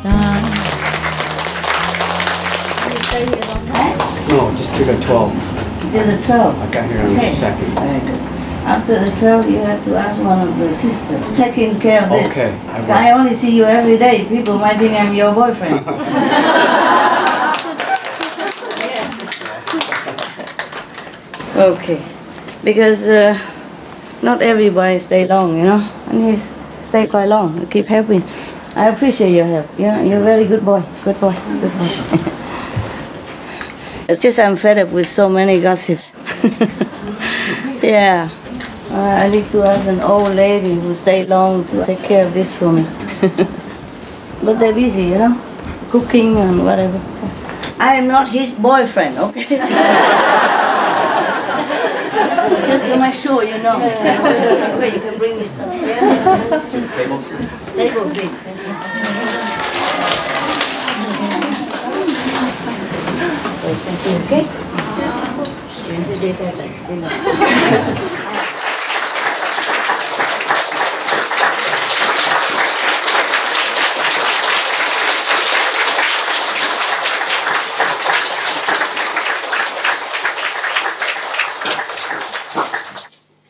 You stay here a long time? No, just to the 12. Till the 12? I got here on the 2nd. Very good. After the 12, you have to ask one of the sisters taking care of this. Okay. I only see you every day. People might think I'm your boyfriend. Okay. Because not everybody stays long, you know. And he's stayed quite long. You keep helping. I appreciate your help. Yeah, you're a very good boy. Good boy. Good boy. It's just I'm fed up with so many gossips. Yeah. I need to ask an old lady who stayed long to take care of this for me. But they're busy, you know, cooking and whatever. I am not his boyfriend, okay? Just to make sure you know. Okay, you can bring this up. Yeah? Table, please. Okay?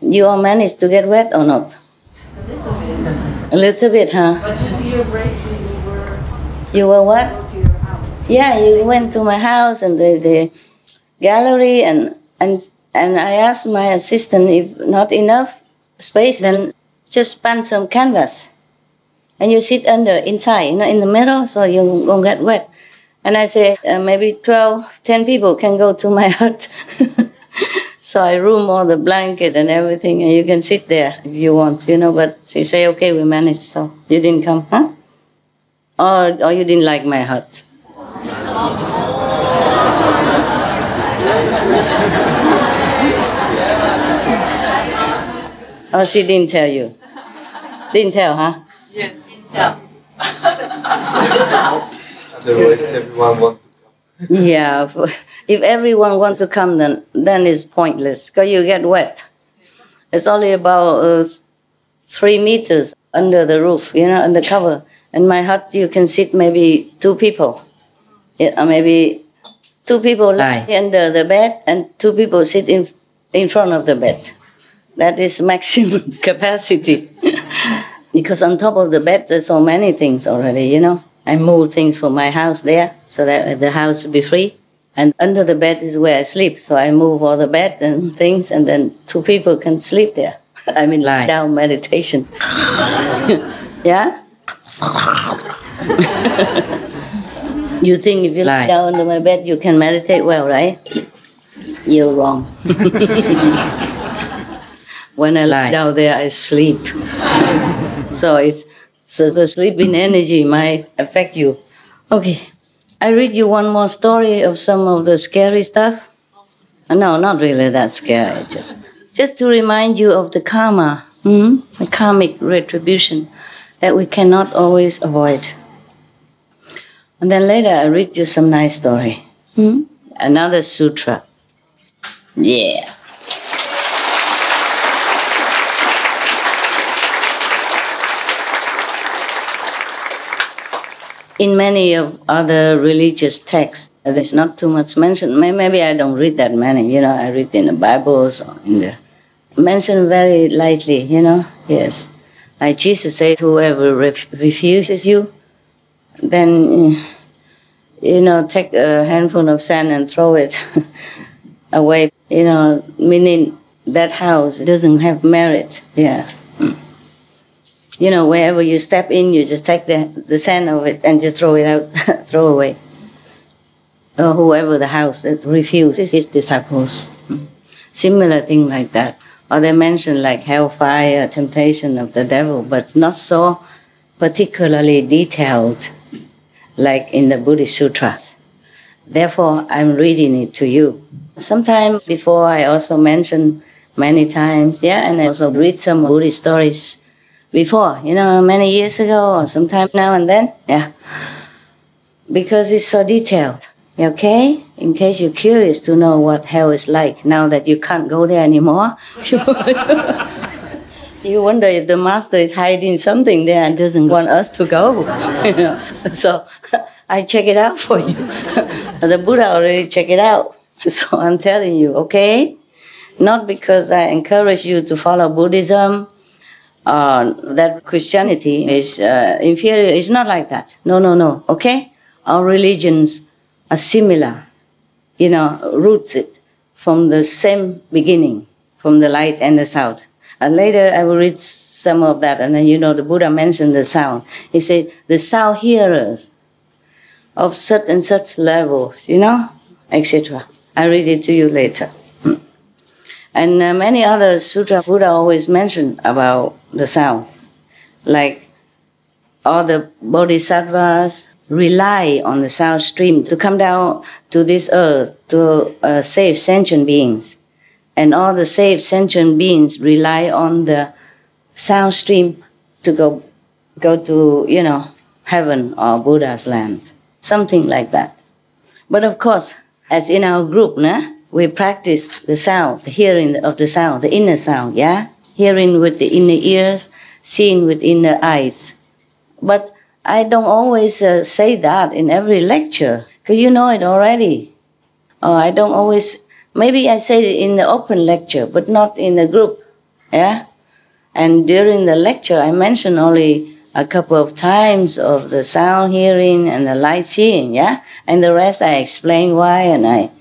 You all managed to get wet or not? A little bit, huh? But due to your grace, we were... You were what? To your house. Yeah, you went to my house and the gallery and I asked my assistant if not enough space, then just span some canvas. And you sit inside, you know, in the middle, so you won't get wet. And I said, maybe 10 people can go to my hut. So I room all the blankets and everything, and you can sit there if you want, you know. But she say, okay, we managed, so you didn't come, huh? Or you didn't like my hut? Or she didn't tell you? Didn't tell, huh? Yeah, didn't tell. Otherwise, everyone wants to come. Yeah, if everyone wants to come, then it's pointless, because you get wet. It's only about 3 meters under the roof, you know, under cover. In my hut, you can sit maybe 2 people. Yeah, maybe 2 people lie under the bed and 2 people sit in front of the bed. That is maximum capacity. Because on top of the bed, there's so many things already, you know. I moved things from my house there so that the house will be free. And under the bed is where I sleep. So I move all the bed and things, and then 2 people can sleep there. I mean, lie down meditation. Yeah? You think if you lie down under my bed, you can meditate well, right? You're wrong. When I lie down there, I sleep. So the sleeping energy might affect you. Okay, I read you one more story of some of the scary stuff. No, not really that scary. Just to remind you of the karma, the karmic retribution that we cannot always avoid. And then later I read you some nice story. Another sutra. Yeah. In many of other religious texts, there's not too much mentioned. Maybe I don't read that many, you know. I read in the Bibles or in the... Mentioned very lightly, you know. Yes. Like Jesus said, whoever refuses you, then, you know, take a handful of sand and throw it away. You know, meaning that house doesn't have merit. Yeah. You know, wherever you step in, you just take the sand of it and just throw it out, throw away. Or whoever the house that refuses his disciples. Similar thing like that. Or they mention like hellfire, temptation of the devil, but not so particularly detailed like in the Buddhist sutras. Therefore, I'm reading it to you. Sometimes before I also mention many times, yeah, and I also read some Buddhist stories before, you know, many years ago or sometimes now and then, yeah. Because it's so detailed, okay? In case you're curious to know what hell is like now that you can't go there anymore. You wonder if the master is hiding something there and doesn't want us to go. So I check it out for you. The Buddha already checked it out. So I'm telling you, okay? Not because I encourage you to follow Buddhism, that Christianity is inferior. It's not like that. No, okay? Our religions are similar, rooted from the same beginning, from the light and the sound. And later I will read some of that, and then the Buddha mentioned the sound. He said, the sound hearers of such and such levels, etc. I read it to you later. And many other sutras, Buddha always mentioned about the sound. Like all the bodhisattvas rely on the sound stream to come down to this earth to save sentient beings. And all the saved sentient beings rely on the sound stream to go to, heaven or Buddha's land. Something like that. But of course, as in our group, we practice the sound, the hearing of the sound, the inner sound, yeah? Hearing with the inner ears, seeing with inner eyes. But I don't always say that in every lecture, because you know it already. I don't always... Maybe I say it in the open lecture, but not in the group, yeah? And during the lecture, I mention only a couple of times of the sound hearing and the light seeing, yeah? And the rest I explain why, and I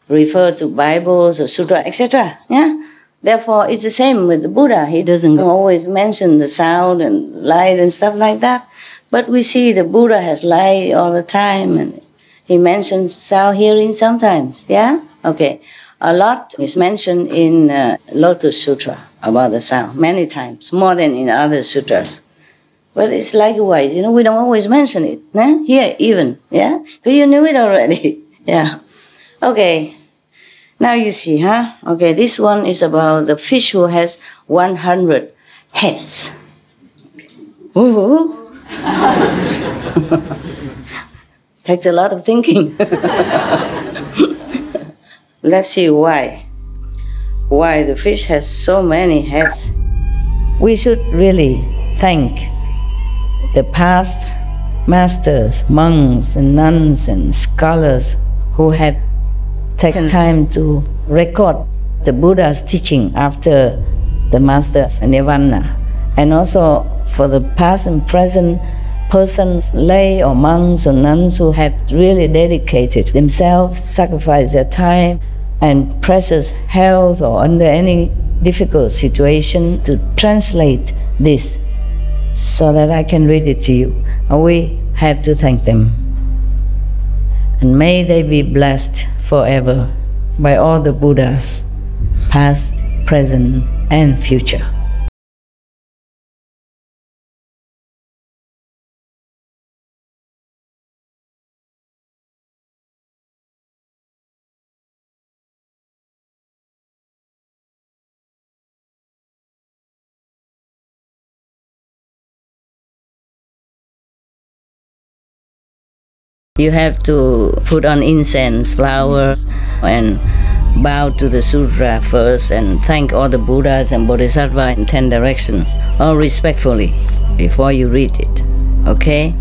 refer to Bibles or sutras, etc., yeah? Therefore, it's the same with the Buddha. He doesn't always mention the sound and light and stuff like that. But we see the Buddha has light all the time, and he mentions sound hearing sometimes, yeah? Okay, a lot is mentioned in Lotus Sutra about the sound, many times, more than in other sutras. But it's likewise, we don't always mention it, here even, yeah? Because you knew it already, yeah. Okay, now you see, huh? Okay, this one is about the fish who has 100 heads. Okay. Ooh. Takes a lot of thinking. Let's see why the fish has so many heads. We should really thank the past masters, monks and nuns and scholars who have taken time to record the Buddha's teaching after the master's nirvana. And also for the past and present persons, lay or monks or nuns who have really dedicated themselves, sacrificed their time and precious health or under any difficult situation to translate this so that I can read it to you. And we have to thank them. And may they be blessed forever by all the Buddhas, past, present, and future. You have to put on incense, flower, and bow to the sutra first and thank all the Buddhas and Bodhisattvas in 10 directions, all respectfully, before you read it, okay?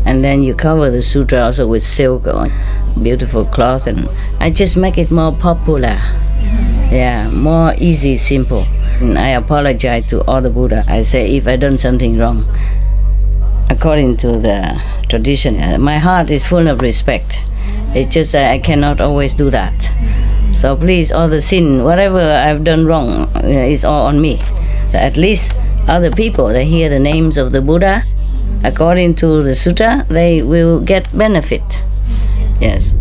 And then you cover the sutra also with silk or beautiful cloth, and I just make it more popular, yeah, more easy, simple. And I apologize to all the Buddhas. I say if I done something wrong, according to the tradition, my heart is full of respect. It's just that I cannot always do that. So please, all the sin, whatever I've done wrong, is all on me. At least other people, they hear the names of the Buddha, according to the sutta, they will get benefit. Yes.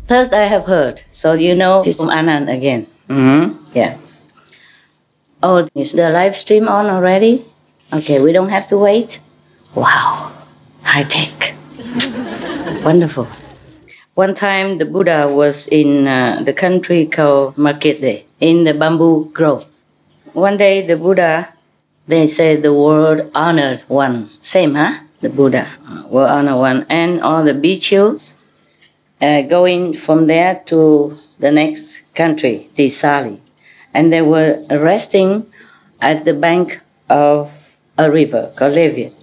First I have heard, so you know it's from Anand again. Yeah. Oh, is the live stream on already? Okay, we don't have to wait? Wow, high tech. Wonderful. One time the Buddha was in the country called Makete, in the bamboo grove. One day the Buddha, they say the world honored one. Same, huh? The Buddha, world honored one. And all the bhikkhus going from there to the next country, Tisali, and they were resting at the bank of a river called Leviat.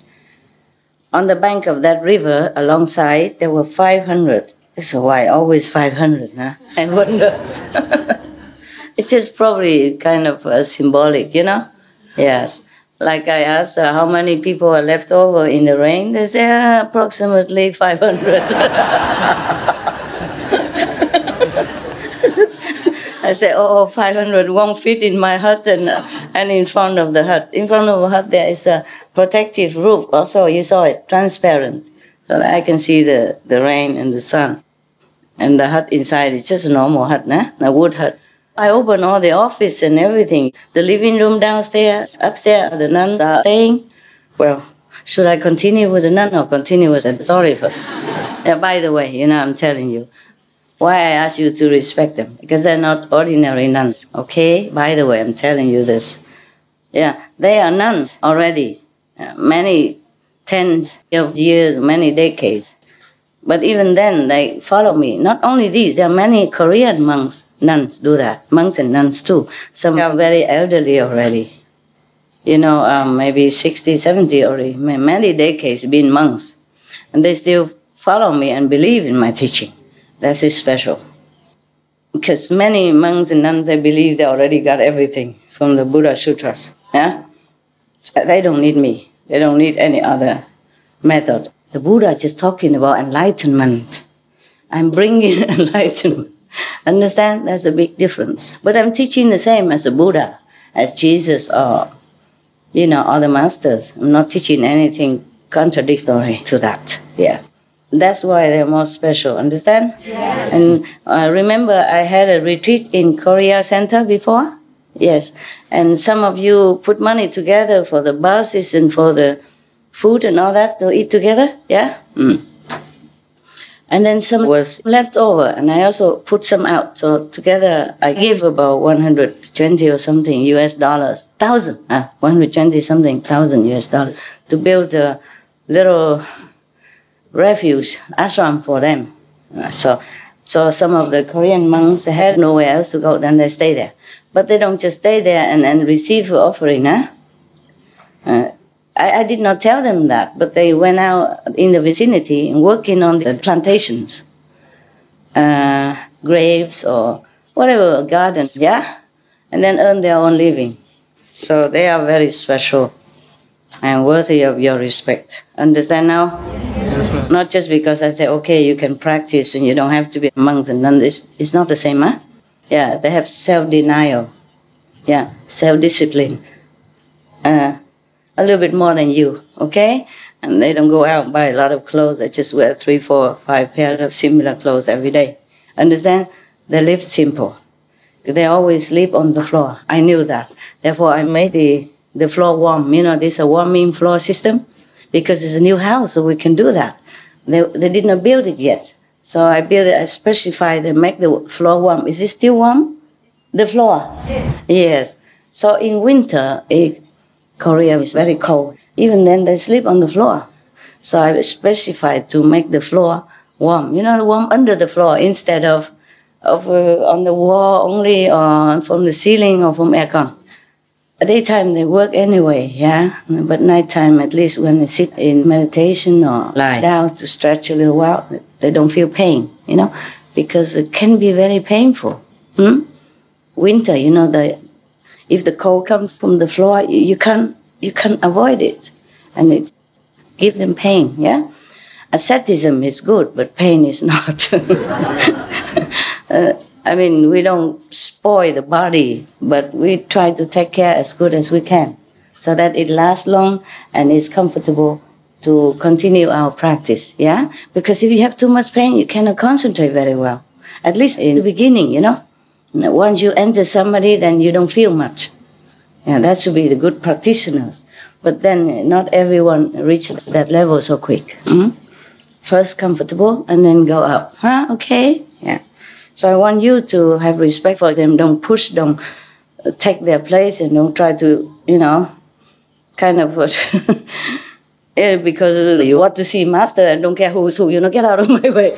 On the bank of that river, alongside, there were 500. So why always 500, huh? I wonder. It is probably kind of symbolic, you know? Yes. Like I asked, how many people are left over in the rain? They say, approximately 500. I say, 500 won't fit in my hut and in front of the hut. In front of the hut, there is a protective roof. Also, you saw it, transparent, so that I can see the rain and the sun. And the hut inside is just a normal hut, a wood hut. I open all the office and everything. The living room downstairs, upstairs, the nuns are staying. Well, should I continue with the nuns or continue with the story first? Yeah, by the way, you know, I'm telling you, why I ask you to respect them, because they're not ordinary nuns, okay? By the way, I'm telling you this. Yeah, they are nuns already, many tens of years, many decades. But even then, they follow me. Not only these, there are many Korean monks, nuns do that, monks and nuns too. Some are very elderly already, you know, maybe 60, 70 already, many decades been monks. And they still follow me and believe in my teaching. That's special. Because many monks and nuns, they believe they already got everything from the Buddha Sutras. Yeah? They don't need me. They don't need any other method. The Buddha is just talking about enlightenment. I'm bringing enlightenment. Understand? That's the big difference. But I'm teaching the same as the Buddha, as Jesus, or, you know, other masters. I'm not teaching anything contradictory to that. Yeah. That's why they're more special, understand? Yes. And remember, I had a retreat in Korea Center before? Yes. And some of you put money together for the buses and for the food and all that to eat together, yeah? Mm. And then some was left over, and I also put some out. So together, I gave about 120 or something US dollars, 120 something thousand US dollars to build a little refuge, ashram for them. So some of the Korean monks, they had nowhere else to go, then they stay there. But they don't just stay there and receive offering, huh? I did not tell them that, but they went out in the vicinity and working on the plantations, grapes or whatever, gardens, yeah? And then earn their own living. So they are very special and worthy of your respect. Understand now? Yes. Not just because I say, okay, you can practice and you don't have to be monks and nuns. It's not the same, huh? Yeah, they have self-denial. Yeah, self-discipline. A little bit more than you, okay? And they don't go out and buy a lot of clothes. They just wear 3, 4, 5 pairs of similar clothes every day. Understand? They live simple. They always sleep on the floor. I knew that. Therefore, I made the floor warm. You know, this is a warming floor system because it's a new house, so we can do that. They did not build it yet. So I built it, I specified, they make the floor warm. Is it still warm? The floor? Yes. Yes. So in winter, Korea is very cold. Even then, they sleep on the floor. So I specified to make the floor warm. You know, warm under the floor instead of on the wall only, or from the ceiling or from aircon. Daytime they work anyway, yeah. But nighttime, at least when they sit in meditation or lie down to stretch a little while, they don't feel pain, you know, because it can be very painful. Winter, you know, if the cold comes from the floor, you can't avoid it, and it gives them pain. Yeah, asceticism is good, but pain is not. I mean, we don't spoil the body, but we try to take care as good as we can, so that it lasts long and is comfortable to continue our practice. Yeah, because if you have too much pain, you cannot concentrate very well. At least in the beginning, you know. Once you enter somebody, then you don't feel much. Yeah, that should be the good practitioners. But then not everyone reaches that level so quick. First comfortable and then go up. Okay? Yeah. So I want you to have respect for them. Don't push, don't take their place, and don't try to, you know, kind of, because you want to see master and don't care who's who, you know, get out of my way.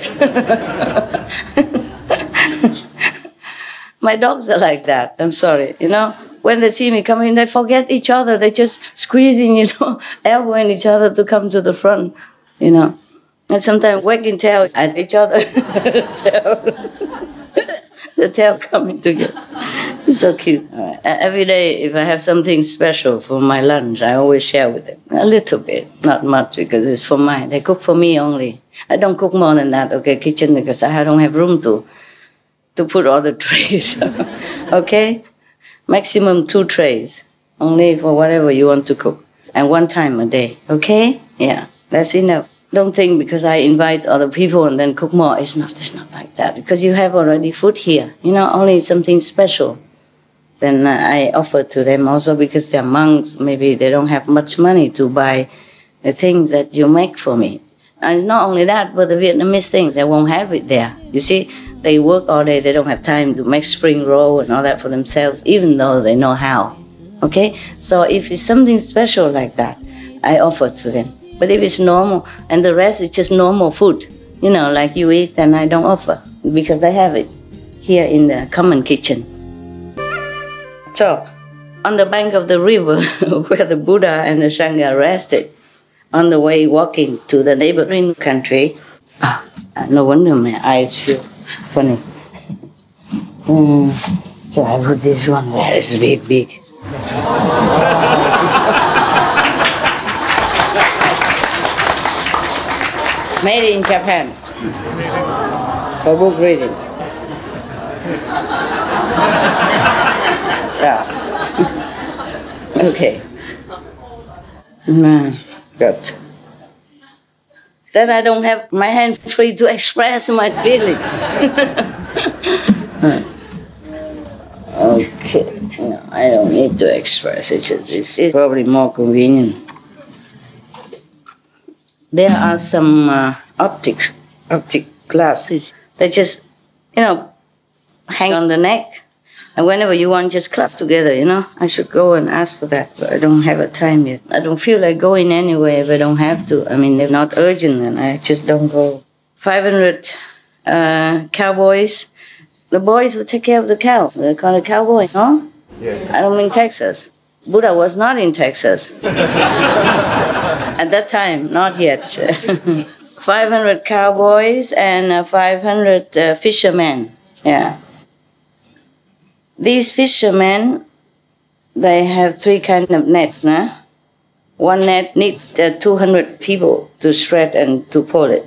My dogs are like that. I'm sorry, you know. When they see me coming, they forget each other. They just squeezing, you know, elbowing each other to come to the front, you know. And sometimes wagging tails at each other. The tails coming together. It's so cute. Every day, if I have something special for my lunch, I always share with them. A little bit, not much, because it's for mine. They cook for me only. I don't cook more than that, okay, kitchen, because I don't have room to put all the trays. Okay? Maximum 2 trays, only for whatever you want to cook. And 1 time a day, okay? Yeah, that's enough. Don't think because I invite other people and then cook more. It's not like that. Because you have already food here. You know, only something special. Then I offer to them also because they're monks. Maybe they don't have much money to buy the things that you make for me. And not only that, but the Vietnamese things, they won't have it there. You see, they work all day. They don't have time to make spring roll and all that for themselves, even though they know how. Okay? So if it's something special like that, I offer to them. But if it's normal, and the rest is just normal food, you know, like you eat, then I don't offer, because they have it here in the common kitchen. So, on the bank of the river, where the Buddha and the Sangha rested, on the way walking to the neighboring country, no wonder my eyes feel funny. So I put this one there, it's big. Made in Japan. For book reading. Yeah. Okay. Good. Then I don't have my hands free to express my feelings. Okay. No, I don't need to express it. It's probably more convenient. There are some optic glasses. They just, you know, hang on the neck. And whenever you want, just clasp together, you know. I should go and ask for that, but I don't have a time yet. I don't feel like going anywhere if I don't have to. I mean, they're not urgent, and I just don't go. 500 cowboys. The boys will take care of the cows. They call it cowboys, no? Yes. I don't mean Texas. Buddha was not in Texas. At that time, not yet. 500 cowboys and 500 fishermen. Yeah. These fishermen, they have 3 kinds of nets. Nah? One net needs 200 people to shred and to pull it.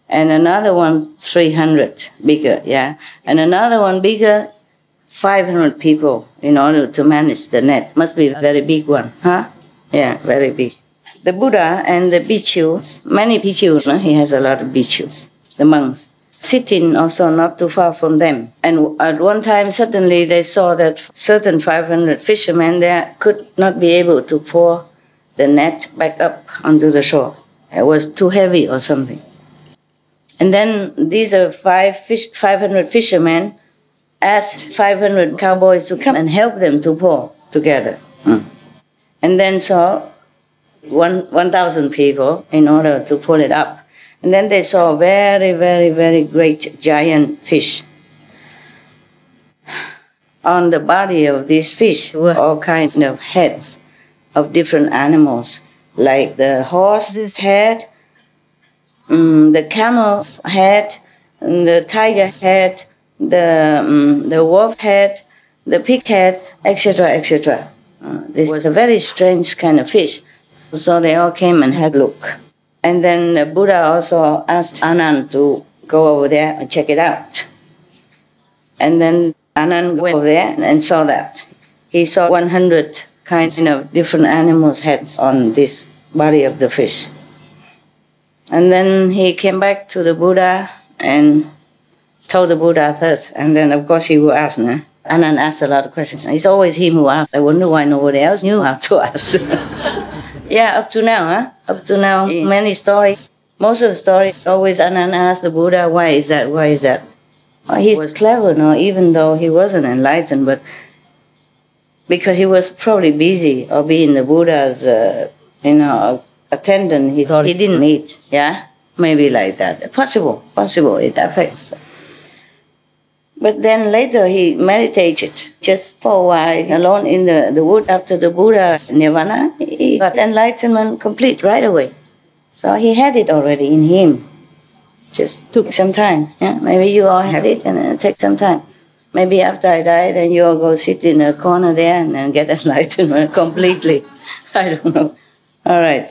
And another one, 300, bigger, yeah. And another one bigger, 500 people in order to manage the net. Must be a very big one, huh? Yeah, very big. The Buddha and the bhikkhus, many bhikkhus, he has a lot of bhikkhus, the monks, sitting also not too far from them. And at one time, suddenly they saw that certain 500 fishermen there could not be able to pour the net back up onto the shore. It was too heavy or something. And then these are 500 fishermen asked 500 cowboys to come and help them to pull together. And then saw 1,000 people in order to pull it up. And then they saw a very, very, very great giant fish. On the body of these fish were all kinds of heads of different animals, like the horse's head, the camel's head, the tiger's head, the wolf's head, the pig's head, etc., etc. This was a very strange kind of fish. So they all came and had a look. And then the Buddha also asked Anand to go over there and check it out. And then Anand went over there and saw that. He saw 100 kinds of different animals' heads on this body of the fish. And then he came back to the Buddha and told the Buddha this. And then, of course, he will ask. Nah? Anand asked a lot of questions. It's always him who asks. I wonder why nobody else knew how to ask. Yeah, up to now, huh? Up to now, many stories. Most of the stories, always Anand asked the Buddha, why is that, why is that? Well, he was clever, no, even though he wasn't enlightened, but because he was probably busy or being the Buddha's, attendant, he thought he didn't need, yeah? Maybe like that. Possible, it affects. But then later he meditated just for a while alone in the woods after the Buddha's nirvana. He got enlightenment complete right away. So he had it already in him. Just took some time. Yeah? Maybe you all had it and it takes some time. Maybe after I die, then you all go sit in a corner there and then get enlightenment completely. I don't know. All right.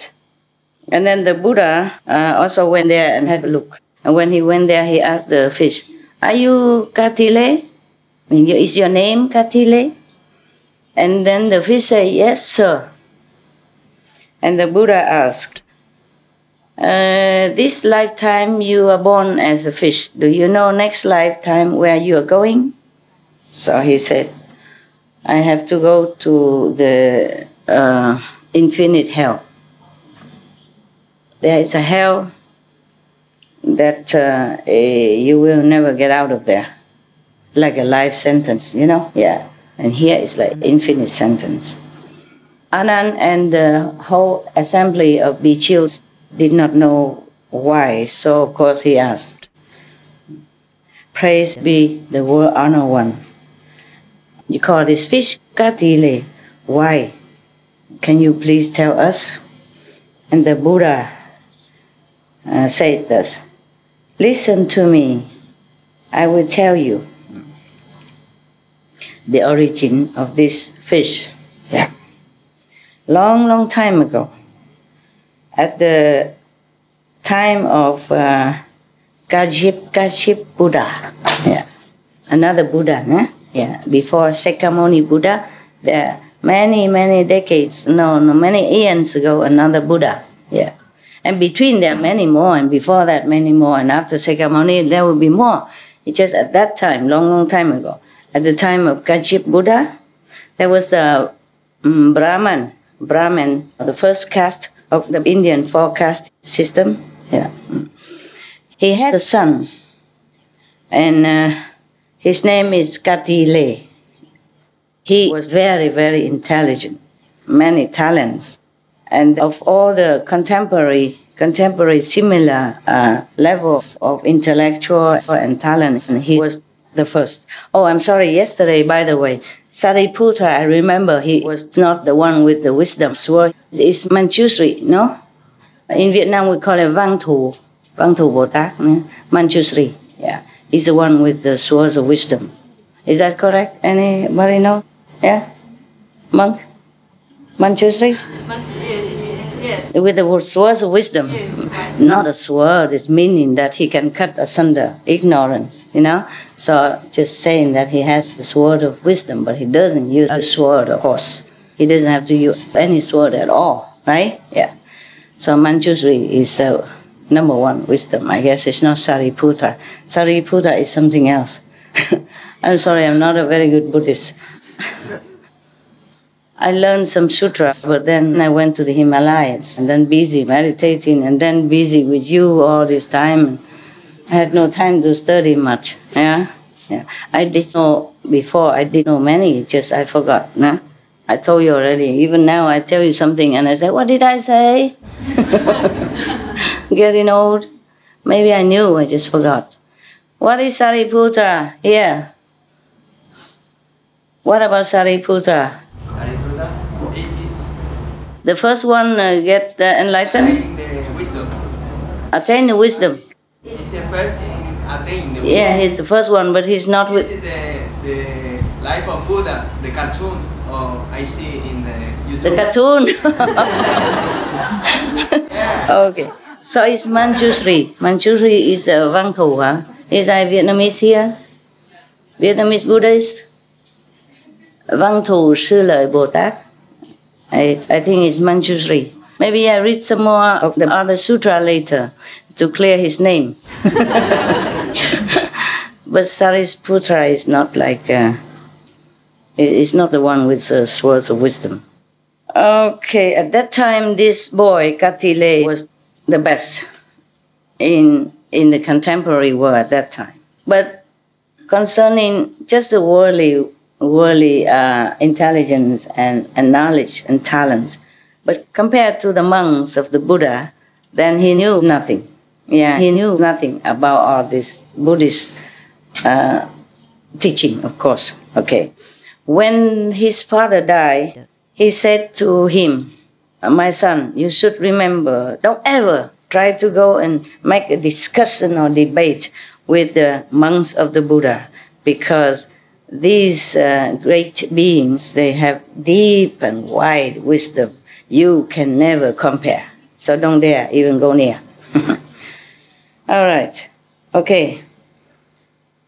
And then the Buddha also went there and had a look. And when he went there, he asked the fish, "Are you Katile? Is your name Katile?" And then the fish said, "Yes, sir." And the Buddha asked, "This lifetime you are born as a fish. Do you know next lifetime where you are going?" So he said, "I have to go to the infinite hell. There is a hell that you will never get out of there. Like a life sentence, you know? Yeah. And here is like infinite sentence." Anand and the whole assembly of Bhikkhus did not know why, so of course he asked, "Praise be the world honored one. You call this fish Katile. Why? Can you please tell us?" And the Buddha said thus, "Listen to me. I will tell you the origin of this fish." Yeah. Long, long time ago, at the time of Kajip Buddha, yeah, another Buddha, né? Yeah, before Shakyamuni Buddha, there many decades, many eons ago, another Buddha, yeah. And between there, many more, and before that, many more, and after Shakyamuni, there will be more. It's just at that time, long time ago, at the time of Kajip Buddha, there was a Brahman, the first caste of the Indian four-caste system. Yeah. He had a son, and his name is Katile. He was very, very intelligent, many talents. And of all the contemporary similar levels of intellectual and talents, he was the first. Oh, I'm sorry, yesterday, by the way, Sariputta, I remember he was not the one with the wisdom sword. It's Manjushri, no? In Vietnam, we call it Vang Thu Bồ Tát, Manjushri. Yeah, he's the one with the swords of wisdom. Is that correct? Anybody know? Yeah? Monk? Manjushri? Yes. With the swords of wisdom. Yes. Not a sword, it's meaning that he can cut asunder ignorance, you know? So just saying that he has the sword of wisdom, but he doesn't use the sword, of course. He doesn't have to use any sword at all, right? Yeah. So Manjushri is number one wisdom. I guess it's not Sariputta. Sariputta is something else. I'm sorry, I'm not a very good Buddhist. I learned some sutras, but then I went to the Himalayas, and then busy meditating, and then busy with you all this time. I had no time to study much. Yeah. I did know before. I did know many. Just I forgot. Nah? I told you already. Even now, I tell you something, and I say, "What did I say?" Getting old. Maybe I knew. I just forgot. What is Sariputta? Here. What about Sariputta? Sariputta is The first one get enlightened? attain the wisdom. Attain the wisdom. He's the first in attain the wisdom. Yeah, he's the first one, but he's not This with is the life of Buddha, the cartoons I see in the YouTube. the cartoon. Yeah. Okay. So it's Manjushri. Manjushri is Vang Thu, huh? Is I Vietnamese here? Vietnamese Buddhist? Vang Thu Sư Lợi Bồ Tát. I think it's Manjushri. Maybe I read some more of the other sutra later to clear his name. But Sariputta is not like, is not the one with swords of wisdom. Okay, at that time, this boy, Katile, was the best in the contemporary world at that time. But concerning just the worldly intelligence and knowledge and talent, but compared to the monks of the Buddha, then he knew nothing. Yeah, he knew nothing about all this Buddhist teaching, of course. Okay. When his father died, he said to him, my son, you should remember, don't ever try to go and make a discussion or debate with the monks of the Buddha, because these great beings, they have deep and wide wisdom. You can never compare. So don't dare even go near. All right. Okay.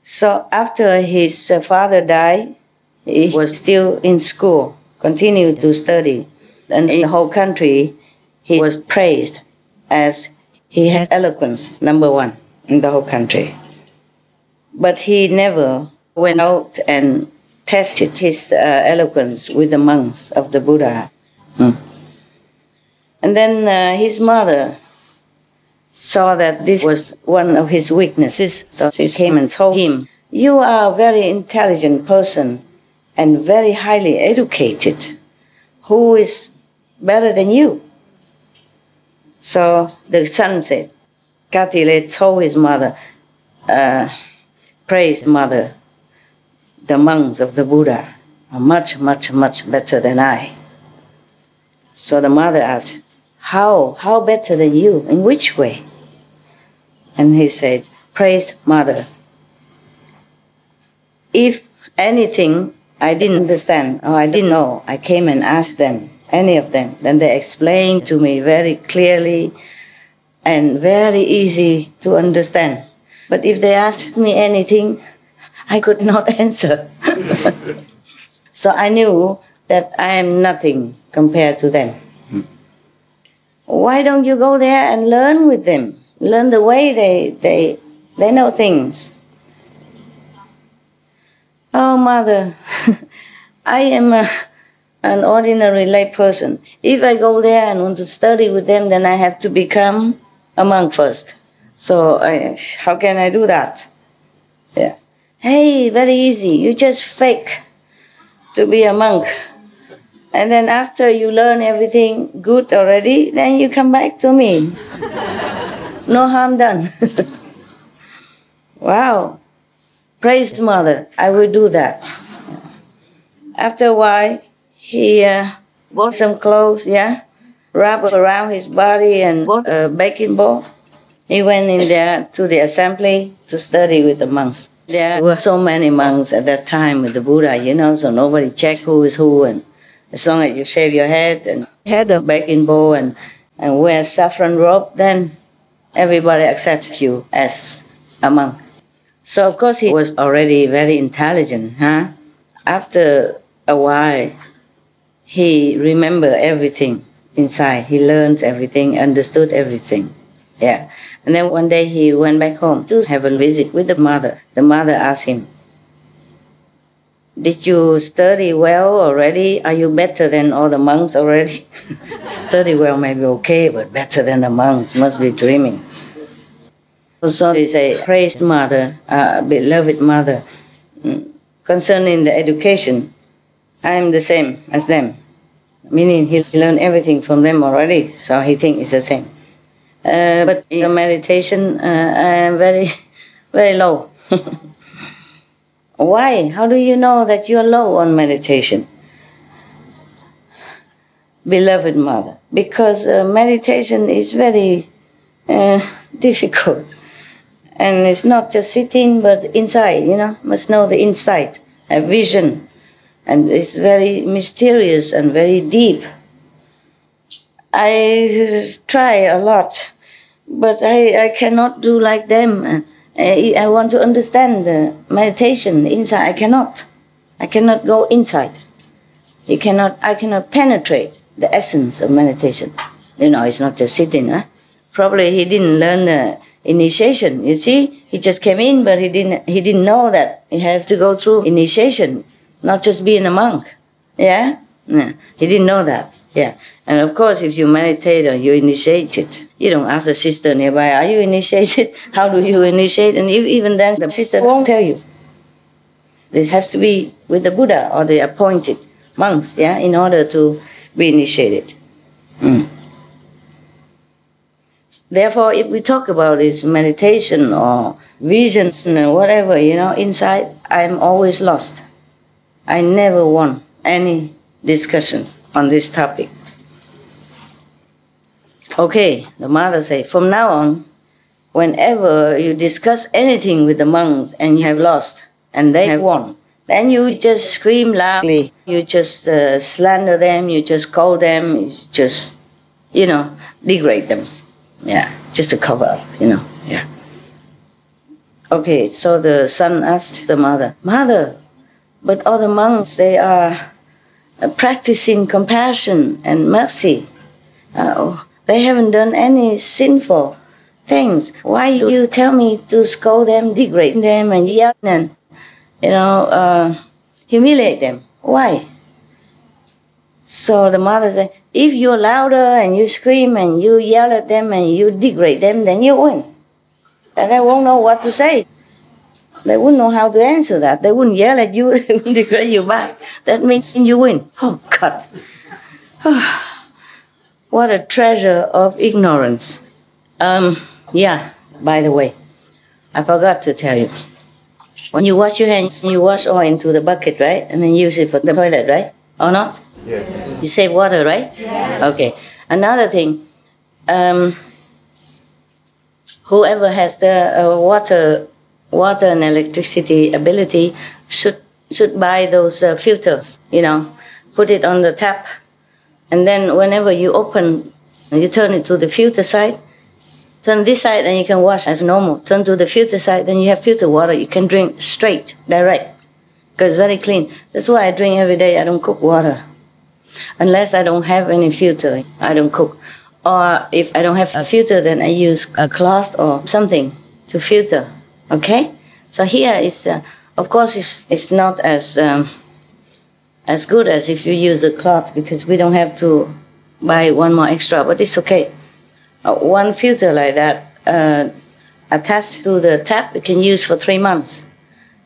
So after his father died, he was still in school, continued to study. And in the whole country, he was praised as he had eloquence, #1 in the whole country. But he never went out and tested his eloquence with the monks of the Buddha. And then his mother saw that this was one of his weaknesses. So she came and told him, you are a very intelligent person and very highly educated. Who is better than you? So the son said, Katile told his mother, praise mother, the monks of the Buddha are much, much, much better than I. So the mother asked, how better than you? In which way? And he said, praise mother. If anything I didn't understand or I didn't know, I came and asked them, any of them, then they explained to me very clearly and very easy to understand. But if they asked me anything, I could not answer. So I knew that I am nothing compared to them. Why don't you go there and learn with them? Learn the way they know things. Oh, mother, I am an ordinary lay person. If I go there and want to study with them, then I have to become a monk first. So how can I do that? Yeah. Hey, very easy. You just fake to be a monk. And then after you learn everything good already, then you come back to me. No harm done. Wow. Praise mother. I will do that. After a while, he bought some clothes, wrapped around his body and bought a baking ball. He went in there to the assembly to study with the monks. There were so many monks at that time with the Buddha, so nobody checked who is who. And as long as you shave your head and had a baking bowl and wear saffron robe, then everybody accepts you as a monk. So of course he was already very intelligent. After a while, he remembered everything inside. He learned everything, understood everything. Yeah. And then one day he went back home to have a visit with the mother. The mother asked him, did you study well already? Are you better than all the monks already? Study well may be okay, but better than the monks, must be dreaming. So they say, praised mother, beloved mother, concerning the education, I am the same as them. Meaning he's learned everything from them already, so he thinks it's the same. But in the meditation, I am very, very low. Why? How do you know that you're low on meditation? Beloved mother, because meditation is very difficult. And it's not just sitting, but inside, must know the inside, have vision. And it's very mysterious and very deep. I try a lot, but I cannot do like them. I want to understand the meditation inside. I cannot go inside. I cannot penetrate the essence of meditation. It's not just sitting. Probably he didn't learn the initiation. You see, he just came in, but he didn't know that he has to go through initiation, not just being a monk. Yeah? No, he didn't know that. Yeah. And of course, if you meditate or you initiate it, you don't ask the sister nearby, are you initiated? How do you initiate? And even then, the sister won't tell you. This has to be with the Buddha or the appointed monks, in order to be initiated. Therefore, if we talk about this meditation or visions and whatever, inside, I'm always lost. I never won any discussion on this topic. Okay, the mother said, from now on, whenever you discuss anything with the monks and you have lost and they have won, then you just scream loudly. You just slander them, you just call them, you just, degrade them. Yeah, just to cover up, yeah. Okay, so the son asked the mother, Mother, but all the monks, they are practicing compassion and mercy. They haven't done any sinful things. Why do you tell me to scold them, degrade them, and yell and, humiliate them? Why? So the mother said, if you're louder and you scream and you yell at them and you degrade them, then you win. And they won't know what to say. They wouldn't know how to answer that. They wouldn't yell at you, they wouldn't degrade you back. That means you win. Oh, God. What a treasure of ignorance. Yeah, by the way, I forgot to tell you. When you wash your hands, you wash oil into the bucket, right? And then use it for the toilet, right? Or not? Yes. You save water, right? Yes. Okay. Another thing, whoever has the water and electricity ability should buy those filters, put it on the tap. And then whenever you open, you turn it to the filter side, turn this side and you can wash as normal. Turn to the filter side, then you have filter water. You can drink straight, direct, because it's very clean. That's why I drink every day. I don't cook water. Unless I don't have any filter, I don't cook. Or if I don't have a filter, then I use a cloth or something to filter, okay? So here is, of course, it's not as good as if you use a cloth, because we don't have to buy one more extra, but it's okay. One filter like that attached to the tap, you can use for 3 months,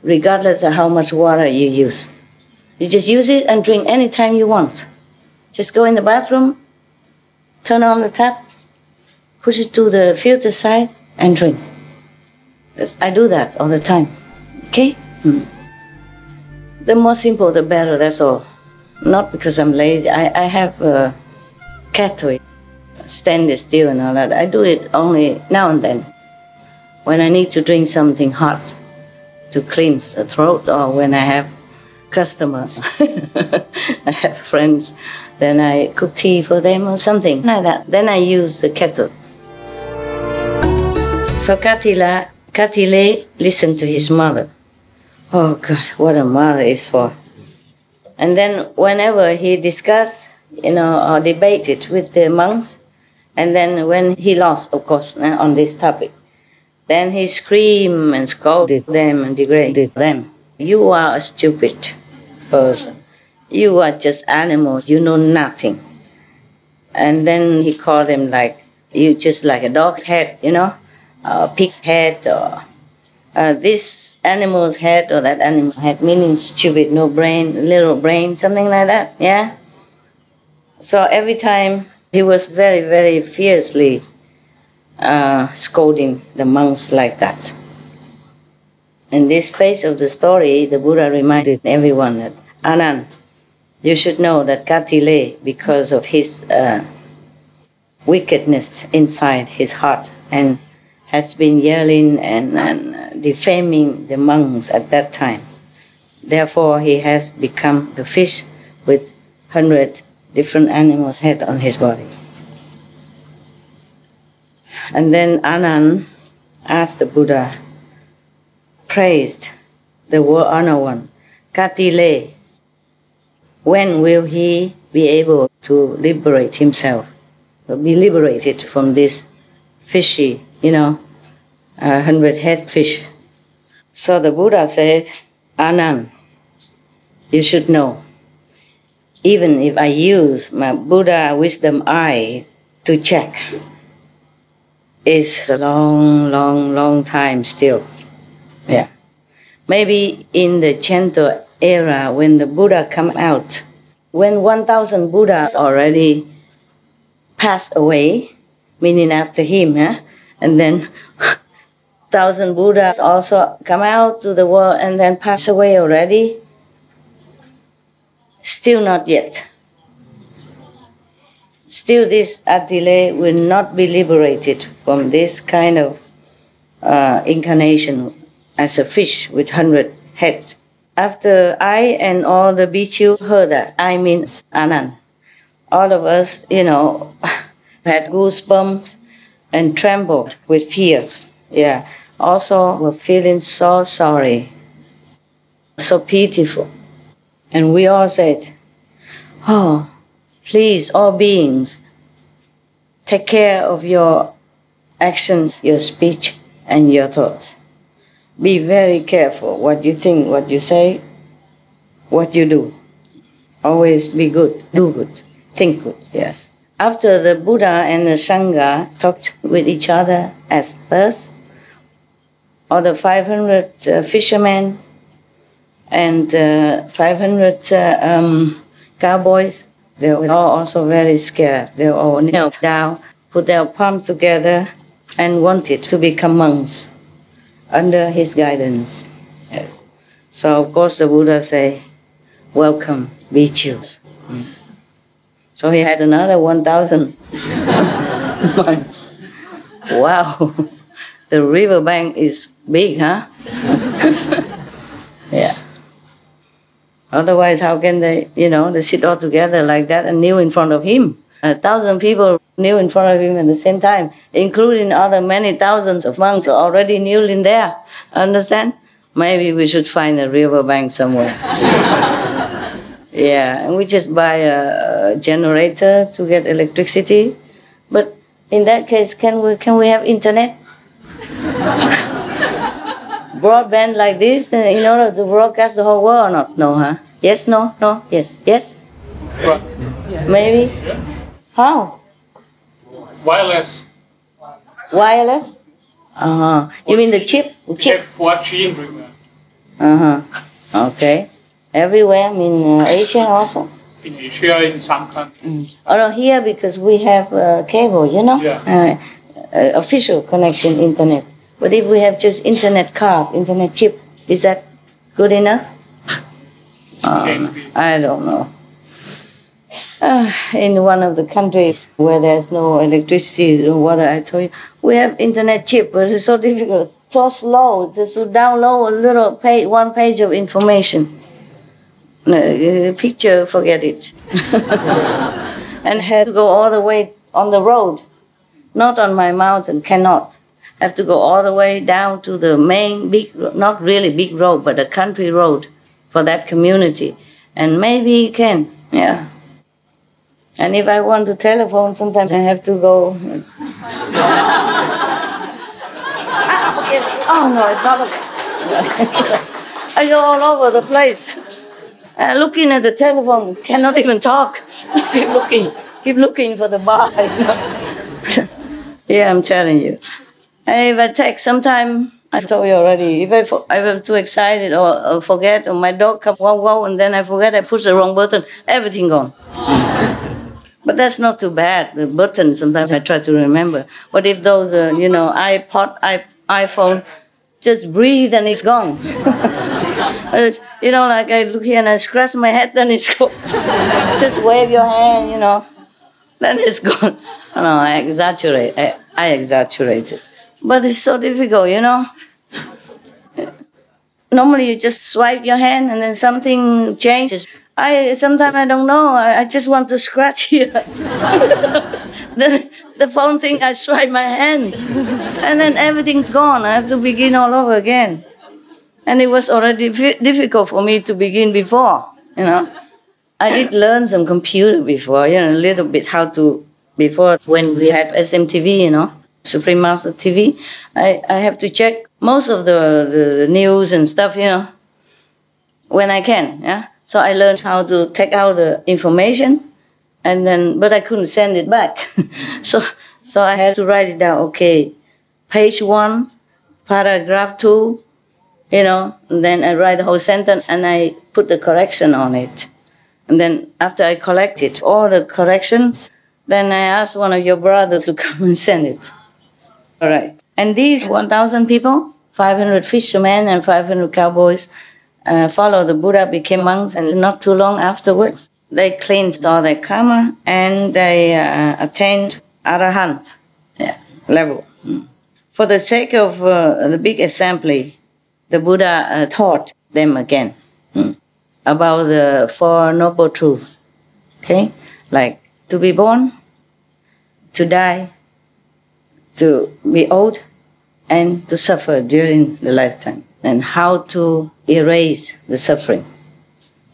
regardless of how much water you use. You just use it and drink anytime you want. Just go in the bathroom, turn on the tap, push it to the filter side, and drink. I do that all the time, okay? The more simple, the better, that's all. Not because I'm lazy. I have a kettle, stand still and all that. I do it only now and then. When I need to drink something hot to cleanse the throat, or when I have customers, I have friends, then I cook tea for them or something like that. Then I use the kettle. So Katile listened to his mother. Oh God, what a mother is for. And then whenever he discussed, or debated with the monks, and then when he lost, of course, on this topic, then he screamed and scolded them and degraded them. You are a stupid person. You are just animals. You know nothing. And then he called them you just like a dog's head, a pig's head, or this animal's head or that animal's head, meaning stupid, no brain, little brain, something like that, yeah? So every time he was very, very fiercely scolding the monks like that. In this phase of the story, the Buddha reminded everyone that, Anand, you should know that Katile, because of his wickedness inside his heart, and has been yelling and defaming the monks at that time. Therefore, he has become the fish with 100 different animals' head on his body. And then Anand asked the Buddha, praised the world honor one, Katile, when will he be able to liberate himself, to be liberated from this fishy, 100-head fish? So the Buddha said, Anand, you should know, even if I use my Buddha wisdom eye to check, it's a long, long, long time still. Yeah. Maybe in the gentle era when the Buddha comes out, when 1,000 Buddhas already passed away, meaning after him, and then 1,000 Buddhas also come out to the world and then pass away already? Still not yet. Still this Attile will not be liberated from this kind of incarnation as a fish with 100 heads. After I and all the bhikkhu heard that, I means Anand, all of us, had goosebumps and trembled with fear. Yeah. Also were feeling so sorry, so pitiful. And we all said, oh, please, all beings, take care of your actions, your speech, and your thoughts. Be very careful what you think, what you say, what you do. Always be good, do good, think good, yes. After the Buddha and the Sangha talked with each other as thus, all the 500 fishermen and 500 cowboys, they were all also very scared. They all knelt down, put their palms together, and wanted to become monks under his guidance. Yes. So of course the Buddha say, welcome, bhikkhus. So he had another 1,000 monks. Wow, the riverbank is big, huh? Yeah. Otherwise, how can they, they sit all together like that and kneel in front of him? 1,000 people kneel in front of him at the same time, including other many thousands of monks already kneeling there. Understand? Maybe we should find a riverbank somewhere. Yeah, and we just buy a generator to get electricity. But in that case, can we have internet? Broadband like this in order to broadcast the whole world or not? No, huh? Yes, no, no, yes, yes? Right. Maybe? Yeah. How? Wireless. Wireless? Uh-huh. You mean the chip? The chip? Have 4G everywhere. Uh-huh. Okay. Everywhere, I mean Asia also? In Asia, in some countries. Oh, no, here because we have cable, Yeah. Official connection, internet. But if we have just internet card, internet chip, is that good enough? Can be. I don't know. In one of the countries where there's no electricity or water, I told you, we have internet chip, but it's so difficult, so slow, just to download a little page, one page of information. Picture, forget it. And had to go all the way on the road, not on my mountain, cannot. Have to go all the way down to the main big, not really big road, but a country road for that community. And maybe can, yeah. And if I want to telephone, sometimes I have to go. Oh no, it's not okay. I go all over the place. Looking at the telephone, cannot even talk. keep looking for the bar. Yeah, I'm telling you. If I text, sometime I told you already, if I'm too excited or forget, or my dog comes wow, and then I forget, I push the wrong button, everything gone. But that's not too bad. The button, sometimes I try to remember. But if those, iPod, iPhone, just breathe and it's gone. Like I look here and I scratch my head, then it's gone. Just wave your hand, then it's gone. No, I exaggerate. I exaggerate it. But it's so difficult, Normally you just swipe your hand and then something changes. Sometimes I don't know. I just want to scratch here. Then the phone thinks I swipe my hand. And then everything's gone. I have to begin all over again. And it was already difficult for me to begin before, I did learn some computer before, a little bit how to, before when we had SMTV, Supreme Master TV, I have to check most of the news and stuff, when I can, yeah. So I learned how to take out the information, and then, but I couldn't send it back. So I had to write it down, okay, page 1, paragraph 2, and then I write the whole sentence and I put the correction on it. And then after I collected all the corrections, then I asked one of your brothers to come and send it. All right. And these 1,000 people, 500 fishermen and 500 cowboys, followed the Buddha, became monks, and not too long afterwards, they cleansed all their karma and they attained arahant level. For the sake of the big assembly, the Buddha taught them again about the Four Noble Truths. Okay? Like to be born, to die, to be old, and to suffer during the lifetime, and how to erase the suffering,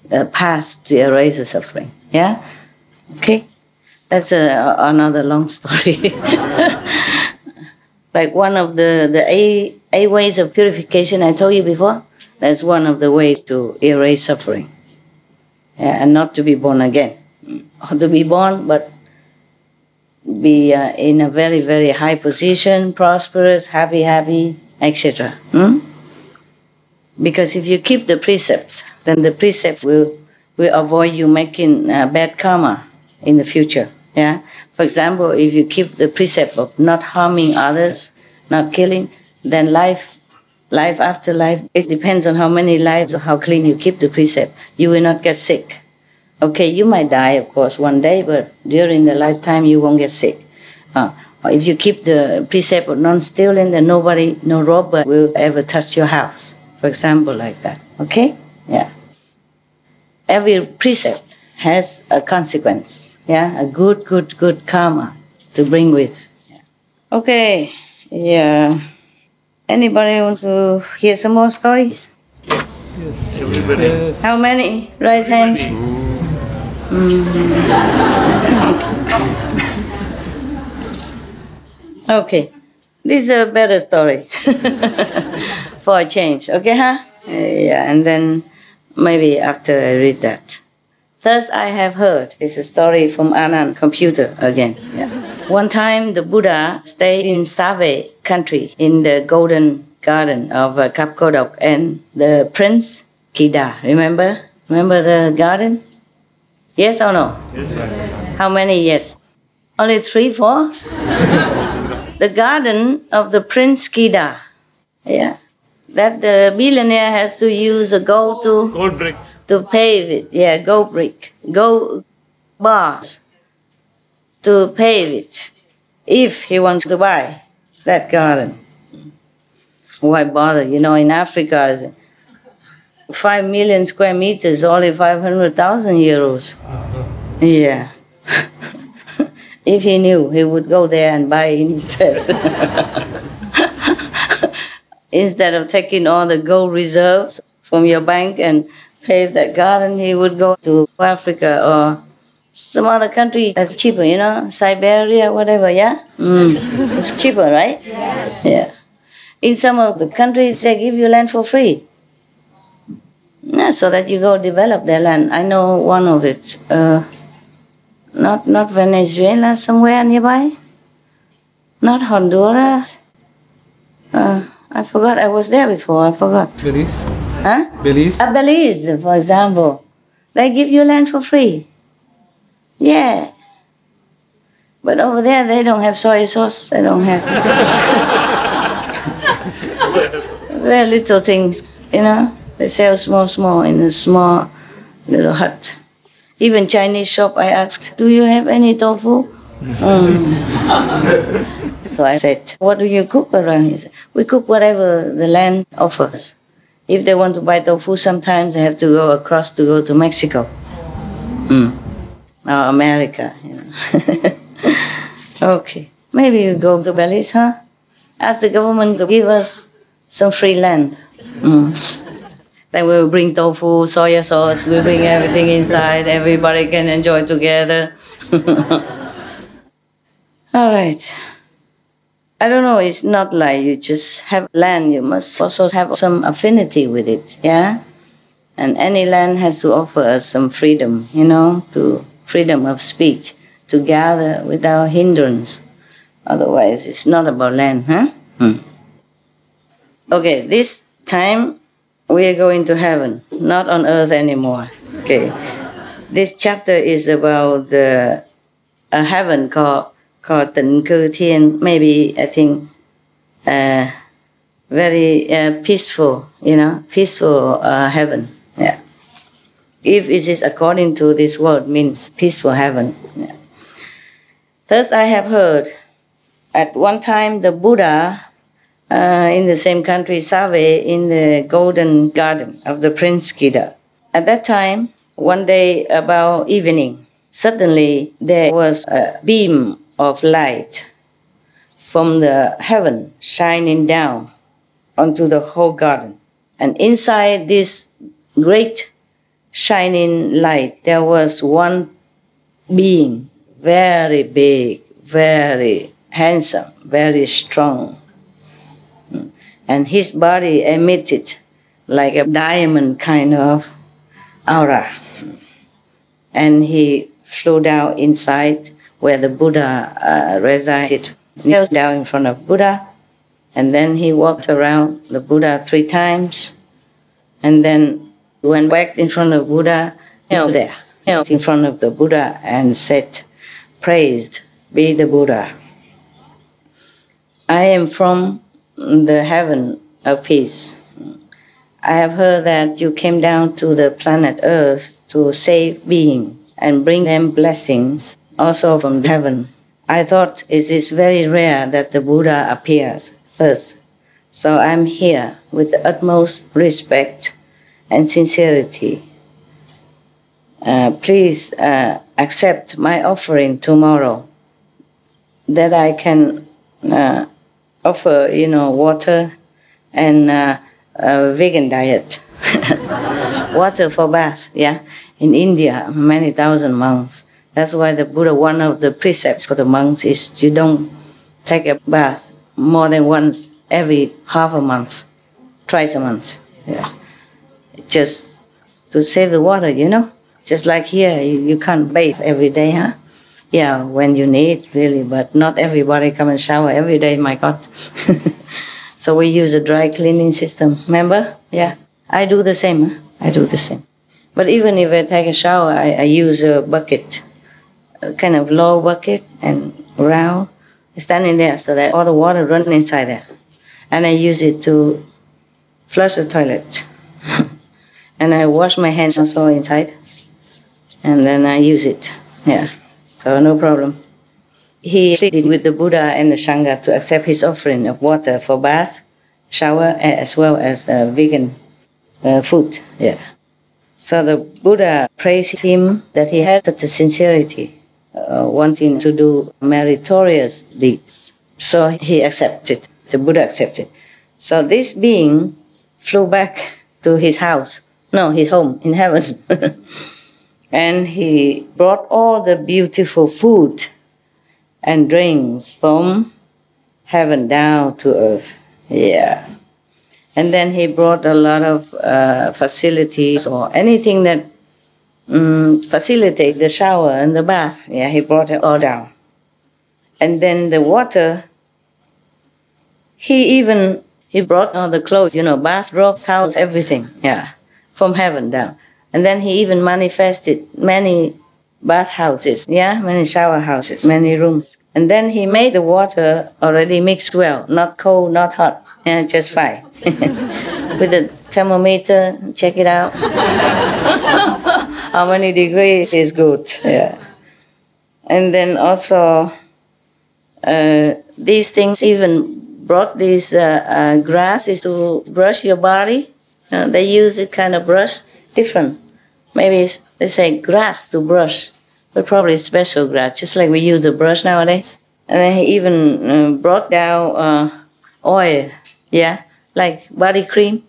the path to erase the suffering. Yeah? Okay? That's another long story. Like one of the eight ways of purification I told you before, that's one of the ways to erase suffering. Yeah, and not to be born again. Or to be born, but be in a very, very high position, prosperous, happy, etc. Because if you keep the precepts, then the precepts will avoid you making bad karma in the future. Yeah. For example, if you keep the precept of not harming others, not killing, then life after life, it depends on how many lives or how clean you keep the precept. You will not get sick. Okay, you might die, of course, one day, but during the lifetime you won't get sick. Or if you keep the precept of non-stealing, then nobody, no robber will ever touch your house. For example, like that. Okay? Yeah. Every precept has a consequence. Yeah, a good karma to bring with. Yeah. Okay, yeah. Anybody wants to hear some more stories? Yes, everybody. How many? Raise hands. Okay, this is a better story for a change. Okay, huh? Yeah, and then maybe after I read that. Thus I have heard. It's a story from Anand computer again. Yeah. One time the Buddha stayed in Save country in the golden garden of Kapkodok and the Prince Kida. Remember the garden? Yes or no? Yes. How many yes? Only 3, 4? The garden of the Prince Kida. Yeah. That the billionaire has to use a gold bricks to pave it. Yeah, gold bars to pave it if he wants to buy that garden. Why bother? You know, in Africa, 5 million square meters, only 500,000 euros. Yeah. If he knew, he would go there and buy instead. Instead of taking all the gold reserves from your bank and pave that garden, he would go to Africa or some other country that's cheaper, you know, Siberia, whatever, yeah? It's cheaper, right? Yes. Yeah. In some of the countries, they give you land for free. Yeah, so that you go develop their land. I know one of it. Not Venezuela, somewhere nearby. Not Honduras. I forgot. I was there before. I forgot. Belize? Huh? Belize? Belize, for example. They give you land for free. Yeah. But over there, they don't have soy sauce. They don't have... Very little things, you know. They sell small in a small little hut. Even Chinese shop, I asked, do you have any tofu? So I said, what do you cook around here? He said, we cook whatever the land offers. If they want to buy tofu, sometimes they have to go across to go to Mexico. Or America, you know. Okay, maybe you go to Belize, huh? Ask the government to give us some free land. Then we'll bring tofu, soya sauce, we'll bring everything inside, everybody can enjoy together. All right. I don't know, it's not like you just have land, you must also have some affinity with it, yeah? And any land has to offer us some freedom, you know, to freedom of speech, to gather without hindrance. Otherwise, it's not about land, huh? Okay, this time we are going to heaven, not on earth anymore. Okay, this chapter is about a heaven called Tịnh, Thiên. Maybe I think very peaceful, peaceful heaven. Yeah. If it is according to this word, means peaceful heaven. Yeah. Thus I have heard, at one time the Buddha in the same country, Save, in the golden garden of the Prince Gita. At that time, one day about evening, suddenly there was a beam of light from the heaven shining down onto the whole garden. And inside this great shining light, there was one being, very big, very handsome, very strong. And his body emitted like a diamond kind of aura. And he flew down inside where the Buddha resided. He was down in front of Buddha, and then he walked around the Buddha 3 times, and then went back in front of Buddha, there, in front of the Buddha, and said, "Praised be the Buddha. I am from the heaven of peace. I have heard that you came down to the planet Earth to save beings and bring them blessings, also from heaven. I thought it is very rare that the Buddha appears first, so I'm here with the utmost respect and sincerity. Please accept my offering tomorrow, that I can offer, water and a vegan diet." Water for bath, yeah. In India, many thousand monks. That's why the Buddha, one of the precepts for the monks is you don't take a bath more than once every half a month, twice a month. Yeah. Just to save the water, Just like here, you can't bathe every day, huh? Yeah, when you need, really, but not everybody come and shower every day, my God. So we use a dry cleaning system, remember? Yeah, I do the same, huh? I do the same. But even if I take a shower, I use a bucket, a kind of low bucket and round, standing there so that all the water runs inside there. And I use it to flush the toilet. And I wash my hands also inside. And then I use it, yeah. So no problem. He pleaded with the Buddha and the Sangha to accept his offering of water for bath, shower, as well as vegan food. Yeah. So the Buddha praised him that he had such a sincerity, wanting to do meritorious deeds. So he accepted. The Buddha accepted. So this being flew back to his house. No, his home in heaven. And he brought all the beautiful food and drinks from heaven down to earth. Yeah. And then he brought a lot of facilities or anything that facilitates the shower and the bath. Yeah, he brought it all down. And then the water, he brought all the clothes, bathrobes, house, everything. Yeah, from heaven down. And then he even manifested many bathhouses, many shower houses, many rooms. And then he made the water already mixed well, not cold, not hot, just fine. With the thermometer, check it out. How many degrees is good, yeah. And then also, these things even brought these grasses to brush your body. They use it kind of brush, different. Maybe they say grass to brush, but probably special grass, just like we use the brush nowadays. And then he even brought down oil, like body cream,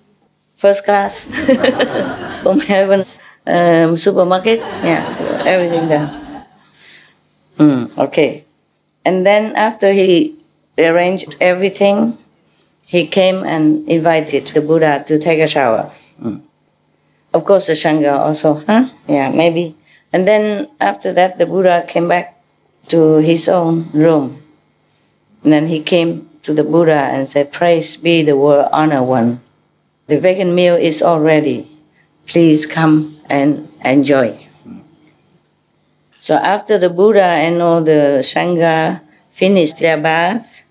first class, from heaven's supermarket, everything down. Okay. And then after he arranged everything, he came and invited the Buddha to take a shower. Of course, the Sangha also, Yeah, maybe. And then after that, the Buddha came back to his own room. And then he came to the Buddha and said, "Praise be the world honored one. The vegan meal is all ready. Please come and enjoy." So after the Buddha and all the Sangha finished their bath,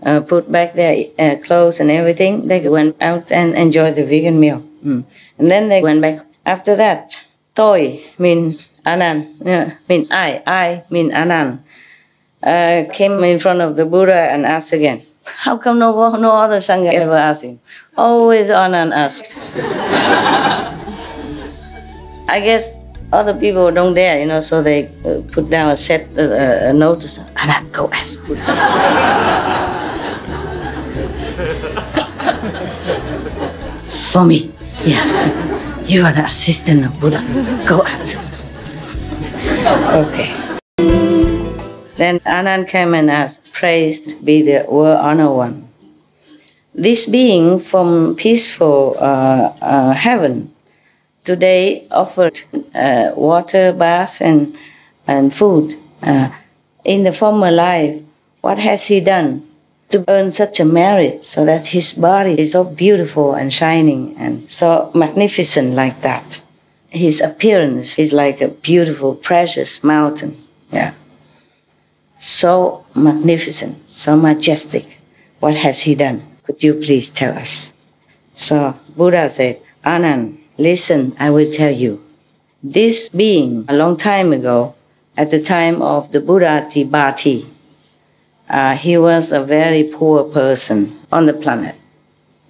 put back their clothes and everything. They went out and enjoyed the vegan meal. And then they went back. After that, Toi means Anand, means I mean Anand, came in front of the Buddha and asked again, how come no other Sangha ever asked him? Always Anand asked. I guess other people don't dare, so they put down a notice, Anand, go ask Buddha. For me, yeah. You are the assistant of Buddha. Go ask him. Okay. Then Anand came and asked, praised be the World-Honored One. This being from peaceful heaven today offered water, bath, and food. In the former life, what has he done to earn such a merit so that his body is so beautiful and shining and so magnificent like that? His appearance is like a beautiful, precious mountain. Yeah. So magnificent, so majestic. What has he done? Could you please tell us? So Buddha said, Anand, listen, I will tell you. This being, a long time ago, at the time of the Buddha Tibati, he was a very poor person on the planet,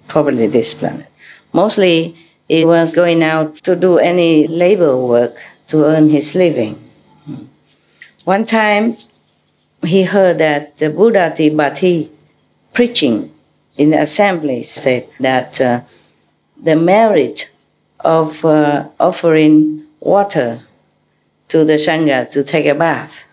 probably this planet. Mostly, he was going out to do any labor work to earn his living. One time, he heard that the Buddha Tibati preaching in the assembly said that the merit of offering water to the Sangha to take a bath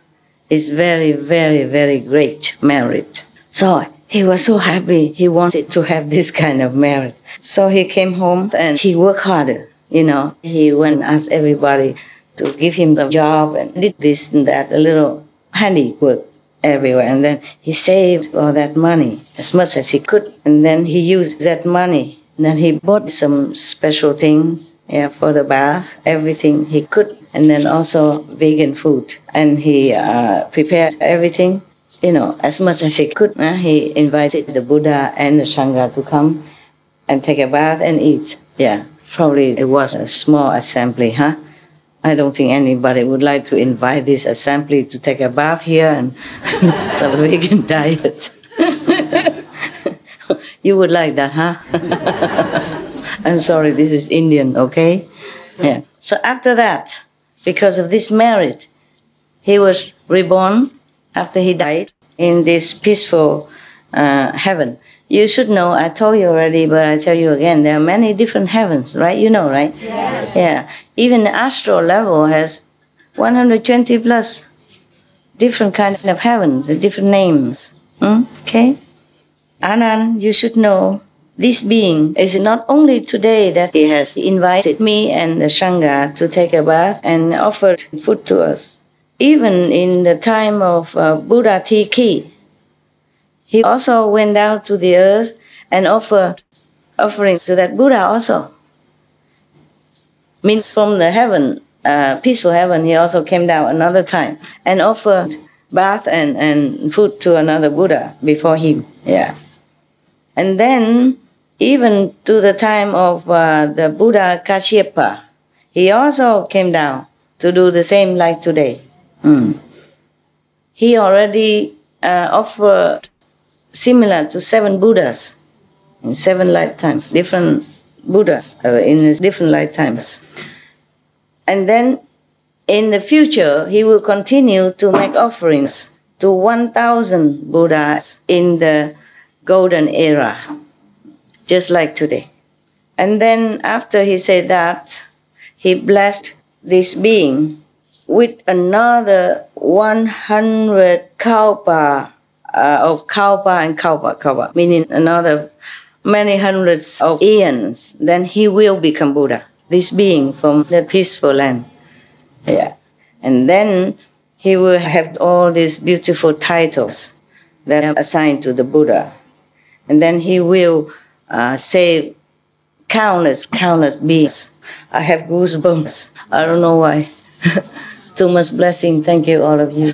is very, very, very great merit. So he was so happy, he wanted to have this kind of merit. So he came home and he worked harder, He went and asked everybody to give him the job and did this and that, a little handiwork everywhere. And then he saved all that money as much as he could. And then he used that money. And then he bought some special things for the bath, everything he could. And then also vegan food. And he prepared everything, as much as he could. He invited the Buddha and the Sangha to come and take a bath and eat. Yeah, probably it was a small assembly, I don't think anybody would like to invite this assembly to take a bath here and a vegan diet. You would like that, huh? I'm sorry, this is Indian, okay? Yeah. So after that, because of this merit, he was reborn after he died in this peaceful heaven. You should know, I told you already, but I tell you again, there are many different heavens, right? You know, right? Yes. Yeah. Even the astral level has 120 plus different kinds of heavens, different names. Okay? Anand, you should know, this being is not only today that he has invited me and the Sangha to take a bath and offered food to us. Even in the time of Buddha Tiki, he also went down to the earth and offered offerings to that Buddha also. Means from the heaven, peaceful heaven, he also came down another time and offered bath and food to another Buddha before him. Yeah. And then, even to the time of the Buddha Kashyapa, he also came down to do the same like today. He already offered similar to 7 Buddhas in 7 lifetimes, different Buddhas in different lifetimes. And then in the future, he will continue to make offerings to 1,000 Buddhas in the golden era, just like today. And then after he said that, he blessed this being with another 100 kalpa of kalpa and kalpa, meaning another many hundreds of eons. Then he will become Buddha, this being from the peaceful land. Yeah. And then he will have all these beautiful titles that are assigned to the Buddha. And then he will save countless beings. I have goosebumps. I don't know why. Too much blessing. Thank you, all of you.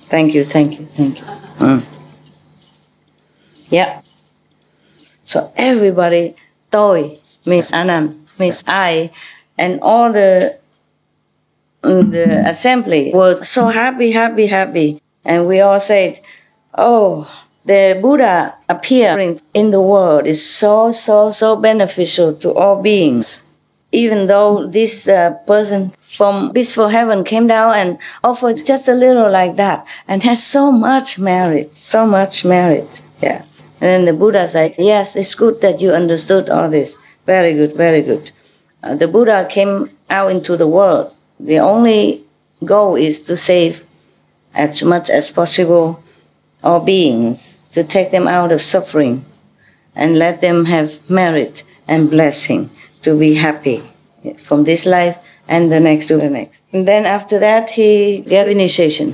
Thank you. Yeah. So everybody, tôi means Anand, means I, and all the assembly were so happy, happy, happy. And we all said, oh, the Buddha appearing in the world is so, so, so beneficial to all beings. Even though this person from peaceful heaven came down and offered just a little like that and has so much merit, so much merit. Yeah. And then the Buddha said, yes, it's good that you understood all this. Very good, very good. The Buddha came out into the world. The only goal is to save as much as possible all beings, to take them out of suffering and let them have merit and blessing to be happy from this life and the next to the next. And then after that, he gave initiation.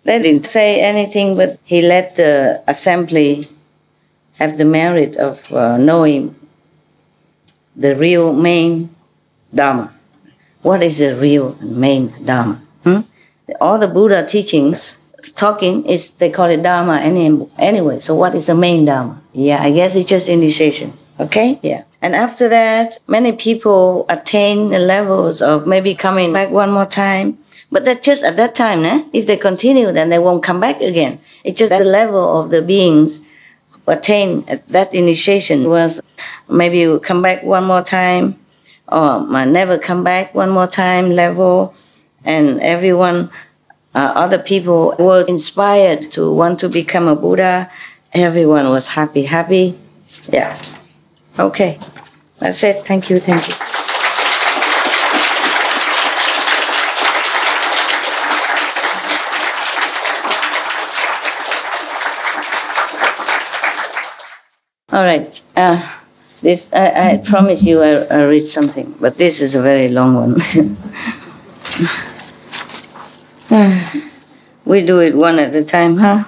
They didn't say anything, but he let the assembly have the merit of knowing the real main Dharma. What is the real main Dharma? All the Buddha teachings, talking, is they call it Dharma anyway. So what is the main Dharma? Yeah, I guess it's just initiation. Okay? Yeah. And after that, many people attain the levels of maybe coming back one more time. But that's just at that time. If they continue, then they won't come back again. It's just the level of the beings who attain at that initiation was maybe you come back one more time, or never come back one more time level. And everyone, other people were inspired to want to become a Buddha. Everyone was happy, happy. Yeah. Okay. That's it. Thank you, thank you. All right. This I promise you I'll read something, but this is a very long one. We do it one at a time, huh?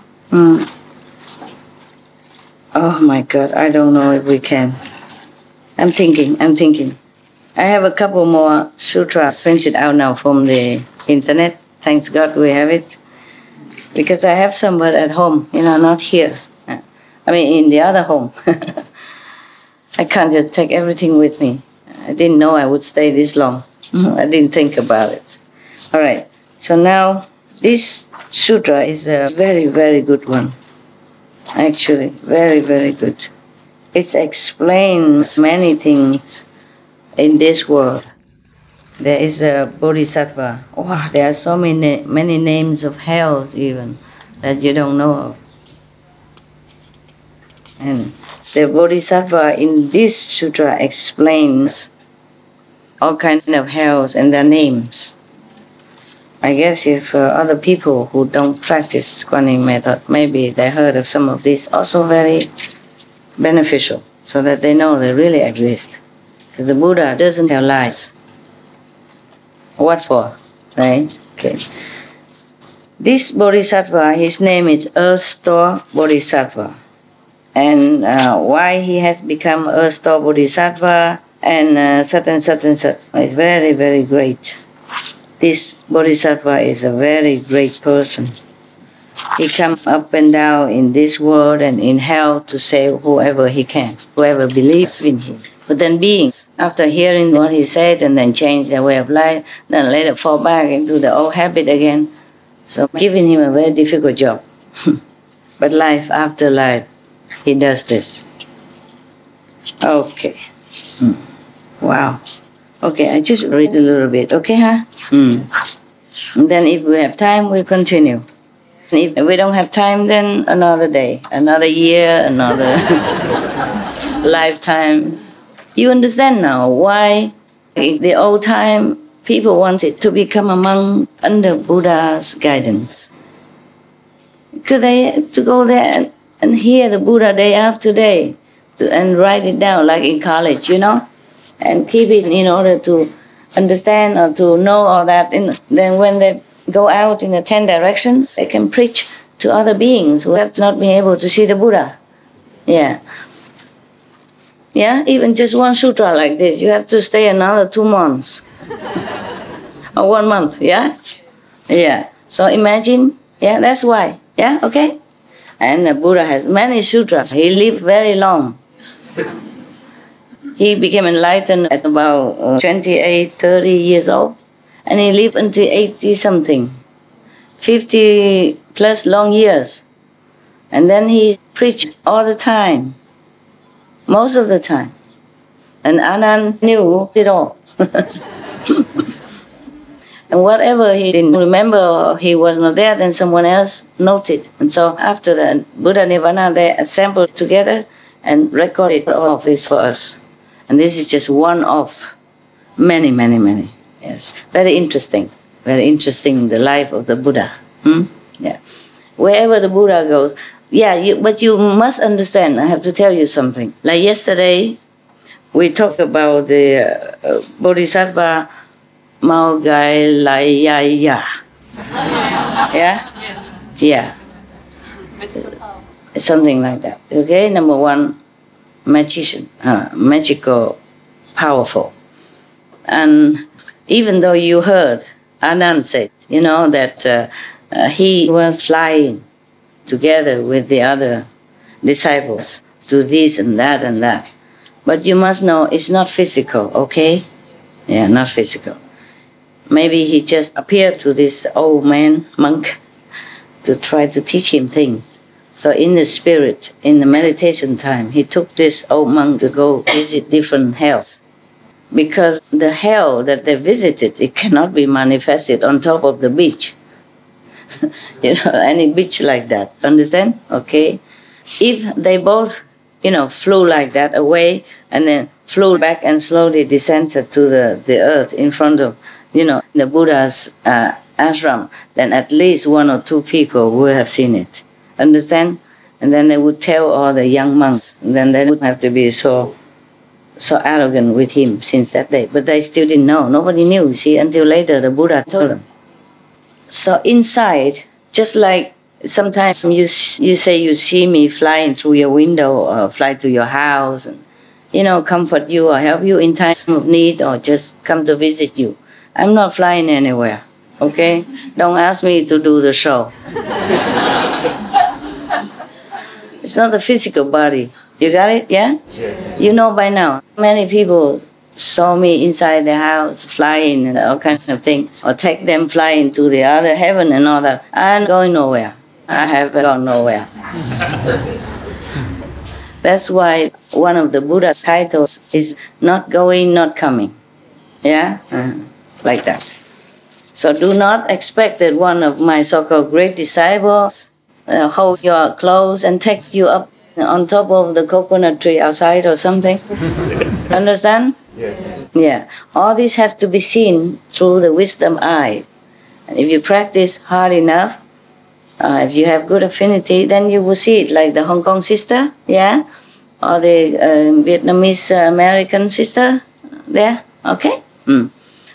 Oh my God, I don't know if we can. I'm thinking. I have a couple more sutras printed out now from the internet. Thanks God we have it. Because I have some but at home, not here. I mean, in the other home. I can't just take everything with me. I didn't know I would stay this long. I didn't think about it. All right. So now, this sutra is a very, very good one. Actually, very, very good. It explains many things in this world. There is a bodhisattva. Wow, there are so many names of hells even that you don't know of. And the bodhisattva in this sutra explains all kinds of hells and their names. I guess if other people who don't practice Kuan method, maybe they heard of some of these, also very beneficial, so that they know they really exist. Because the Buddha doesn't tell lies. What for? Right? Okay. This bodhisattva, his name is Earth Store Bodhisattva. And why he has become Earth Store Bodhisattva and such and such and such. It's very, very great. This bodhisattva is a very great person. He comes up and down in this world and in hell to save whoever he can, whoever believes in him. But then beings, after hearing what he said and then change their way of life, then later fall back into the old habit again. So giving him a very difficult job. But life after life, he does this. Okay. Wow. Okay, I just read a little bit, okay, huh? And then if we have time, we'll continue. If we don't have time, then another day, another year, another lifetime. You understand now why in the old time people wanted to become a monk under Buddha's guidance. Because they had to go there and hear the Buddha day after day and write it down like in college, and keep it in order to understand or to know all that. And then when they go out in the 10 directions, they can preach to other beings who have not been able to see the Buddha. Yeah. Yeah, even just one sutra like this, you have to stay another 2 months. Or 1 month, yeah? Yeah. So imagine, yeah, that's why. Yeah, okay? And the Buddha has many sutras. He lived very long. He became enlightened at about 28, 30 years old. And he lived until 80 something, 50 plus long years. And then he preached all the time, most of the time. And Anand knew it all. And whatever he didn't remember or he was not there, then someone else noted. And so after the Buddha Nirvana, they assembled together and recorded all of this for us. And this is just one of many, many, many. Yes, very interesting, the life of the Buddha. Yeah, wherever the Buddha goes, yeah, but you must understand, I have to tell you something. Like yesterday, we talked about the Bodhisattva Maogailaya. Yeah? Yeah. Something like that. Okay, number one, magician, magical, powerful. And even though you heard Anand said, you know, that he was flying together with the other disciples to this and that and that. But you must know it's not physical, okay? Yeah, not physical. Maybe he just appeared to this old man, monk, to try to teach him things. So in the spirit, in the meditation time, he took this old monk to go visit different hells. Because the hell that they visited, it cannot be manifested on top of the beach. You know, any beach like that, understand? Okay? If they both, you know, flew like that away and then flew back and slowly descended to the earth in front of, you know, the Buddha's ashram, then at least one or two people would have seen it. Understand? And then they would tell all the young monks, and then they would have to be so arrogant with him since that day. But they still didn't know. Nobody knew, see, until later the Buddha told them. So inside, just like sometimes you say you see me flying through your window or fly to your house and, you know, comfort you or help you in time of need or just come to visit you. I'm not flying anywhere, okay? Don't ask me to do the show. It's not the physical body. You got it, yeah? Yes. You know by now. Many people saw me inside their house, flying and all kinds of things, or take them flying to the other heaven and all that. I'm going nowhere. I have gone nowhere. That's why one of the Buddha's titles is not going, not coming. Yeah? Like that. So do not expect that one of my so-called great disciples holds your clothes and takes you up on top of the coconut tree outside or something. Understand? Yes. Yeah. All these have to be seen through the wisdom eye. And if you practice hard enough, if you have good affinity, then you will see it like the Hong Kong sister, yeah? Or the Vietnamese American sister there, okay?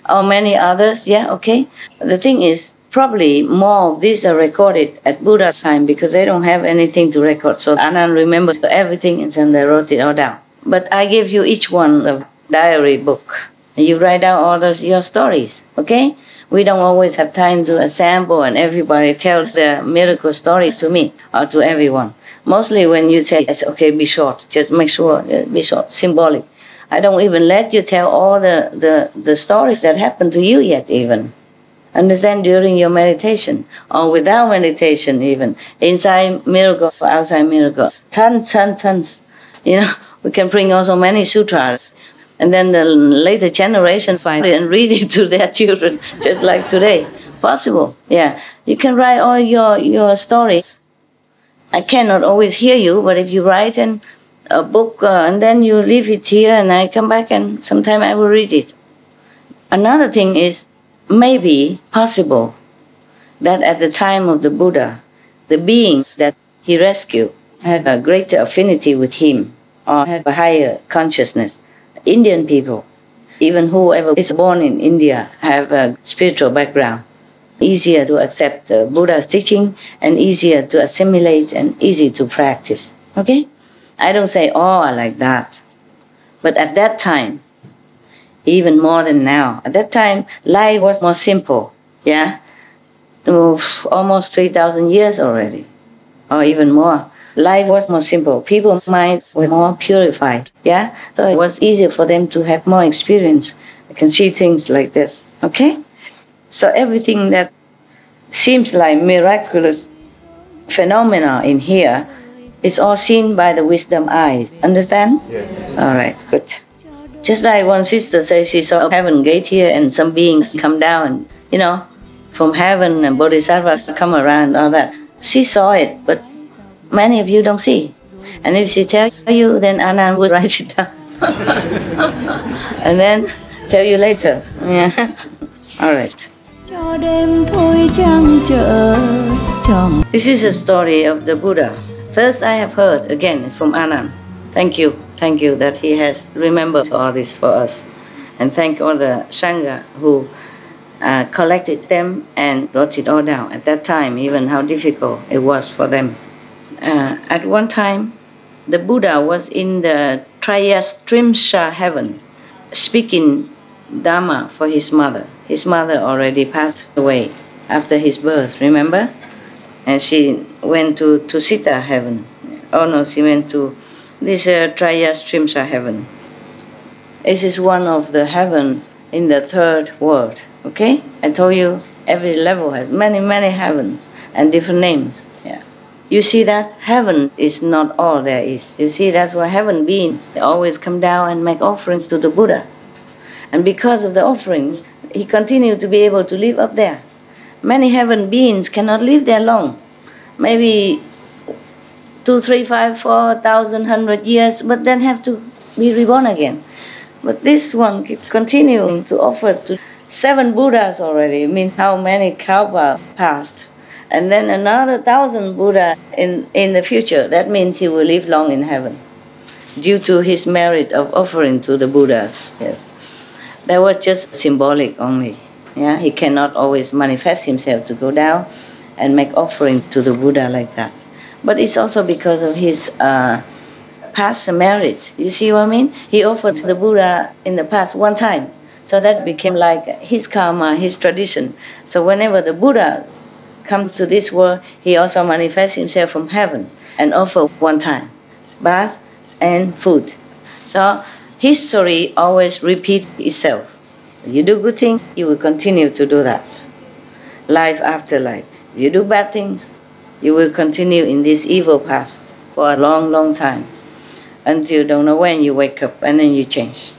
Or many others, yeah, okay? The thing is, probably more of these are recorded at Buddha's time because they don't have anything to record. So Anand remembers everything and then they wrote it all down. But I give you each one a diary book. You write down all those your stories, okay? We don't always have time to assemble and everybody tells their miracle stories to me or to everyone. Mostly when you say, it's okay, be short. Just make sure, be short, symbolic. I don't even let you tell all the stories that happened to you yet even. Understand, during your meditation or without meditation even. Inside miracle, outside miracle. Tons. You know, we can bring also many sutras. And then the later generations find it and read it to their children, just like today. Possible, yeah. You can write all your stories. I cannot always hear you, but if you write a book and then you leave it here and I come back and sometime I will read it. Another thing is, maybe possible that at the time of the Buddha, the beings that he rescued had a greater affinity with him or had a higher consciousness. Indian people, even whoever is born in India, have a spiritual background. Easier to accept the Buddha's teaching and easier to assimilate and easy to practice. Okay? I don't say all are like that. But at that time, even more than now, at that time, life was more simple. Yeah? Almost 3,000 years already. or even more. Life was more simple. People's minds were more purified. Yeah? So it was easier for them to have more experience. They can see things like this. Okay? So everything that seems like miraculous phenomena in here is all seen by the wisdom eyes. Understand? Yes. All right, good. Just like one sister says she saw a heaven gate here and some beings come down, from heaven and bodhisattvas come around, all that. She saw it, but many of you don't see. And if she tells you, then Anand will write it down. And then tell you later. Yeah. All right. This is a story of the Buddha. First I have heard, again, from Anand. Thank you that he has remembered all this for us. And thank all the Sangha who collected them and wrote it all down. At that time, even how difficult it was for them. At one time, the Buddha was in the Trayastrimsha heaven, speaking Dhamma for his mother. His mother already passed away after his birth, remember? And she went to Sita heaven. Oh no, she went to this Trayastrimsha heaven. This is one of the heavens in the third world, okay? I told you every level has many, many heavens and different names. Yeah. You see that? Heaven is not all there is. You see, that's why heaven beings, they always come down and make offerings to the Buddha. And because of the offerings, he continued to be able to live up there. Many heaven beings cannot live there long. Maybe 2, 3, 5, 4,000, 100 years, but then have to be reborn again. But this one keeps continuing to offer to 7 Buddhas already. It means how many kalpas passed. And then another 1,000 Buddhas in the future. That means he will live long in heaven due to his merit of offering to the Buddhas. Yes. That was just symbolic only. Yeah? He cannot always manifest himself to go down and make offerings to the Buddha like that. But it's also because of his past merit. You see what I mean? He offered to the Buddha in the past one time. So that became like his karma, his tradition. So whenever the Buddha comes to this world, he also manifests himself from heaven and offers one time, bath and food. So history always repeats itself. If you do good things, you will continue to do that. Life after life. If you do bad things, you will continue in this evil path for a long, long time, until don't know when you wake up and then you change.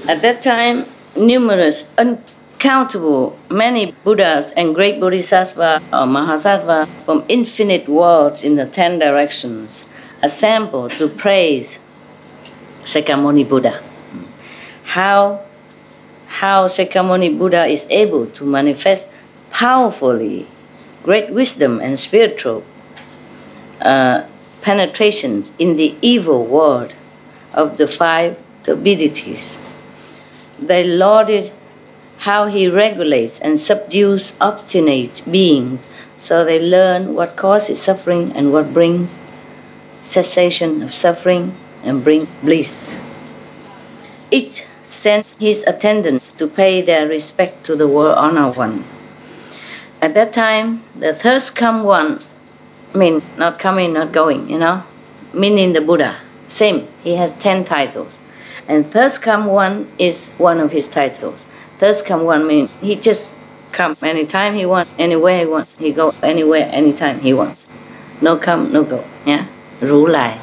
At that time, numerous, uncountable, many Buddhas and great Bodhisattvas or Mahasattvas from infinite worlds in the 10 directions assembled to praise Sakyamuni Buddha. How Sakyamuni Buddha is able to manifest powerfully great wisdom and spiritual penetrations in the evil world of the 5 turbidities. They lauded how he regulates and subdues obstinate beings so they learn what causes suffering and what brings cessation of suffering and brings bliss. Each sends his attendants to pay their respect to the World Honor One. At that time, the thirst come one means not coming, not going, meaning the Buddha. Same, he has 10 titles. And thirst come one is one of his titles. Thirst come one means he just comes anytime he wants, anywhere he wants. He goes anywhere, anytime he wants. No come, no go. Yeah? Ru Lai.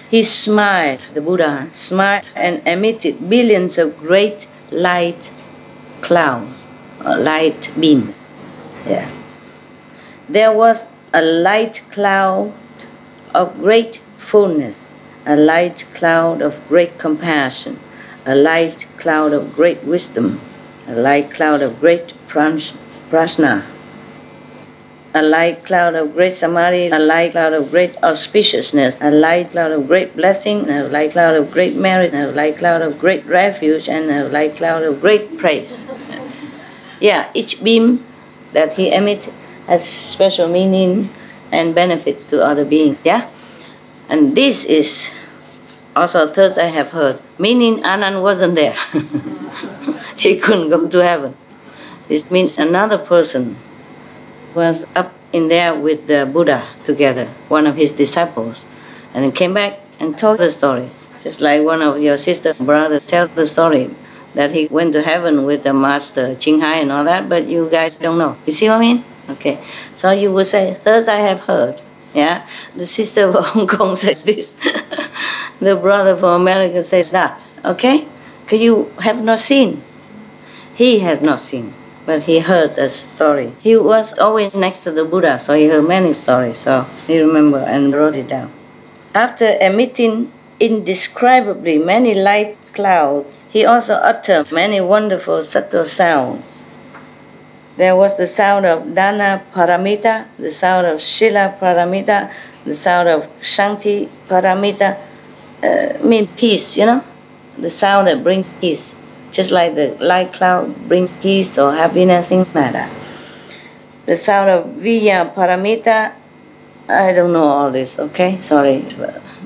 He smiled, the Buddha smiled and emitted billions of great light clouds, or light beams. Yeah. There was a light cloud of great fullness, a light cloud of great compassion, a light cloud of great wisdom, a light cloud of great prajna, a light cloud of great samadhi, a light cloud of great auspiciousness, a light cloud of great blessing, a light cloud of great merit, a light cloud of great refuge, and a light cloud of great praise. Yeah, each beam that he emits has special meaning and benefit to other beings, yeah? And this is also a thirst I have heard, meaning Anand wasn't there. He couldn't go to heaven. This means another person was up in there with the Buddha together, one of his disciples, and he came back and told the story. Just like one of your sister's brothers tells the story that he went to heaven with the master Qinghai and all that, but you guys don't know. You see what I mean? Okay. So you would say, thus I have heard. Yeah. The sister from Hong Kong says this. The brother from America says that. Okay? Because you have not seen. He has not seen, but he heard a story. He was always next to the Buddha, so he heard many stories. So he remembered and wrote it down. After emitting indescribably many light clouds, he also uttered many wonderful subtle sounds. There was the sound of Dana Paramita, the sound of Shila Paramita, the sound of Shanti Paramita, means peace, you know? The sound that brings peace. Just like the light cloud brings peace or happiness, things like that. The sound of Vijaya Paramita, I don't know all this, okay? Sorry.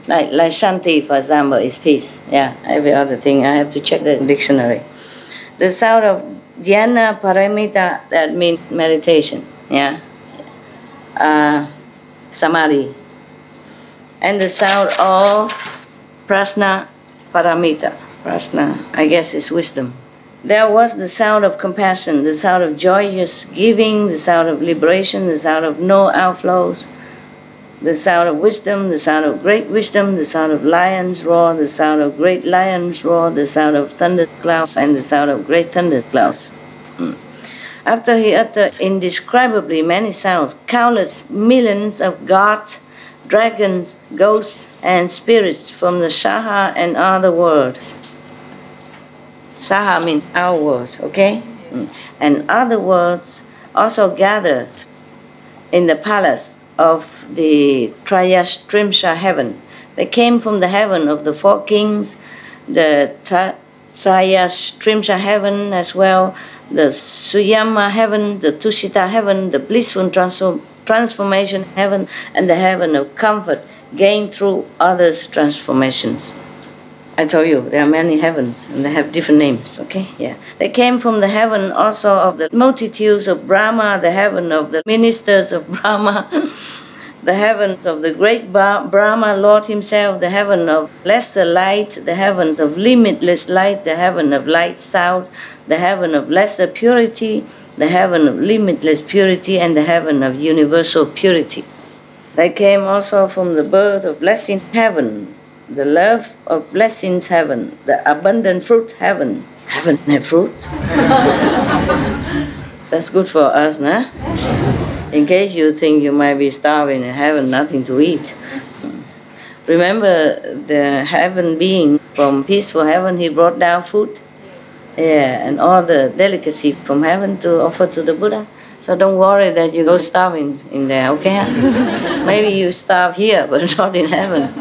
Like Shanti, for example, is peace. Yeah, every other thing, I have to check the dictionary. The sound of Dhyana Paramita, that means meditation, yeah. Samadhi. And the sound of Prasna Paramita. Prasna, I guess, is wisdom. There was the sound of compassion, the sound of joyous giving, the sound of liberation, the sound of no outflows, the sound of wisdom, the sound of great wisdom, the sound of lion's roar, the sound of great lion's roar, the sound of thunderclouds, and the sound of great thunderclouds. After he uttered indescribably many sounds, countless millions of gods, dragons, ghosts, and spirits from the Saha and other worlds. Saha means our world, okay? And other worlds also gathered in the palace of the Trayastrimsha heaven. They came from the heaven of the four kings, the Trayastrimsha heaven as well, the Suyama heaven, the Tushita heaven, the blissful transformation heaven, and the heaven of comfort gained through others' transformations. I told you, there are many heavens, and they have different names, okay? Yeah. They came from the heaven also of the multitudes of Brahma, the heaven of the ministers of Brahma, the heaven of the great Brahma Lord himself, the heaven of lesser light, the heaven of limitless light, the heaven of light sound, the heaven of lesser purity, the heaven of limitless purity, and the heaven of universal purity. They came also from the birth of blessings heaven, the love of blessings heaven, the abundant fruit heaven. Heavens have fruit. That's good for us, nah? In case you think you might be starving in heaven, nothing to eat. Remember the heaven being from peaceful heaven, he brought down food. Yeah, and all the delicacies from heaven to offer to the Buddha. So don't worry that you go starving in there, okay? Maybe you starve here, but not in heaven.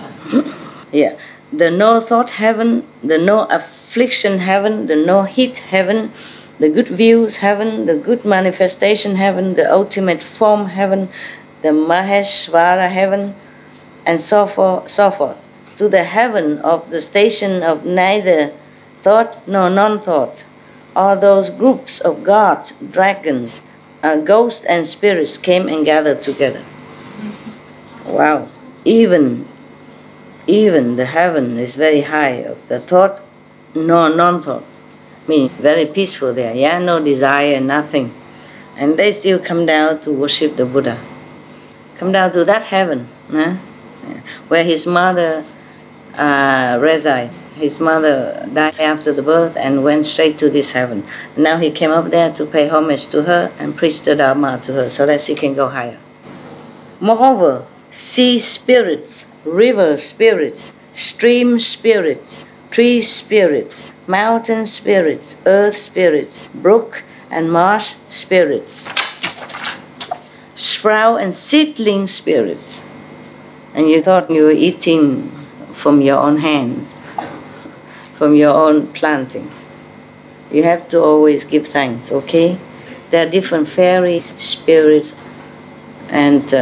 Yeah, the no thought heaven, the no affliction heaven, the no heat heaven, the good views heaven, the good manifestation heaven, the ultimate form heaven, the Maheshvara heaven, and so forth, to the heaven of the station of neither thought nor non-thought. All those groups of gods, dragons, ghosts and spirits came and gathered together. Wow. Even the heaven is very high of the thought nor non-thought. Means very peaceful there, yeah, no desire, nothing. And they still come down to worship the Buddha. Come down to that heaven, yeah, where his mother resides. His mother died after the birth and went straight to this heaven. And now he came up there to pay homage to her and preach the Dharma to her so that she can go higher. Moreover, sea spirits, river spirits, stream spirits, tree spirits, mountain spirits, earth spirits, brook and marsh spirits, sprout and seedling spirits. And you thought you were eating from your own hands, from your own planting. You have to always give thanks, okay? There are different fairies, spirits, and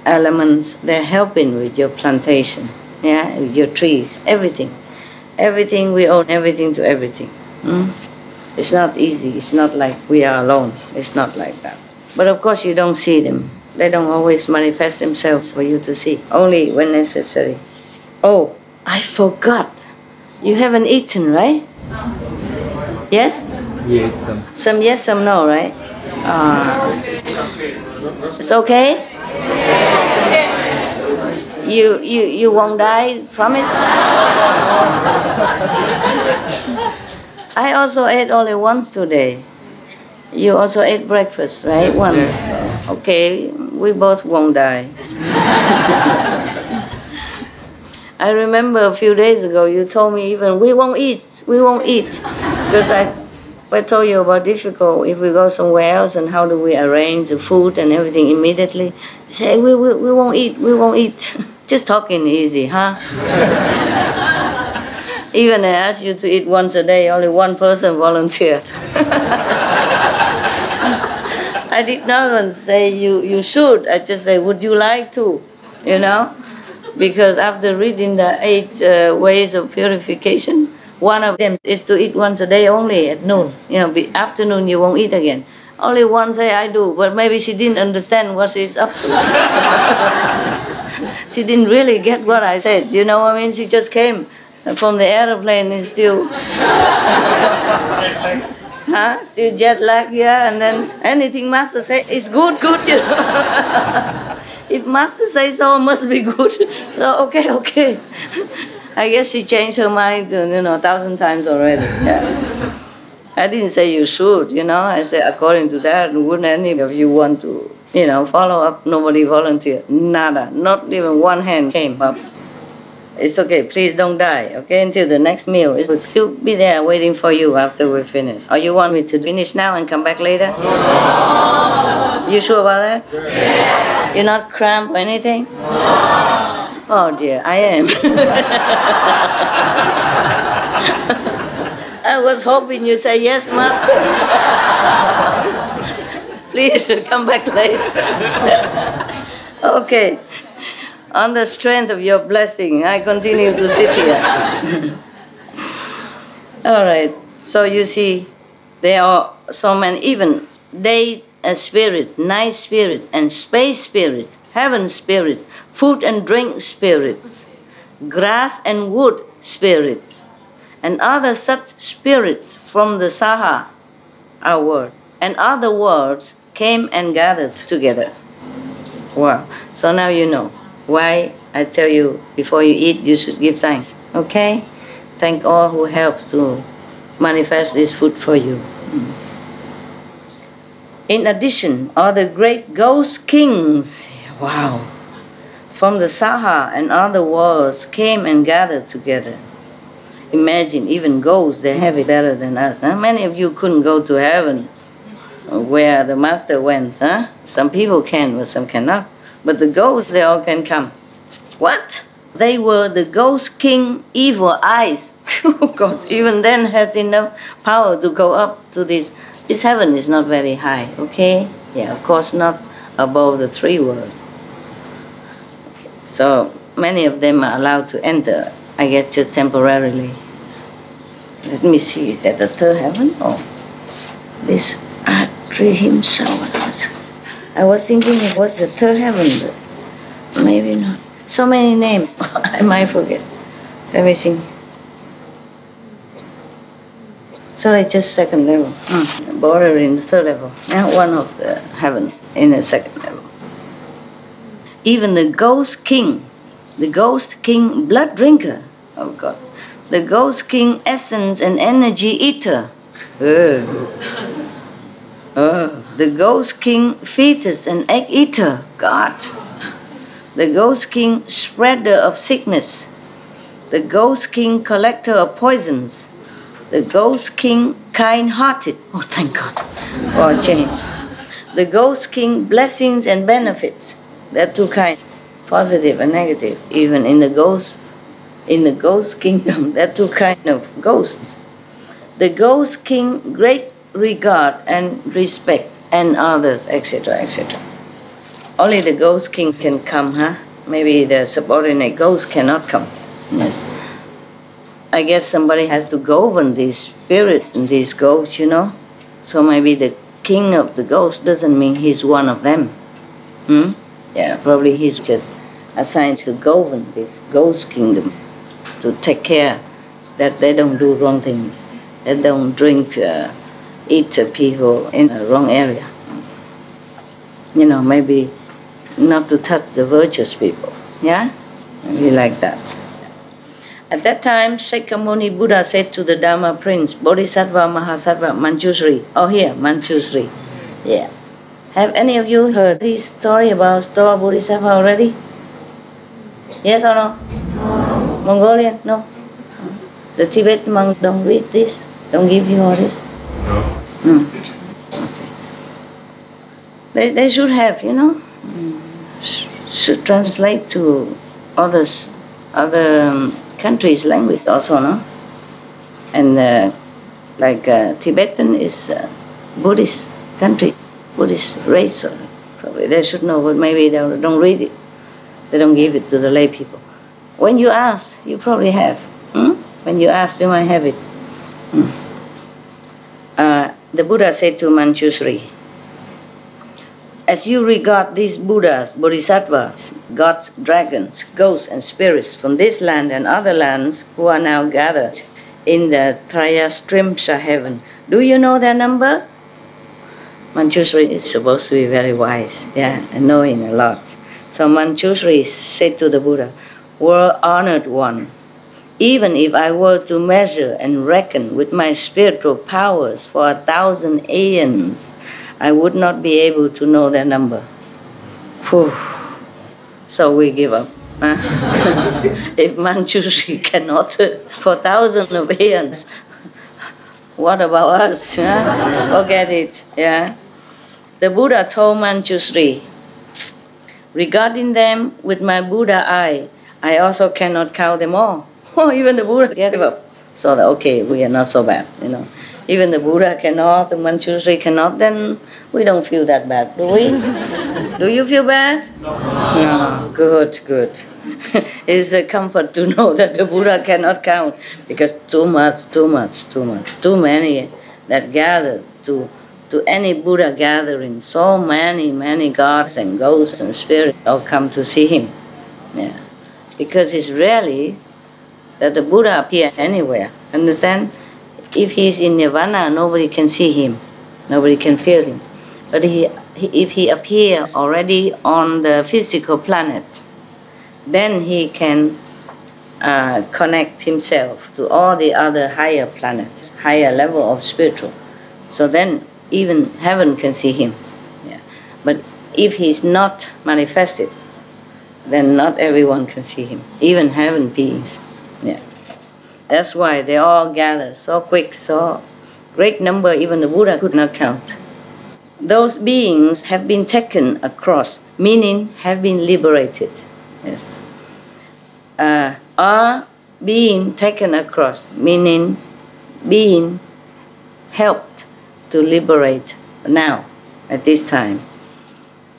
elements. They're helping with your plantation, yeah, with your trees, everything. Everything, we own everything to everything. It's not easy. It's not like we are alone. It's not like that. But of course you don't see them. They don't always manifest themselves for you to see, only when necessary. Oh, I forgot. You haven't eaten, right? Yes? Yes. Some yes, some no, right? It's okay? You won't die, promise? I also ate only once today. You also ate breakfast, right? Yes, Once. yes. Okay, we both won't die. I remember a few days ago you told me even, we won't eat. Because I told you about difficult if we go somewhere else and how do we arrange the food and everything immediately. You say, we won't eat. Just talking easy, huh? Even I asked you to eat once a day, only one person volunteered. I did not want to say you should. I just say, would you like to? You know? Because after reading the 8 ways of purification, one of them is to eat once a day only at noon. You know, afternoon you won't eat again. Only one say I do, but maybe she didn't understand what she's up to. She didn't really get what I said, you know what I mean? She just came from the airplane and still... Still jet lag, yeah, and then anything Master say, it's good, you know. If Master says so, it must be good. So, okay. I guess she changed her mind, 1,000 times already. Yeah. I didn't say you should, you know. I said according to that, wouldn't any of you want to, follow up? Nobody volunteered. Nada. Not even one hand came up. It's okay, please don't die, okay? Until the next meal. It will still be there waiting for you after we finish. Or you want me to finish now and come back later? You sure about that? Yeah. You're not cramped or anything? Oh dear, I am. I was hoping you say yes, Master. Please come back later. Okay. On the strength of your blessing, I continue to sit here. All right. So you see, there are so many, even day spirits, night spirits, and space spirits, heaven spirits, food and drink spirits, grass and wood spirits, and other such spirits from the Saha, our world, and other worlds came and gathered together. Wow. So now you know why I tell you before you eat you should give thanks. Okay? Thank all who helps to manifest this food for you. In addition, all the great ghost kings, wow, from the Saha and other worlds came and gathered together. Imagine, even ghosts, they have it better than us. Huh? Many of you couldn't go to heaven where the Master went. Huh? Some people can, but some cannot. But the ghosts, they all can come. What? They were the ghost king evil eyes. Oh God, even then has enough power to go up to this. This heaven is not very high, okay? Yeah, of course not above the 3 worlds. Okay. So many of them are allowed to enter, I guess just temporarily. Let me see, is that the 3rd heaven? Oh, this Atri himself. I was thinking it was the 3rd heaven, but maybe not. So many names, I might forget. Let me think. Sorry, just 2nd level. Border in the 3rd level. Now one of the heavens in the 2nd level. Even the ghost king blood drinker, oh God, the ghost king essence and energy eater. The ghost king fetus and egg eater, God. The ghost king spreader of sickness. The ghost king collector of poisons. The ghost king kind-hearted. Oh, thank God for a change. The ghost king blessings and benefits. There are 2 kinds, positive and negative. Even in the ghost kingdom, there are 2 kinds of ghosts. The ghost king great regard and respect, and others, etc., etc. Only the ghost kings can come, huh? Maybe the subordinate ghosts cannot come. Yes. I guess somebody has to govern these spirits and these ghosts, So maybe the king of the ghosts doesn't mean he's one of them. Yeah, probably he's just assigned to govern these ghost kingdoms, to take care that they don't do wrong things, they don't drink, eat people in the wrong area. You know, maybe not to touch the virtuous people. Yeah? Maybe like that. At that time, Shakyamuni Buddha said to the Dharma Prince, Bodhisattva Mahasattva Manjushri. Oh, here, Manjushri. Yeah. Have any of you heard this story about Stoa Bodhisattva already? Yes or no? No. Mongolian? No. The Tibet monks don't read this? Don't give you all this? No. Okay. They should have, you know. Should translate to other countries' language also, no? And Tibetan is Buddhist country, Buddhist race, so probably they should know, but maybe they don't read it. They don't give it to the lay people. When you ask, you probably have. When you ask, you might have it. The Buddha said to Manjushri, as you regard these Buddhas, Bodhisattvas, gods, dragons, ghosts, and spirits from this land and other lands who are now gathered in the Trayastrimsa heaven, do you know their number? Manjushri is supposed to be very wise, yeah, and knowing a lot. So Manjushri said to the Buddha, World honored one, even if I were to measure and reckon with my spiritual powers for 1,000 aeons, I would not be able to know their number. Whew. So we give up. If Manjushri cannot for thousands of aeons, what about us? Forget it. Yeah. The Buddha told Manjushri, regarding them with my Buddha eye, I also cannot count them all. Oh, even the Buddha gave up. So okay, we are not so bad, you know. Even the Buddha cannot, the Manjushri cannot, then we don't feel that bad, do we? Do you feel bad? No. Good, good. It's a comfort to know that the Buddha cannot count, because too many that gather to any Buddha gathering, so many gods and ghosts and spirits all come to see him. Yeah. Because it's rarely that the Buddha appears anywhere, understand? If he's in Nirvana, nobody can see him, nobody can feel him. But if he appears already on the physical planet, then he can connect himself to all the other higher planets, higher level of spiritual. So then even heaven can see him. Yeah. But if he's not manifested, then not everyone can see him, even heaven beings. Yeah. That's why they all gather so quick, so great number, even the Buddha could not count. Those beings have been taken across, meaning have been liberated. Yes. Are being taken across, meaning being helped to liberate now, at this time.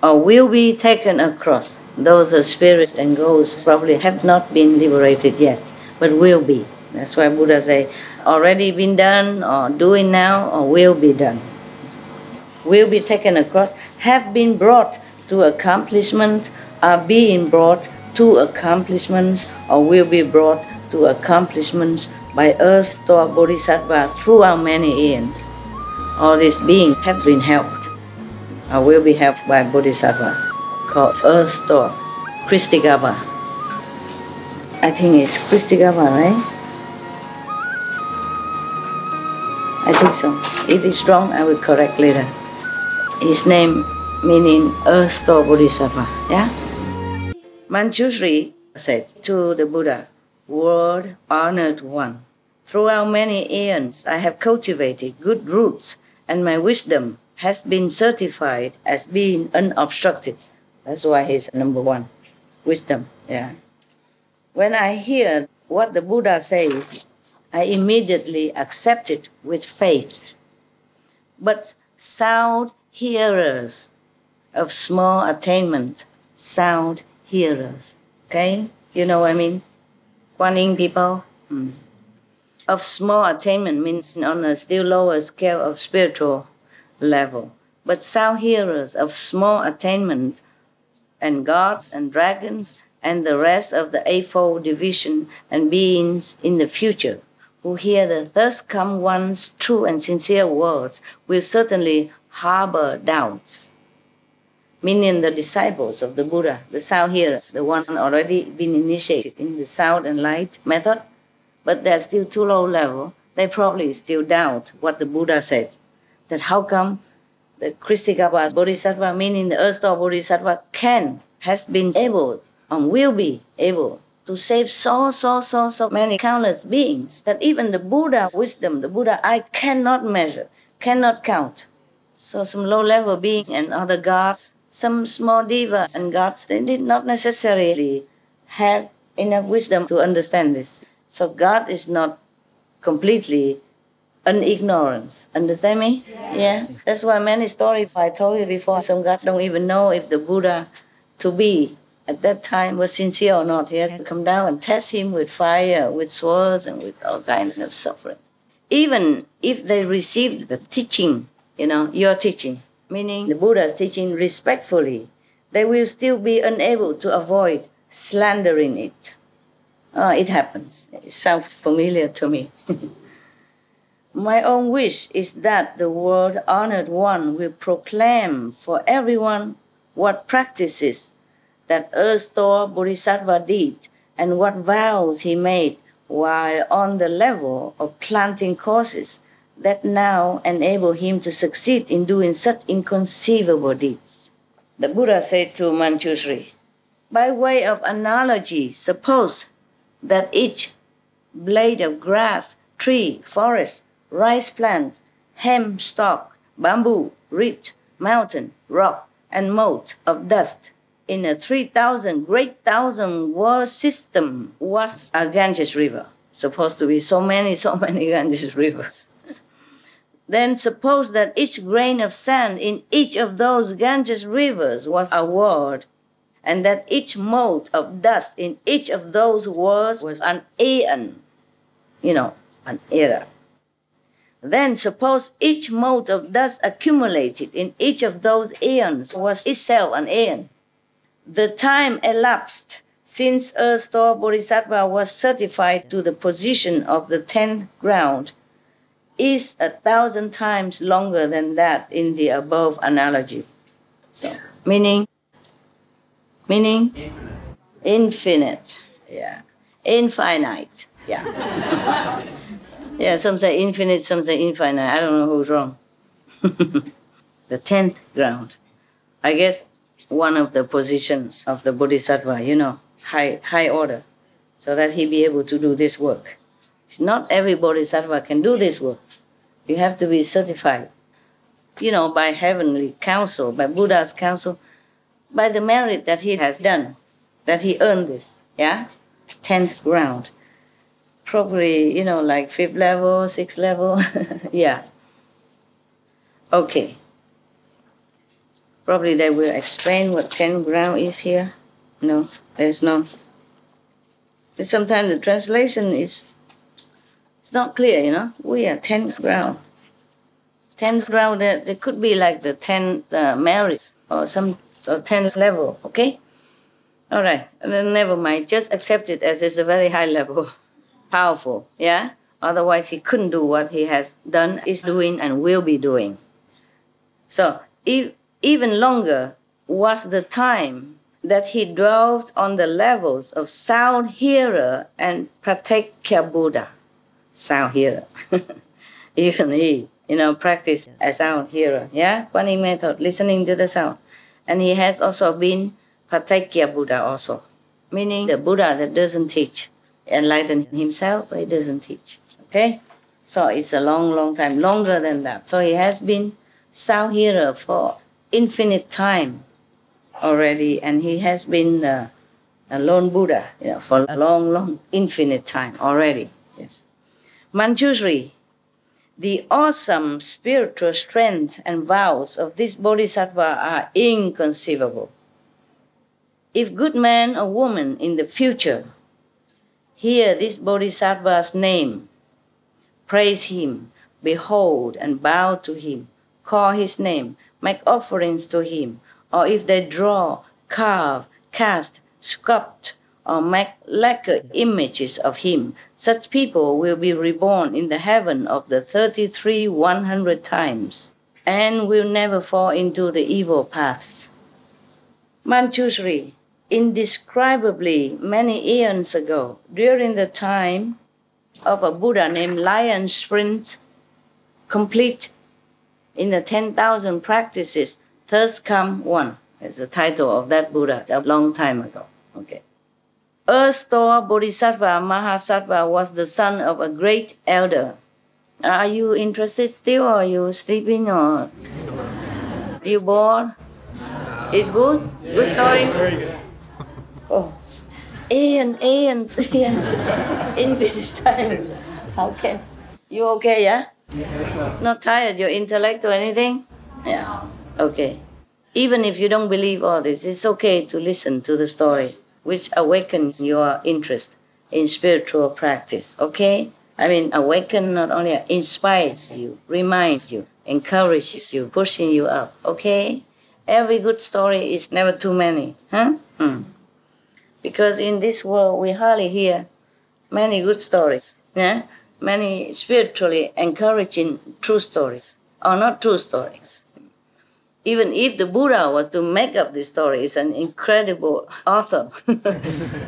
Or will be taken across. Those are spirits and ghosts probably have not been liberated yet, but will be. That's why Buddha say, already been done, or doing now, or will be done. Will be taken across, have been brought to accomplishment, are being brought to accomplishments, or will be brought to accomplishments by earth store Bodhisattva throughout many eons. All these beings have been helped, or will be helped by Bodhisattva, called earth store, Kristigava. I think it's Kristigava, right? I think so. If it's wrong, I will correct later. His name meaning earth store Bodhisattva, yeah? Manjushri said to the Buddha, World honored one, throughout many eons I have cultivated good roots, and my wisdom has been certified as being unobstructed. That's why he's number one. Wisdom, yeah. When I hear what the Buddha says, I immediately accept it with faith. But sound hearers of small attainment, sound hearers, okay? You know what I mean? Guanyin people. Of small attainment means on a still lower scale of spiritual level. but sound hearers of small attainment, and gods and dragons and the rest of the eightfold division and beings in the future, who hear the thus come one's true and sincere words, will certainly harbor doubts. Meaning the disciples of the Buddha, the sound hearers, the ones already been initiated in the sound and light method, but they're still too low level, they probably still doubt what the Buddha said. That how come the Kristikapa Bodhisattva, meaning the Earth-Star Bodhisattva, has been able and will be able to save so many countless beings, that even the Buddha wisdom, the Buddha eye cannot measure, cannot count. So some low-level being and other gods, some small diva and gods, they did not necessarily have enough wisdom to understand this. So God is not completely ignorance. Understand me? Yeah. That's why many stories I told you before, some gods don't even know if the Buddha to be at that time was sincere or not. He has to come down and test him with fire, with swords, and with all kinds of suffering. Even if they received the teaching, your teaching, meaning the Buddha's teaching respectfully, they will still be unable to avoid slandering it. It happens. It sounds familiar to me. My own wish is that the world-honored one will proclaim for everyone what practices that Earth-Star Bodhisattva did and what vows he made while on the level of planting causes that now enable him to succeed in doing such inconceivable deeds. The Buddha said to Manjushri, by way of analogy, suppose that each blade of grass, tree, forest, rice plant, hemp stalk, bamboo, reed, mountain, rock, and mote of dust in a 3,000 world system was a Ganges river. Supposed to be so many Ganges rivers. Then suppose that each grain of sand in each of those Ganges rivers was a word, and that each mote of dust in each of those words was an aeon, an era. Then suppose each mote of dust accumulated in each of those aeons was itself an aeon. The time elapsed since Earth-Star Bodhisattva was certified to the position of the 10th ground is 1,000 times longer than that in the above analogy. So, meaning? Infinite. Yeah. Infinite. Yeah. Yeah, some say infinite, some say infinite. I don't know who's wrong. The 10th ground. I guess one of the positions of the Bodhisattva, high order, so that he be able to do this work. Not every Bodhisattva can do this work. You have to be certified, by heavenly counsel, by Buddha's counsel, by the merit that he has done, that he earned this, 10th ground. Probably, like 5th level, 6th level, yeah. Okay. Probably they will explain what 10th ground is here. No, there's no. But sometimes the translation is not clear, We are 10th ground. 10th ground, there could be like the 10th merit or 10th level, okay? All right, and then never mind. Just accept it as it's a very high level. Powerful, yeah? Otherwise, he couldn't do what he has done, is doing, and will be doing. So, even longer was the time that he dwelt on the levels of sound hearer and pratyekya Buddha. Sound hearer. Even he, practiced as sound hearer, Quanning method, listening to the sound. And he has also been pratyekya Buddha also, meaning the Buddha that doesn't teach. Enlighten himself, but he doesn't teach. Okay? So it's a long time, longer than that. So he has been sound hearer for infinite time already, and he has been a lone Buddha, for a long, infinite time already. Yes. Manjushri, the awesome spiritual strength and vows of this Bodhisattva are inconceivable. If good man or woman in the future hear this Bodhisattva's name, praise him, behold and bow to him, call his name, make offerings to him, or if they draw, carve, cast, sculpt, or make lacquer images of him, such people will be reborn in the heaven of the 33,100 times, and will never fall into the evil paths. Manjushri, indescribably many eons ago, during the time of a Buddha named Lion Sprint, complete in the 10,000 practices, thus come one. That's the title of that Buddha a long time ago. Okay. Erstwhile Bodhisattva Mahasattva was the son of a great elder. Are you interested still, or are you sleeping, or you bored? It's good? Good story? Very good. Oh, aeons, infinite time. How can you okay? Yeah. Not tired? Your intellect or anything? Yeah. Okay. Even if you don't believe all this, it's okay to listen to the story, which awakens your interest in spiritual practice. Okay. I mean, awaken not only inspires you, reminds you, encourages you, pushing you up. Okay. Every good story is never too many, huh? Because in this world we hardly hear many good stories, yeah? Many spiritually encouraging true stories, or not true stories. Even if the Buddha was to make up this story, he's an incredible author.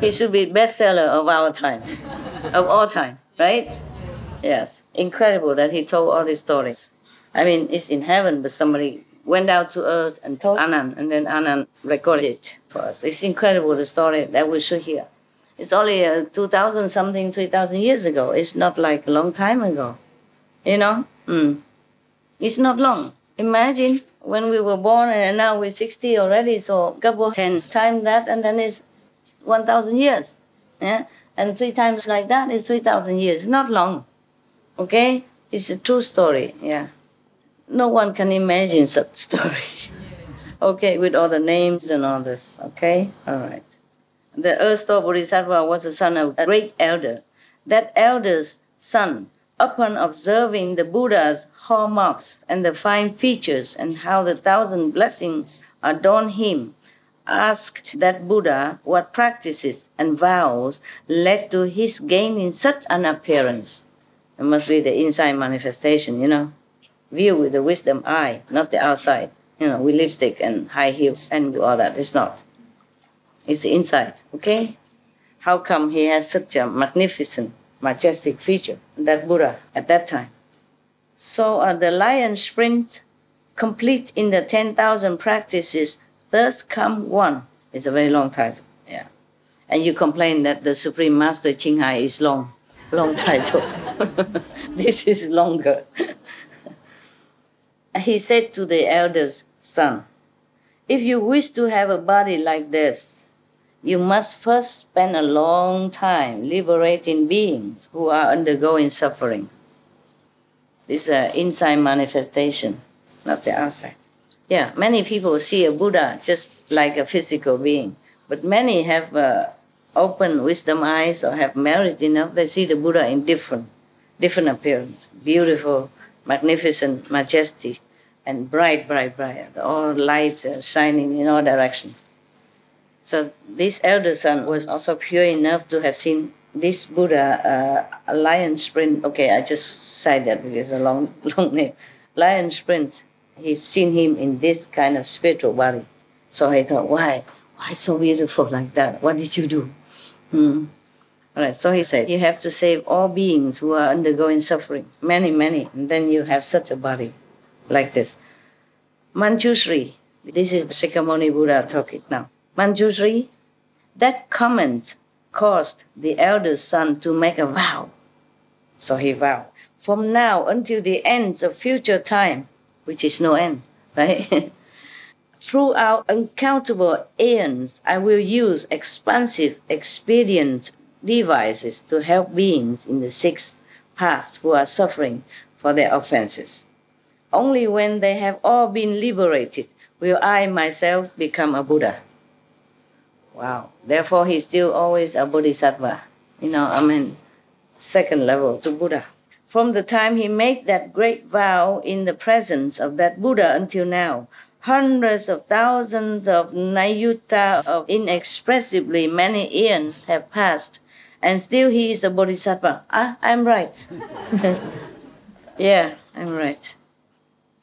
He should be bestseller of our time, of all time, right? Yes, incredible that he told all these stories. I mean, it's in heaven, but somebody went down to earth and told Anand, and then Anand recorded it for us. It's incredible, the story that we should hear. It's only 2,000 something, 3,000 years ago. It's not like a long time ago, you know? It's not long. Imagine when we were born and now we're 60 already, so a couple of times that, and then it's 1,000 years. Yeah? And 3 times like that is 3,000 years. It's not long, okay? It's a true story, yeah. No one can imagine such story. Okay, with all the names and all this, okay? All right. The erstwhile Bodhisattva was the son of a great elder. That elder's son, upon observing the Buddha's hallmarks and the fine features and how the 1,000 blessings adorn him, asked that Buddha what practices and vows led to his gaining such an appearance. It must be the inside manifestation, you know. View with the wisdom eye, not the outside. You know, with lipstick and high heels and all that. It's not. It's the inside, okay? How come he has such a magnificent, majestic feature, that Buddha, at that time? So the lion sprint, complete in the 10,000 practices, thus come one. It's a very long title, yeah. And you complain that the Supreme Master Ching Hai is long title. This is longer. He said to the elder's son, if you wish to have a body like this, you must first spend a long time liberating beings who are undergoing suffering. This is an inside manifestation, not the outside. Yeah, many people see a Buddha just like a physical being, but many have open wisdom eyes or have merit enough, they see the Buddha in different appearance, beautiful, magnificent, majestic, and bright, all light shining in all directions. So this elder son was also pure enough to have seen this Buddha, a lion sprint. Okay, I just said that because it's a long name. Lion sprint. He's seen him in this kind of spiritual body. So he thought, why so beautiful like that? What did you do? All right. So he said, you have to save all beings who are undergoing suffering, many, and then you have such a body like this. Manjushri, this is Shakyamuni Buddha talking now. Manjushri, that comment caused the eldest son to make a vow. So he vowed, from now until the end of future time, which is no end, right? Throughout uncountable aeons, I will use expansive, expedient devices to help beings in the 6th paths who are suffering for their offenses. Only when they have all been liberated will I myself become a Buddha. Wow. Therefore, he's still always a Bodhisattva. You know, I mean, 2nd level to Buddha. from the time he made that great vow in the presence of that Buddha until now, hundreds of thousands of nayuta of inexpressibly many eons have passed, and still he is a bodhisattva. I'm right. Yeah, I'm right.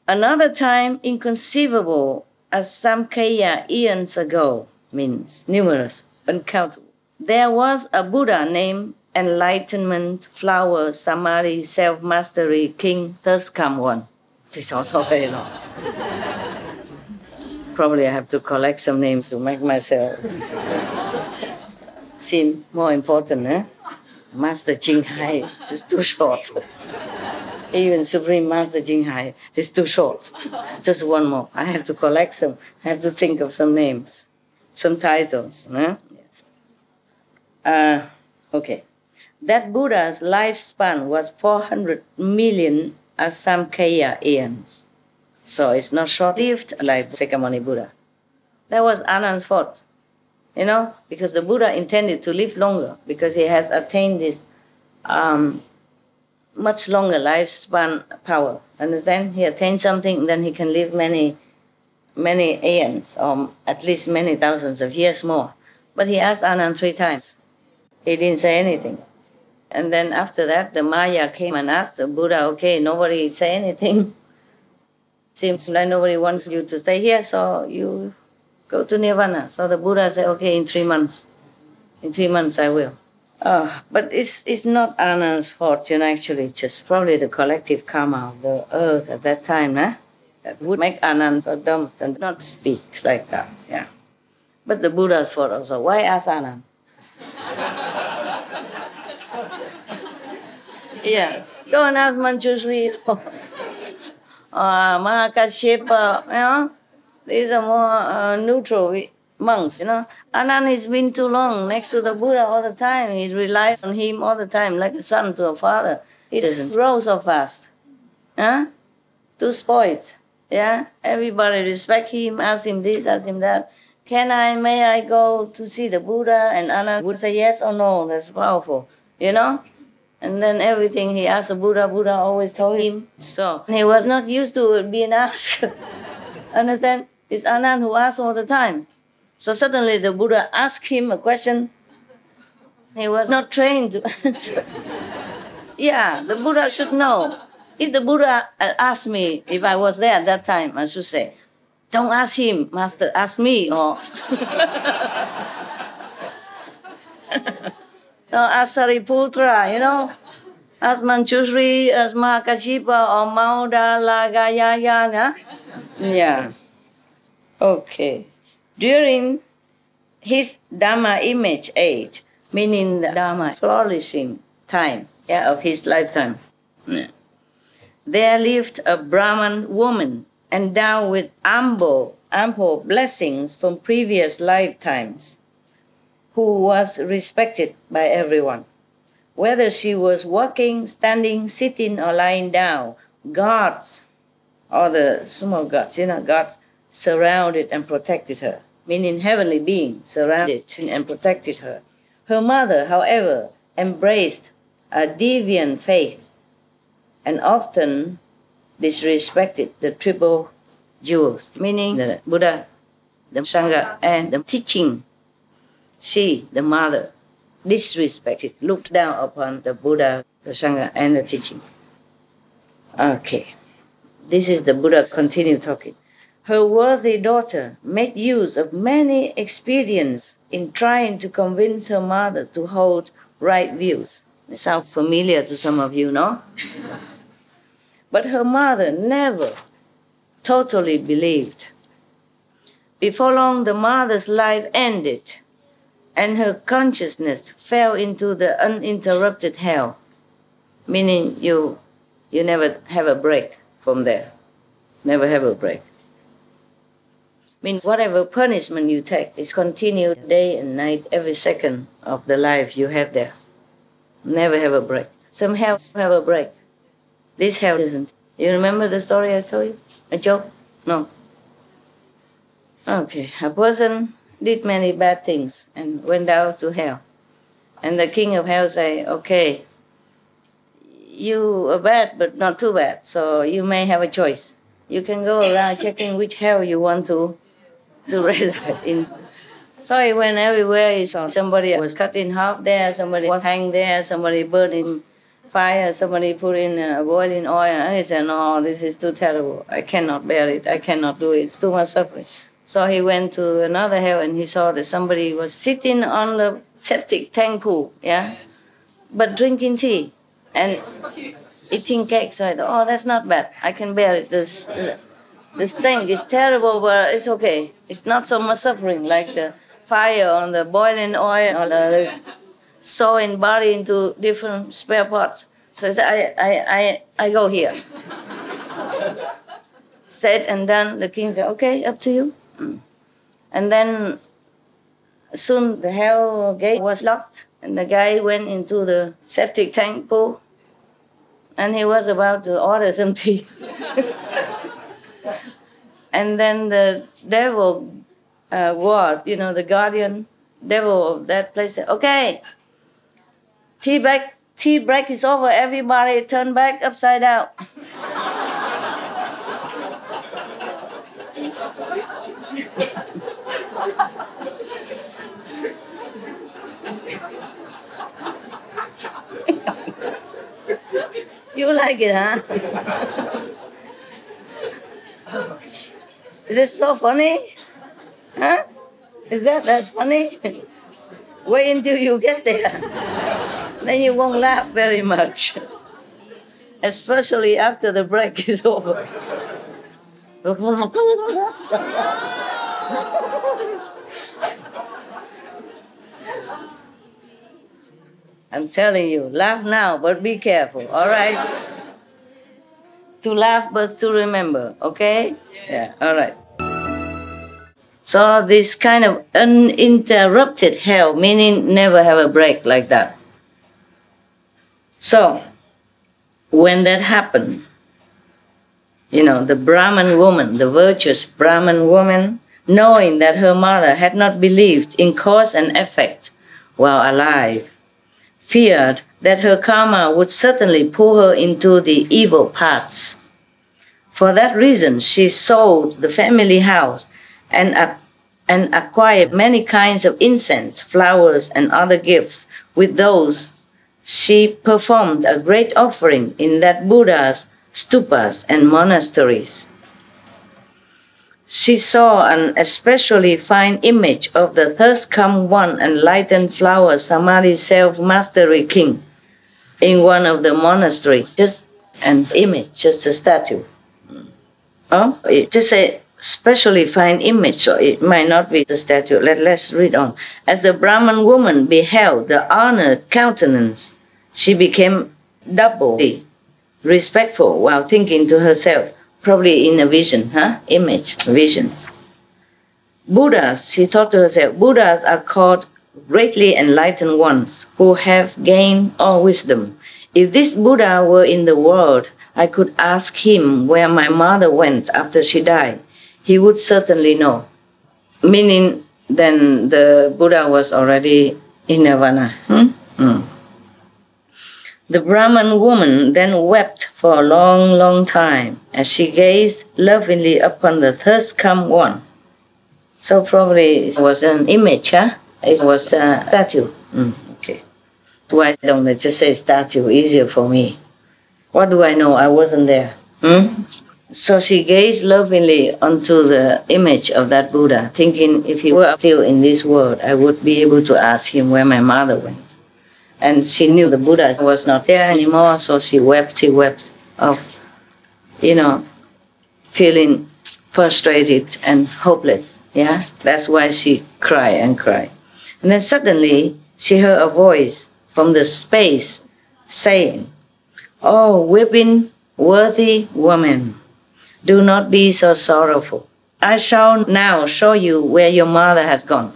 Another time inconceivable as Samkhya eons ago, means numerous, uncountable. There was a Buddha named Enlightenment, Flower, Samadhi, Self-Mastery, King, Thus Come One. It's also very long. Probably I have to collect some names to make myself seem more important, eh? Master Jing Hai is too short. Even Supreme Master Jing Hai is too short. Just one more. I have to collect some. I have to think of some names, some titles. Okay. That Buddha's lifespan was 400 million Asamkhya eons. So it's not short-lived like Sakyamuni Buddha. That was Anand's fault, because the Buddha intended to live longer because he has attained this much longer lifespan power. Understand? He attained something, then he can live many aeons, or at least many thousands of years more. But he asked Anand 3 times. He didn't say anything. And then after that, the Maya came and asked the Buddha, okay, nobody say anything. Seems like nobody wants you to stay here, so you go to Nirvana. So the Buddha said, okay, in 3 months. In 3 months I will. But it's not Anand's fault, actually, just probably the collective karma of the earth at that time, that would make Anand so dumb and not speak like that, yeah. But the Buddha's fault also. Why ask Anand? Yeah, don't ask Manjushri or Mahakashyapa, these are more neutral monks, Anand has been too long next to the Buddha all the time. He relies on him all the time, like a son to a father. He doesn't grow so fast. Too spoiled. Yeah? Everybody respect him, ask him this, ask him that. May I go to see the Buddha? And Anand would say yes or no. That's powerful, And then everything he asked the Buddha, Buddha always told him. So he was not used to being asked. Understand? It's Anand who asks all the time. So suddenly the Buddha asked him a question. He was not trained to answer. Yeah, the Buddha should know. If the Buddha asked me, if I was there at that time, I should say, don't ask him, Master, ask me. Or no, ask Sariputra, Ask Manjushri, ask Mahakashyapa, or Maudalagayaya. Yeah. Okay. During his Dhamma image age, meaning the Dhamma flourishing time of his lifetime, there lived a Brahman woman endowed with ample blessings from previous lifetimes, who was respected by everyone. Whether she was walking, standing, sitting, or lying down, gods, or the small gods, gods surrounded and protected her, meaning heavenly beings surrounded and protected her. Her mother, however, embraced a deviant faith and often disrespected the triple jewels, meaning the Buddha, the Sangha, and the teaching. She, the mother, disrespected, looked down upon the Buddha, the Sangha, and the teaching. Okay. This is the Buddha continue talking. Her worthy daughter made use of many expedients in trying to convince her mother to hold right views. It sounds familiar to some of you, no? But her mother never totally believed. Before long, the mother's life ended, and her consciousness fell into the uninterrupted hell, meaning you never have a break from there. Never have a break. Means whatever punishment you take is continued day and night, every second of the life you have there. Never have a break. Some hell have a break. This hell isn't. You remember the story I told you? A joke? No. Okay, a person did many bad things and went down to hell. And the king of hell say, okay, you are bad, but not too bad. So you may have a choice. You can go around checking which hell you want to reside in. So he went everywhere. He saw somebody was cut in half there, somebody was hanged there, somebody burned in fire, somebody put in boiling oil. And he said, no, this is too terrible. I cannot bear it. I cannot do it. It's too much suffering. So he went to another hell and he saw that somebody was sitting on the septic tank pool, yeah, but drinking tea and eating cake. So I thought, oh, that's not bad. I can bear it. This thing is terrible, but it's okay. It's not so much suffering like the fire on the boiling oil or the sewing body into different spare parts. So I said, I go here. Said and done. The king said, okay, up to you. And then soon the hell gate was locked and the guy went into the septic tank pool and he was about to order some tea. And then the devil ward, the guardian devil of that place said, okay, tea break is over, everybody turn back upside down. You like it, huh? Is it so funny? Huh? Is that funny? Wait until you get there. Then you won't laugh very much. Especially after the break is over. I'm telling you, laugh now, but be careful, all right? To laugh, but to remember, okay? Yeah, all right. So this kind of uninterrupted hell, meaning never have a break like that. So, when that happened, the Brahman woman, the virtuous Brahman woman, knowing that her mother had not believed in cause and effect while alive, feared that her karma would certainly pull her into the evil paths. For that reason, she sold the family house and acquired many kinds of incense, flowers, and other gifts. With those, she performed a great offering in that Buddha's stupas and monasteries. She saw an especially fine image of the thirst-come one enlightened flower Samadhi self-mastery king in one of the monasteries. Just an image, just a statue. Oh, just a specially fine image, so it might not be the statue. Let's read on. As the Brahman woman beheld the honored countenance, she became doubly respectful while thinking to herself, probably in a vision, image, vision. Buddhas, she thought to herself, Buddhas are called greatly enlightened ones who have gained all wisdom. If this Buddha were in the world, I could ask him where my mother went after she died. He would certainly know. Meaning, then the Buddha was already in nirvana. The Brahman woman then wept for a long, long time as she gazed lovingly upon the thirst-come one. So probably it was an image, It was a statue. Okay. Why don't I just say statue? Easier for me. What do I know? I wasn't there. So she gazed lovingly onto the image of that Buddha, thinking if he were still in this world, I would be able to ask him where my mother went. And she knew the Buddha was not there anymore, so she wept of, feeling frustrated and hopeless, That's why she cried and cried. And then suddenly, she heard a voice from the space saying, "Oh, weeping, worthy woman, do not be so sorrowful. I shall now show you where your mother has gone."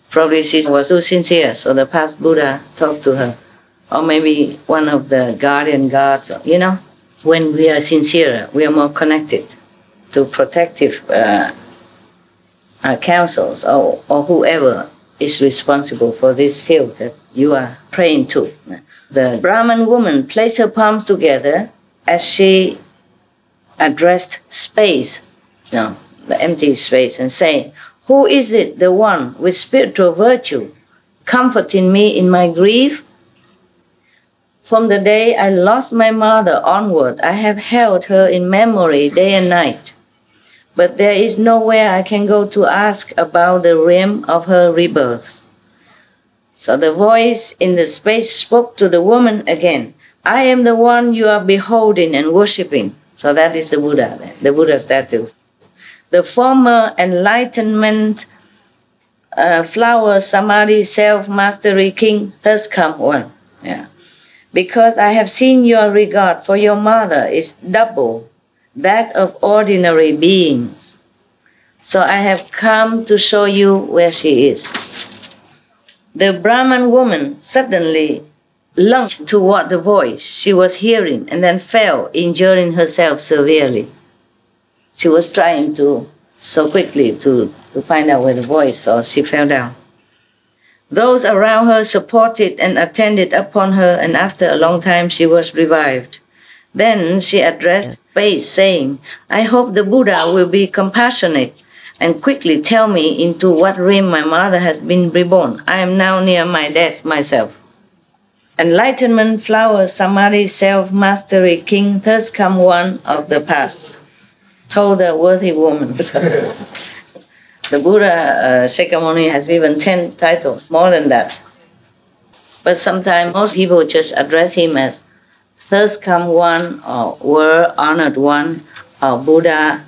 Probably she was too sincere, so the past Buddha talked to her. Or maybe one of the guardian gods, when we are sincere, we are more connected to protective councils or whoever is responsible for this field that you are praying to. The Brahman woman placed her palms together as she addressed space, the empty space, and saying, "Who is it, the one with spiritual virtue, comforting me in my grief? From the day I lost my mother onward, I have held her in memory day and night. But there is nowhere I can go to ask about the realm of her rebirth." So the voice in the space spoke to the woman again. "I am the one you are beholding and worshipping." So that is the Buddha, the Buddha statue. "The former enlightenment, flower, samadhi, self-mastery king has come one. Yeah. Because I have seen your regard for your mother is double that of ordinary beings. So I have come to show you where she is." The Brahman woman suddenly lunged toward the voice she was hearing and then fell, injuring herself severely. She was trying so quickly to find out where the voice, so she fell down. Those around her supported and attended upon her, and after a long time she was revived. Then she addressed space, saying, "I hope the Buddha will be compassionate and quickly tell me into what realm my mother has been reborn. I am now near my death myself." Enlightenment, flower, samadhi, self-mastery, king, thus come one of the past, told the worthy woman. The Buddha Shakyamuni has given 10 titles, more than that. But sometimes most people just address him as thus come one, or were honored one, or Buddha,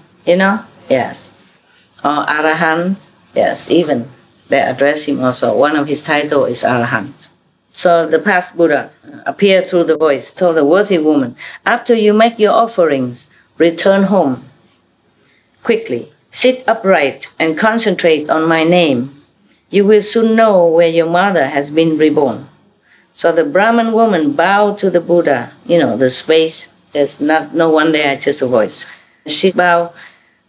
yes. Or Arahant, yes, even they address him also. One of his titles is Arahant. So the past Buddha appeared through the voice, told the worthy woman, "After you make your offerings, return home quickly. Sit upright and concentrate on my name. You will soon know where your mother has been reborn." So the Brahman woman bowed to the Buddha, the space, there's no one there, just a voice. She bowed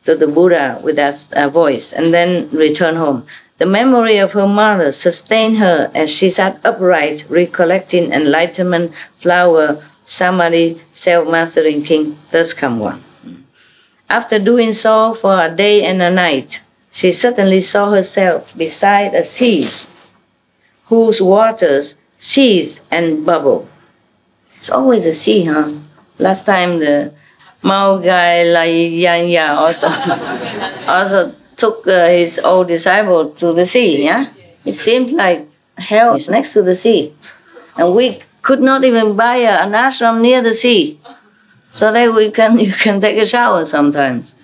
to the Buddha with that voice and then returned home. The memory of her mother sustained her as she sat upright, recollecting enlightenment, flower, samadhi, self-mastering king, thus come one. After doing so for a day and a night, she suddenly saw herself beside a sea whose waters seethe and bubble. It's always a sea, huh? Last time the Mao Gai Lai Yan also took his old disciple to the sea, yeah? It seems like hell is next to the sea. And we could not even buy an ashram near the sea. So that you can take a shower sometimes.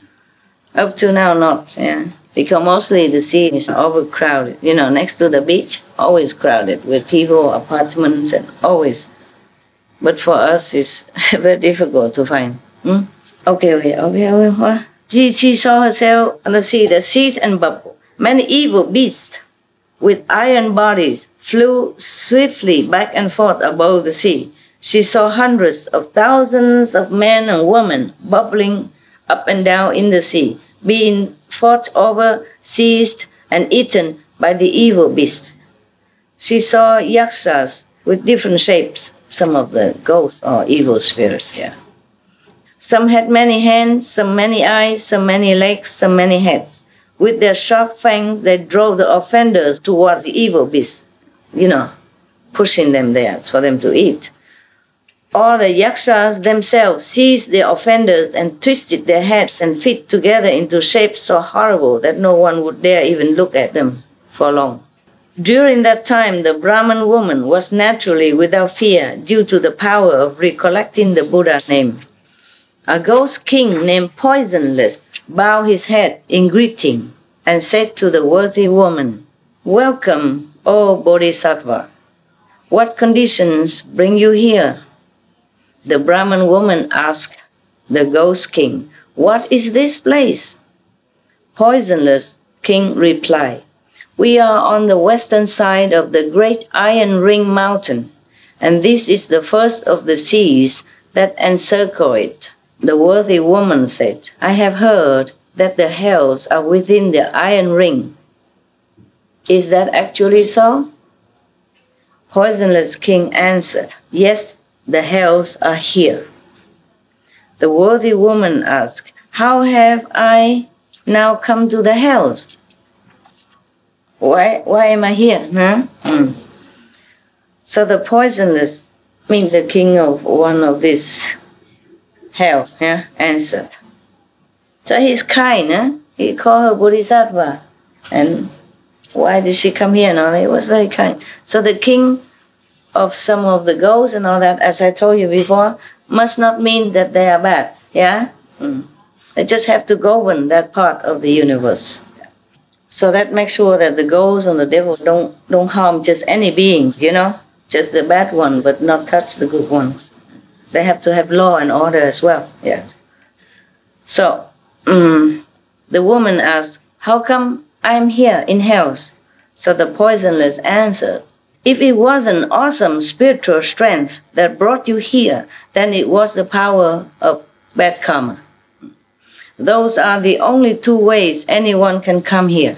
Up to now, not, yeah. Because mostly the sea is overcrowded. Next to the beach, always crowded with people, apartments, and always. But for us, it's very difficult to find. Okay. What? She saw herself on the sea, the seethe and bubble. Many evil beasts with iron bodies flew swiftly back and forth above the sea. She saw hundreds of thousands of men and women bubbling up and down in the sea, being fought over, seized, and eaten by the evil beasts. She saw yakshas with different shapes, some of the ghosts or evil spirits, yeah. Some had many hands, some many eyes, some many legs, some many heads. With their sharp fangs, they drove the offenders towards the evil beasts, pushing them there for them to eat. All the yakshas themselves seized the offenders and twisted their heads and feet together into shapes so horrible that no one would dare even look at them for long. During that time, the Brahman woman was naturally without fear due to the power of recollecting the Buddha's name. A ghost king named Poisonless bowed his head in greeting and said to the worthy woman, "Welcome, O Bodhisattva. What conditions bring you here?" The Brahman woman asked the ghost king, "What is this place?" Poisonless king replied, "We are on the western side of the great Iron Ring mountain, and this is the first of the seas that encircle it." The worthy woman said, "I have heard that the hells are within the Iron Ring. Is that actually so?" Poisonless king answered, "Yes, the hells are here." The worthy woman asked, "How have I now come to the hells? Why am I here?" Huh? So the poisonless means the king of one of these hells, answered. So he's kind, he called her Bodhisattva. And why did she come here? No, he was very kind. So the king of some of the ghosts and all that, as I told you before, must not mean that they are bad, They just have to govern that part of the universe. So that makes sure that the ghosts and the devils don't harm just any beings, just the bad ones, but not touch the good ones. They have to have law and order as well, So, the woman asked, "How come I'm here in hells?" So the poisonless answered, "If it was an awesome spiritual strength that brought you here, then it was the power of bad karma. Those are the only two ways anyone can come here."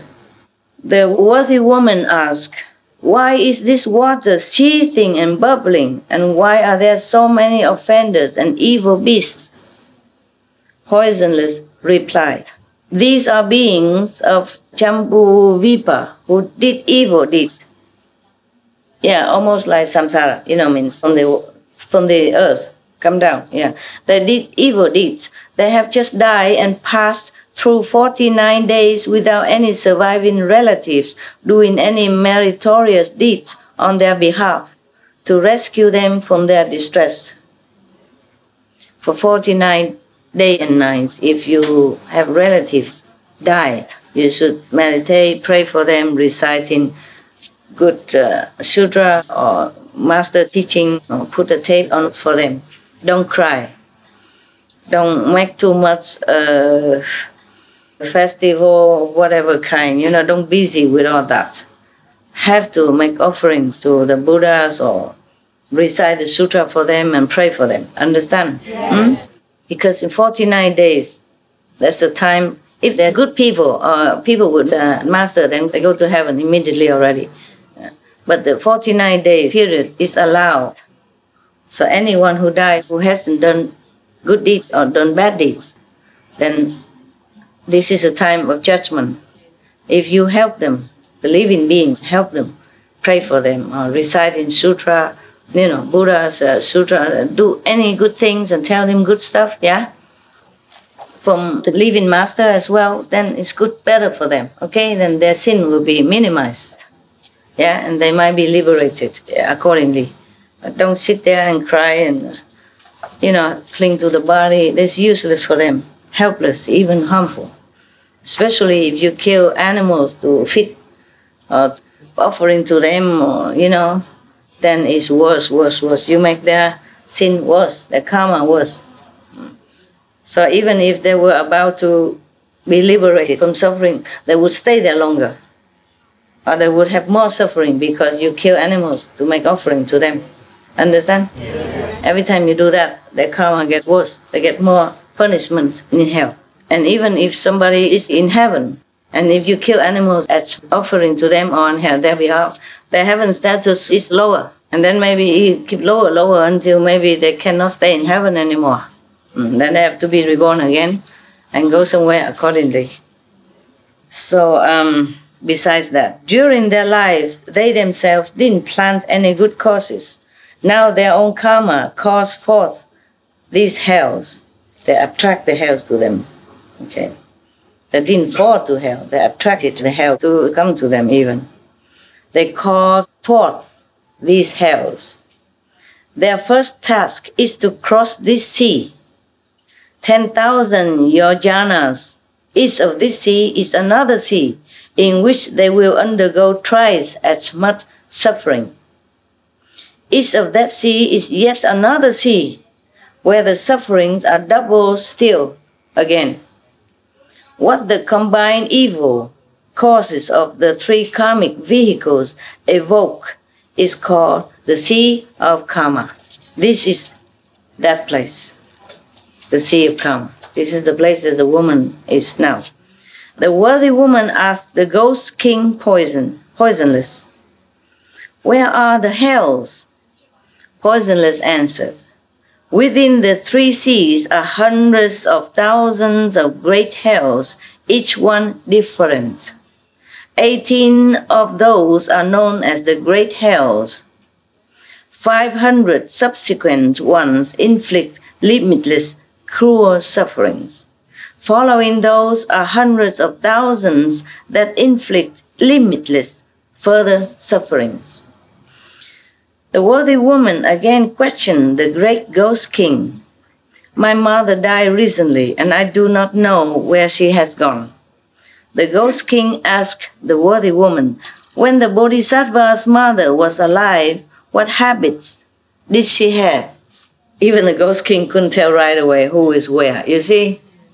The worthy woman asked, "Why is this water seething and bubbling, and why are there so many offenders and evil beasts?" Poisonless replied, "These are beings of Jambu Vipa who did evil deeds." Almost like samsara, means from the earth, come down, They did evil deeds. They have just died and passed through 49 days without any surviving relatives doing any meritorious deeds on their behalf to rescue them from their distress. For 49 days and nights, if you have relatives died, you should meditate, pray for them, reciting good sutra or master teaching, or put a tape on for them. Don't cry. Don't make too much festival, whatever kind, don't busy with all that. Have to make offerings to the Buddhas or recite the sutra for them and pray for them. Understand? Yes. Because in 49 days, that's the time, if they're good people, people with master, then they go to heaven immediately already. But the 49 day period is allowed. So anyone who dies who hasn't done good deeds or done bad deeds, then this is a time of judgment. If you help them, the living beings, help them, pray for them, or recite in sutra, Buddha's sutra, do any good things and tell them good stuff, from the living master as well, then it's better for them, then their sin will be minimized, and they might be liberated accordingly. But don't sit there and cry and, cling to the body. That's useless for them, helpless, even harmful. Especially if you kill animals to feed or offering to them, or, then it's worse. You make their sin worse, their karma worse. So even if they were about to be liberated from suffering, they would stay there longer. Or they would have more suffering because you kill animals to make offering to them. Understand? Yes. Every time you do that, their karma gets worse. They get more punishment in hell. And even if somebody is in heaven, and if you kill animals as offering to them on their behalf, their heaven status is lower. And then maybe you keep lower until maybe they cannot stay in heaven anymore. Then they have to be reborn again and go somewhere accordingly. So besides that, during their lives, they themselves didn't plant any good causes. Now their own karma calls forth these hells. They attract the hells to them. They didn't fall to hell. They attracted the hell to come to them even. They call forth these hells. Their first task is to cross this sea. 10,000 yojanas east of this sea is another sea in which they will undergo twice as much suffering. East of that sea is yet another sea where the sufferings are double still again. What the combined evil causes of the three karmic vehicles evoke is called the sea of karma. This is that place, the sea of karma. This is the place that the woman is now. The worthy woman asked the ghost king poisonless, "Where are the hells?" Poisonless answered, "Within the 3 seas are hundreds of thousands of great hells, each one different. 18 of those are known as the great hells. 500 subsequent ones inflict limitless, cruel sufferings. Following those are hundreds of thousands that inflict limitless, further sufferings." The worthy woman again questioned the great ghost king. "My mother died recently, and I do not know where she has gone." The ghost king asked the worthy woman, "When the Bodhisattva's mother was alive, what habits did she have?" Even the ghost king couldn't tell right away who is where. You see,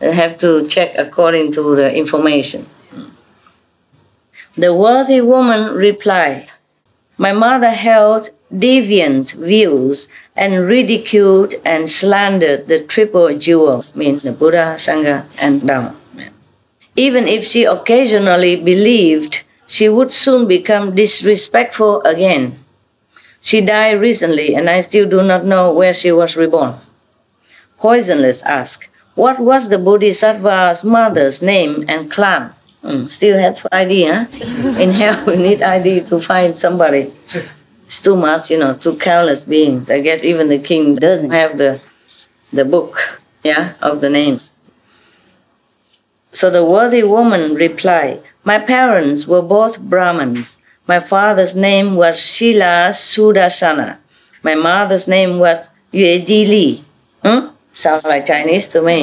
they have to check according to the information. The worthy woman replied, "My mother held deviant views and ridiculed and slandered the triple jewels," means the Buddha, Sangha, and Dhamma. "Even if she occasionally believed, she would soon become disrespectful again. She died recently, and I still do not know where she was reborn." Poisonless asked, "What was the Bodhisattva's mother's name and clan?" Still have ID, huh? In hell, we need ID to find somebody. It's too much, too countless beings. I guess even the king doesn't have the book, of the names. So the worthy woman replied, "My parents were both Brahmins. My father's name was Shila Sudarsana. My mother's name was Yue Di Li." Sounds like Chinese to me.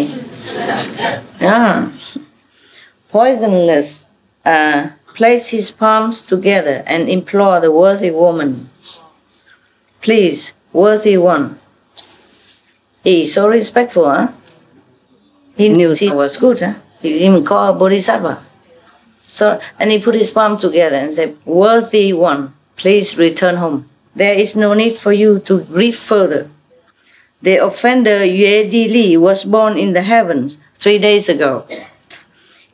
Yeah. Poisonless placed his palms together and implored the worthy woman, "Please, worthy one." He's so respectful, huh? He knew she was good, huh? He even called her Bodhisattva. And he put his palm together and said, "Worthy one, please return home. There is no need for you to grieve further. The offender Yue Di Li was born in the heavens 3 days ago.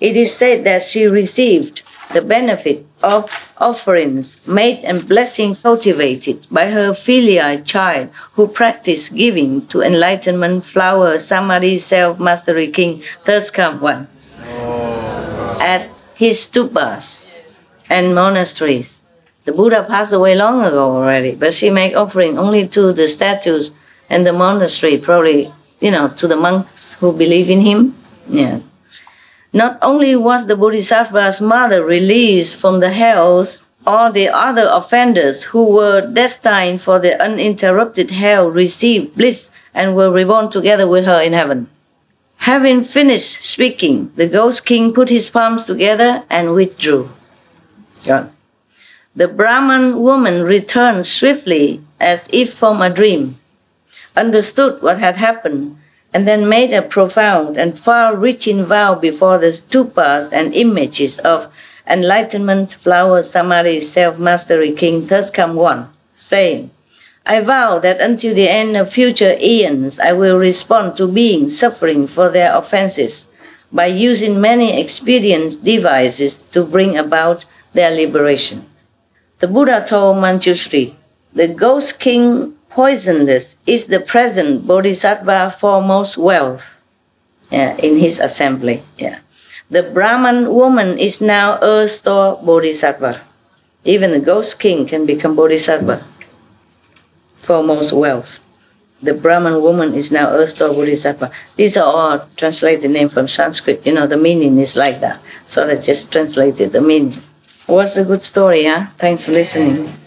It is said that she received the benefit of offerings made and blessings cultivated by her filial child who practiced giving to enlightenment flower Samadhi self-mastery king thus come one. At his stupas and monasteries. The Buddha passed away long ago already, but she made offering only to the statues and the monastery, probably, to the monks who believe in him. Yes. Not only was the Bodhisattva's mother released from the hells, all the other offenders who were destined for the uninterrupted hell received bliss and were reborn together with her in heaven." Having finished speaking, the ghost king put his palms together and withdrew. The Brahman woman returned swiftly as if from a dream, understood what had happened, and then made a profound and far-reaching vow before the stupas and images of enlightenment flower Samadhi self-mastery king thus come one, saying, "I vow that until the end of future eons I will respond to beings suffering for their offenses by using many expedient devices to bring about their liberation." The Buddha told Manjushri, "The ghost king Poisonless is the present Bodhisattva foremost wealth in his assembly. The Brahman woman is now Earth Store Bodhisattva. Even the ghost king can become Bodhisattva. Foremost wealth. The Brahman woman is now Earth Store Bodhisattva. These are all translated names from Sanskrit. The meaning is like that. So they just translated the meaning. What's a good story, huh? Thanks for listening.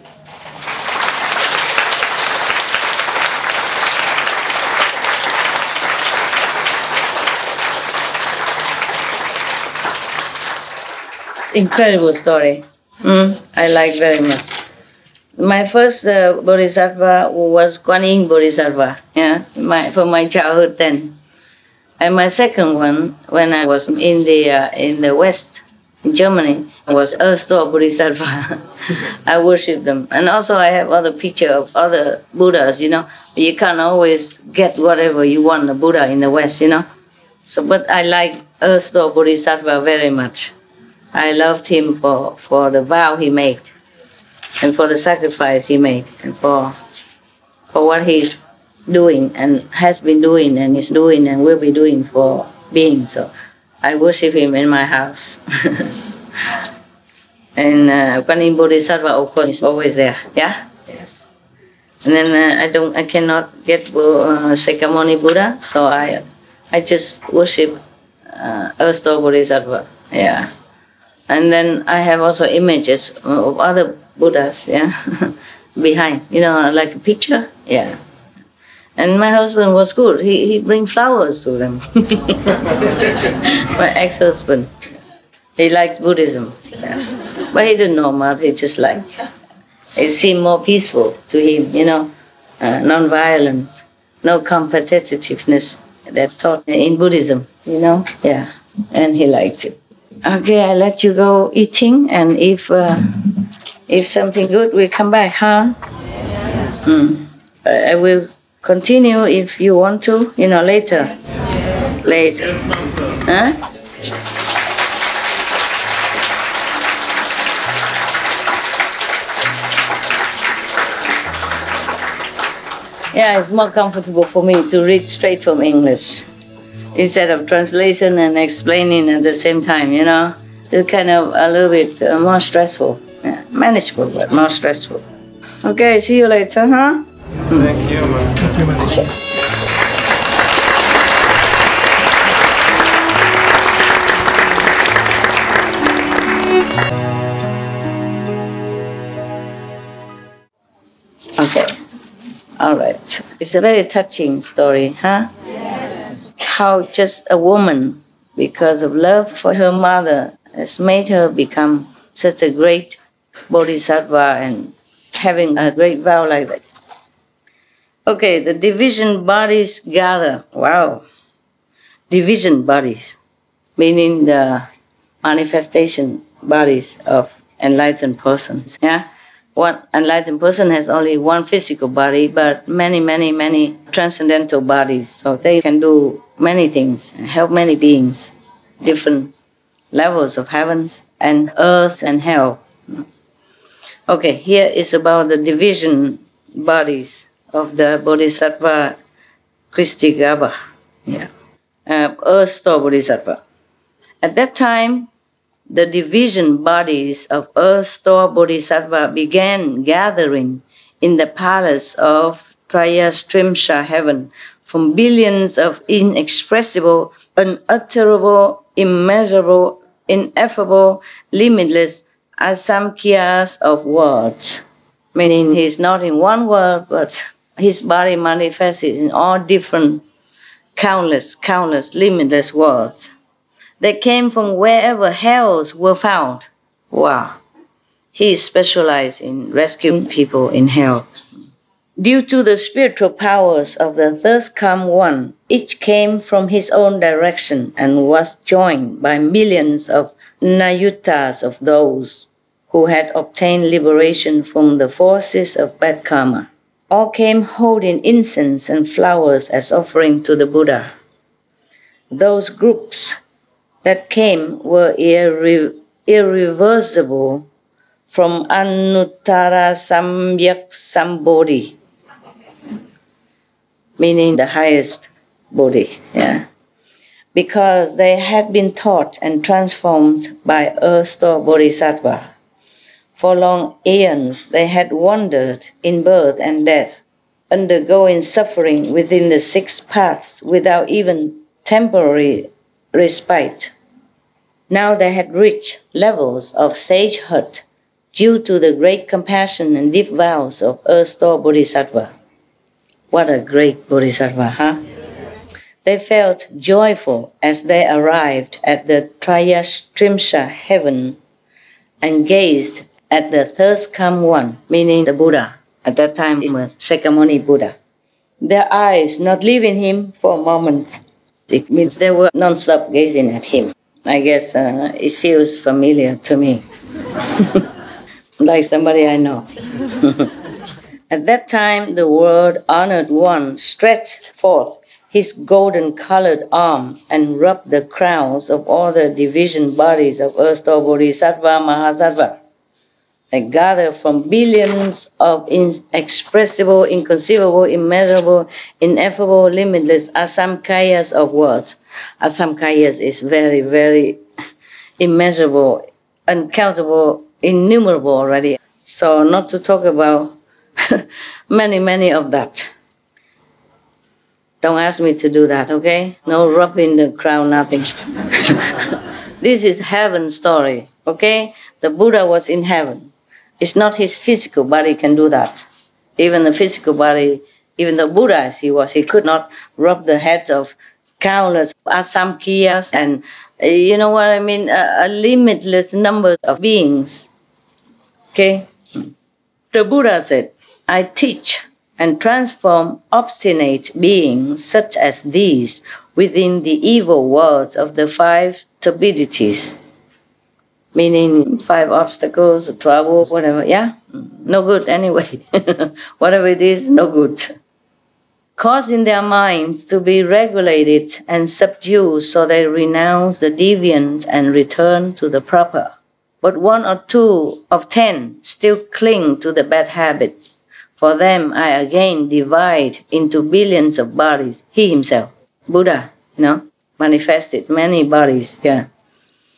Incredible story. I like very much. My first Bodhisattva was Kuan Yin Bodhisattva, for my childhood then. And my second one, when I was in the West, in Germany, was Earth Store Bodhisattva. I worship them. And also I have other pictures of other Buddhas, You can't always get whatever you want, a Buddha in the West, So, but I like Earth Store Bodhisattva very much. I loved him for the vow he made. and for the sacrifice he made, and for what he's doing and has been doing and is doing and will be doing for beings. So I worship him in my house. And Guanyin Bodhisattva, of course, is always there. Yeah. Yes. And then I cannot get Shakyamuni Buddha, so I just worship Earth-store Bodhisattva. Yeah. And then I have also images of other Buddhas. Yeah. Behind, like a picture. Yeah. And my husband was good. He bring flowers to them. My ex-husband. He liked Buddhism. Yeah. But he didn't know much. He just liked. It seemed more peaceful to him, non-violence, no competitiveness that's taught in Buddhism, Yeah. And he liked it. Okay, I let you go eating, and if something good will come back, huh? I will continue if you want to, later. Later. Huh? Yeah, it's more comfortable for me to read straight from English instead of translation and explaining at the same time, It's kind of a little bit more stressful. Yeah, manageable, but more stressful. Okay, see you later, huh? Thank you, Master. Okay. All right. It's a very touching story, huh? Yes. How just a woman, because of love for her mother, has made her become such a great bodhisattva and having a great vow like that. Okay, the division bodies gather. Wow. Division bodies, meaning the manifestation bodies of enlightened persons. Yeah? One enlightened person has only one physical body, but many transcendental bodies. So they can do many things, help many beings, different levels of heavens and earth and hell. Okay, here is about the division bodies of the Bodhisattva Kristigaba. Yeah. Earth-store Bodhisattva. At that time, the division bodies of Earth-store Bodhisattva began gathering in the palace of Trayastrimsha heaven from billions of inexpressible, unutterable, immeasurable, ineffable, limitless asamkhyas of worlds. Meaning he's not in one world, but his body manifests in all different, countless, limitless worlds. They came from wherever hells were found. Wow. He is specialized in rescuing people in hell. Due to the spiritual powers of the third come one, each came from his own direction and was joined by millions of nayutas of those who had obtained liberation from the forces of bad karma. All came holding incense and flowers as offering to the Buddha. Those groups that came were irreversible from Anuttara Samyak Sambodhi, meaning the highest Bodhi, yeah. Because they had been taught and transformed by Earth-store Bodhisattva. For long aeons they had wandered in birth and death, undergoing suffering within the 6 paths without even temporary respite. Now they had reached levels of sagehood due to the great compassion and deep vows of Earth-store Bodhisattva. What a great Bodhisattva, huh? They felt joyful as they arrived at the Trayastrimsha heaven and gazed at the third come one, meaning the Buddha. At that time it was Shakyamuni Buddha. Their eyes not leaving him for a moment. It means they were non-stop gazing at him. I guess it feels familiar to me. Like somebody I know. At that time, the world-honored one stretched forth his golden-colored arm and rubbed the crowns of all the division bodies of Earth-store Bodhisattva Mahasattva. gathered from billions of inexpressible, inconceivable, immeasurable, ineffable, limitless asamkhayas of words. Asamkhayas is very, very immeasurable, uncountable, innumerable already. So not to talk about many of that. Don't ask me to do that, okay? No rubbing the crown, nothing. This is heaven story, okay? The Buddha was in heaven. It's not his physical body can do that. Even the physical body, even the Buddha as he could not rub the heads of countless asamkhiyas and, you know what I mean, a limitless number of beings. Okay? The Buddha said, I teach and transform obstinate beings such as these within the evil worlds of the 5 turbidities. Meaning 5 obstacles, trouble, whatever, yeah? No good anyway. Whatever it is, no good. Causing their minds to be regulated and subdued so they renounce the deviant and return to the proper. But 1 or 2 of 10 still cling to the bad habits. For them, I again divide into billions of bodies. He himself, Buddha, manifested many bodies, yeah.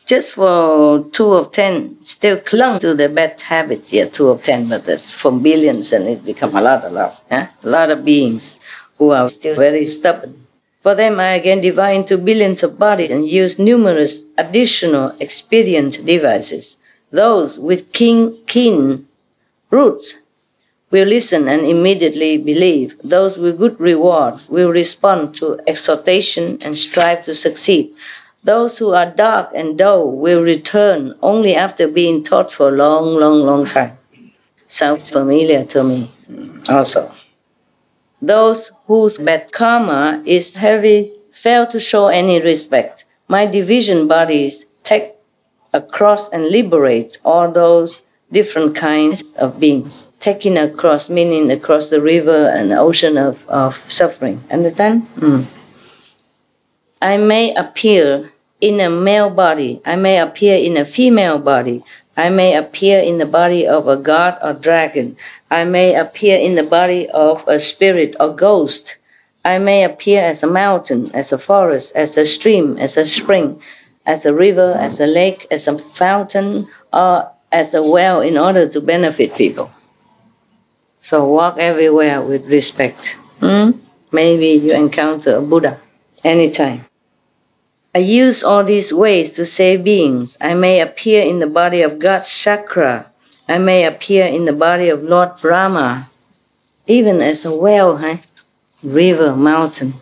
Just for 2 of 10 still clung to the bad habits. Yeah, 2 of 10, but that's from billions and it becomes a lot. Yeah? A lot of beings who are still very stubborn. For them, I again divide into billions of bodies and use numerous additional expedient devices. Those with keen roots will listen and immediately believe. Those with good rewards will respond to exhortation and strive to succeed. Those who are dark and dull will return only after being taught for a long time. Sounds familiar to me also. Those whose bad karma is heavy fail to show any respect. My division bodies take across and liberate all those different kinds of beings. Taking across, meaning across the river and ocean of suffering. Understand? I may appear in a male body. I may appear in a female body. I may appear in the body of a god or dragon. I may appear in the body of a spirit or ghost. I may appear as a mountain, as a forest, as a stream, as a spring, as a river, as a lake, as a fountain, or as a well in order to benefit people. So walk everywhere with respect. Maybe you encounter a Buddha anytime. I use all these ways to save beings. I may appear in the body of God Chakra. I may appear in the body of Lord Brahma, even as a well, river, mountain.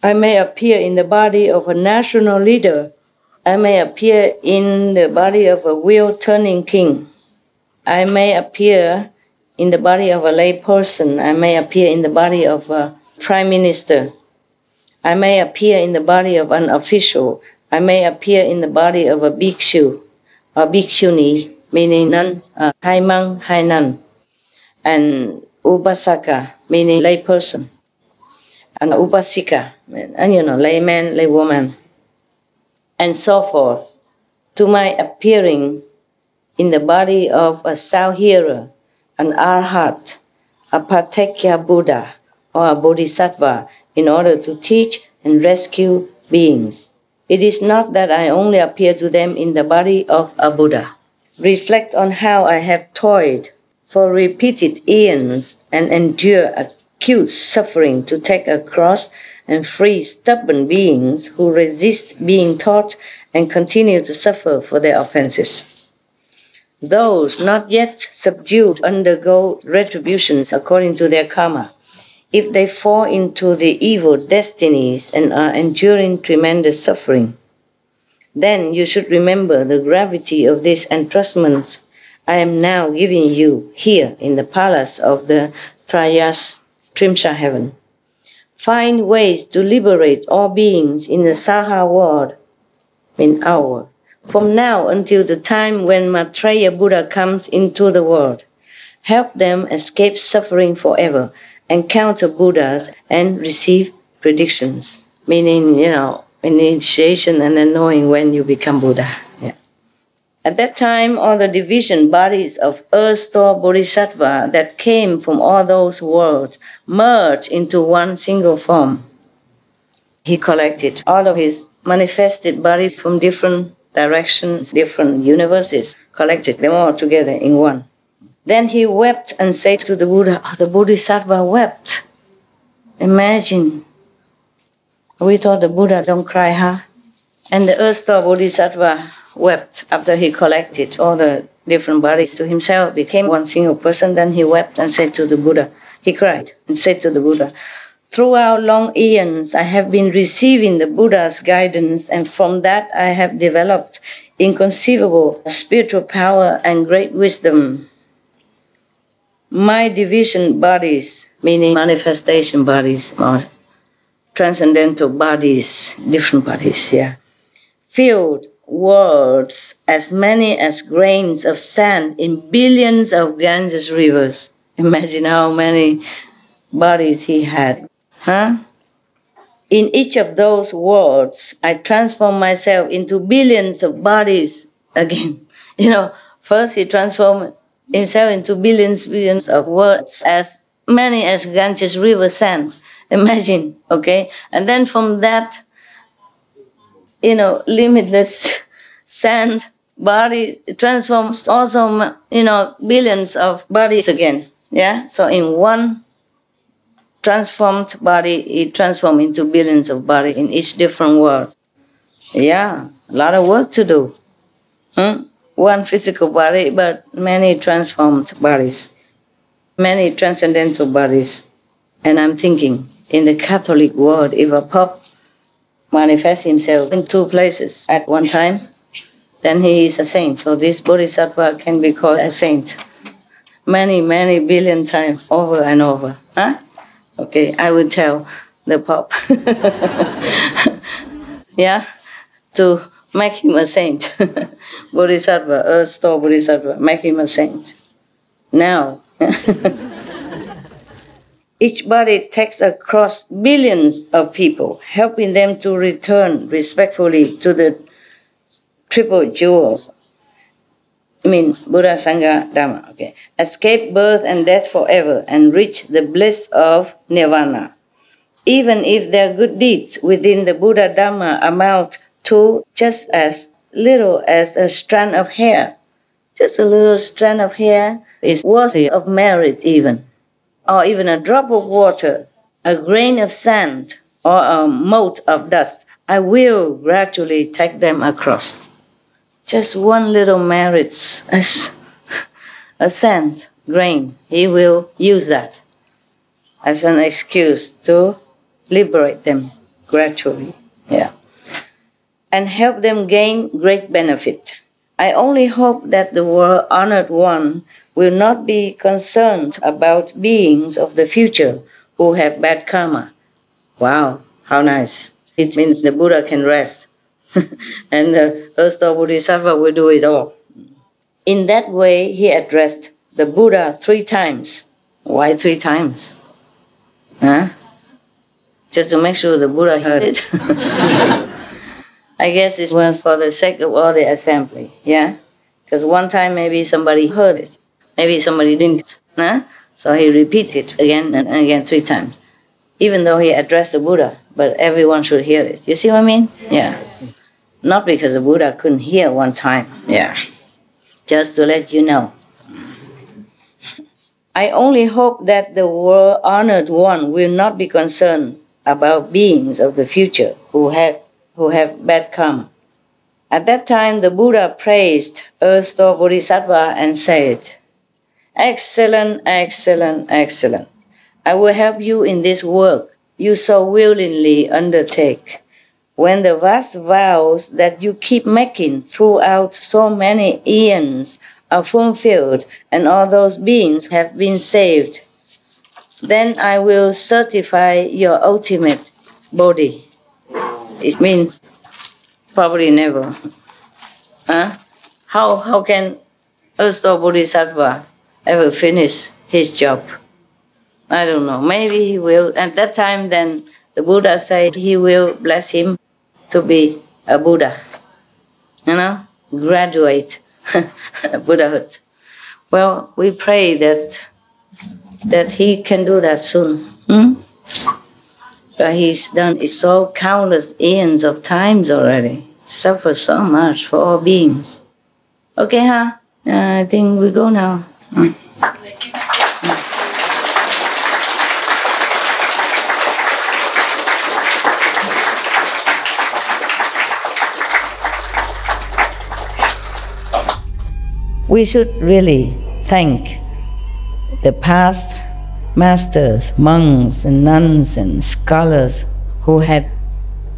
I may appear in the body of a national leader. I may appear in the body of a wheel-turning king. I may appear in the body of a lay person. I may appear in the body of a prime minister. I may appear in the body of an official. I may appear in the body of a bhikshu or bhikshuni, meaning nun, high monk, high nun, and upasaka, meaning lay person, and upasika, and layman, laywoman, and so forth, to my appearing in the body of a Sauhira, an Arhat, a Pratyekya Buddha, or a Bodhisattva, in order to teach and rescue beings. It is not that I only appear to them in the body of a Buddha. Reflect on how I have toiled for repeated eons and endure acute suffering to take across and free stubborn beings who resist being taught and continue to suffer for their offenses. Those not yet subdued undergo retributions according to their karma. If they fall into the evil destinies and are enduring tremendous suffering, then you should remember the gravity of these entrustments I am now giving you here in the palace of the Trayas Trimsha heaven. Find ways to liberate all beings in the Saha world, in our world, from now until the time when Maitreya Buddha comes into the world. Help them escape suffering forever, encounter Buddhas, and receive predictions, meaning, initiation and then knowing when you become Buddha. Yeah. At that time, all the division bodies of earth-store bodhisattva that came from all those worlds merged into one single form. He collected all of his manifested bodies from different directions, different universes, collected them all together in one. Then he wept and said to the Buddha, oh, the Bodhisattva wept. Imagine. We thought the Buddha don't cry, huh? And the earth-store Bodhisattva wept after he collected all the different bodies to himself, became one single person. Then he wept and said to the Buddha, he cried and said to the Buddha, throughout long eons, I have been receiving the Buddha's guidance, and from that I have developed inconceivable spiritual power and great wisdom. My division bodies, meaning manifestation bodies or transcendental bodies, different bodies, filled worlds as many as grains of sand in billions of Ganges rivers. Imagine how many bodies he had. Huh? In each of those worlds, I transform myself into billions of bodies again. First he transformed himself into billions of worlds, as many as Ganges river sands. Imagine, okay? And then from that, limitless sand body transforms also, billions of bodies again. Yeah? So in one transformed body, it transforms into billions of bodies in each different world. Yeah, a lot of work to do. One physical body, but many transformed bodies, many transcendental bodies. And I'm thinking, in the Catholic world, if a Pope manifests himself in two places at one time, then he is a saint. So this Bodhisattva can be called a saint many, many billion times over and over. Huh? Okay, I will tell the Pope. To make him a saint. Bodhisattva, earth-store Bodhisattva, make him a saint. Now, each body takes across billions of people, helping them to return respectfully to the triple jewels. Means Buddha, Sangha, Dhamma. Okay. Escape birth and death forever and reach the bliss of nirvana. Even if their good deeds within the Buddha Dhamma amount to just as little as a strand of hair, just a little strand of hair is worthy of merit even. Or even a drop of water, a grain of sand, or a mote of dust, I will gradually take them across. Just one little merits as a sand grain. He will use that as an excuse to liberate them gradually, and help them gain great benefit. I only hope that the world honored one will not be concerned about beings of the future who have bad karma. Wow, how nice. It means the Buddha can rest. And the earth-store Bodhisattva will do it all. In that way, he addressed the Buddha 3 times. Why 3 times? Huh? Just to make sure the Buddha heard it. I guess it was for the sake of all the assembly, Because one time maybe somebody heard it. Maybe somebody didn't. Huh? So he repeated again and again 3 times. Even though he addressed the Buddha, but everyone should hear it. You see what I mean? Yeah. Not because the Buddha couldn't hear one time. Yeah. Just to let you know. I only hope that the world honored one will not be concerned about beings of the future who have bad karma. At that time, the Buddha praised earth-store Bodhisattva and said, excellent, excellent, excellent. I will help you in this work you so willingly undertake. When the vast vows that you keep making throughout so many eons are fulfilled and all those beings have been saved, then I will certify your ultimate Bodhi. It means probably never. Huh? How can earth-store Bodhisattva ever finish his job? I don't know. Maybe he will. At that time, then the Buddha said he will bless him to be a Buddha. Graduate Buddhahood. Well, we pray that he can do that soon. But he's done it so countless eons of times already. Suffered so much for all beings. Okay, huh? I think we go now. We should really thank the past masters, monks and nuns and scholars who have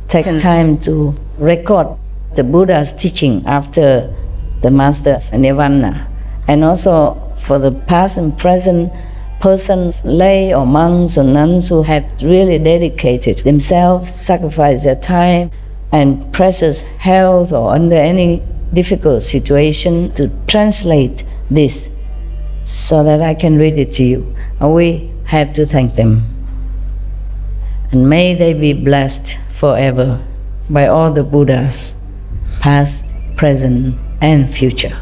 taken time to record the Buddha's teaching after the master's nirvana, and also for the past and present persons, lay or monks or nuns who have really dedicated themselves, sacrificed their time and precious health or under any difficult situation to translate this so that I can read it to you. And we have to thank them. And may they be blessed forever by all the Buddhas, past, present, and future.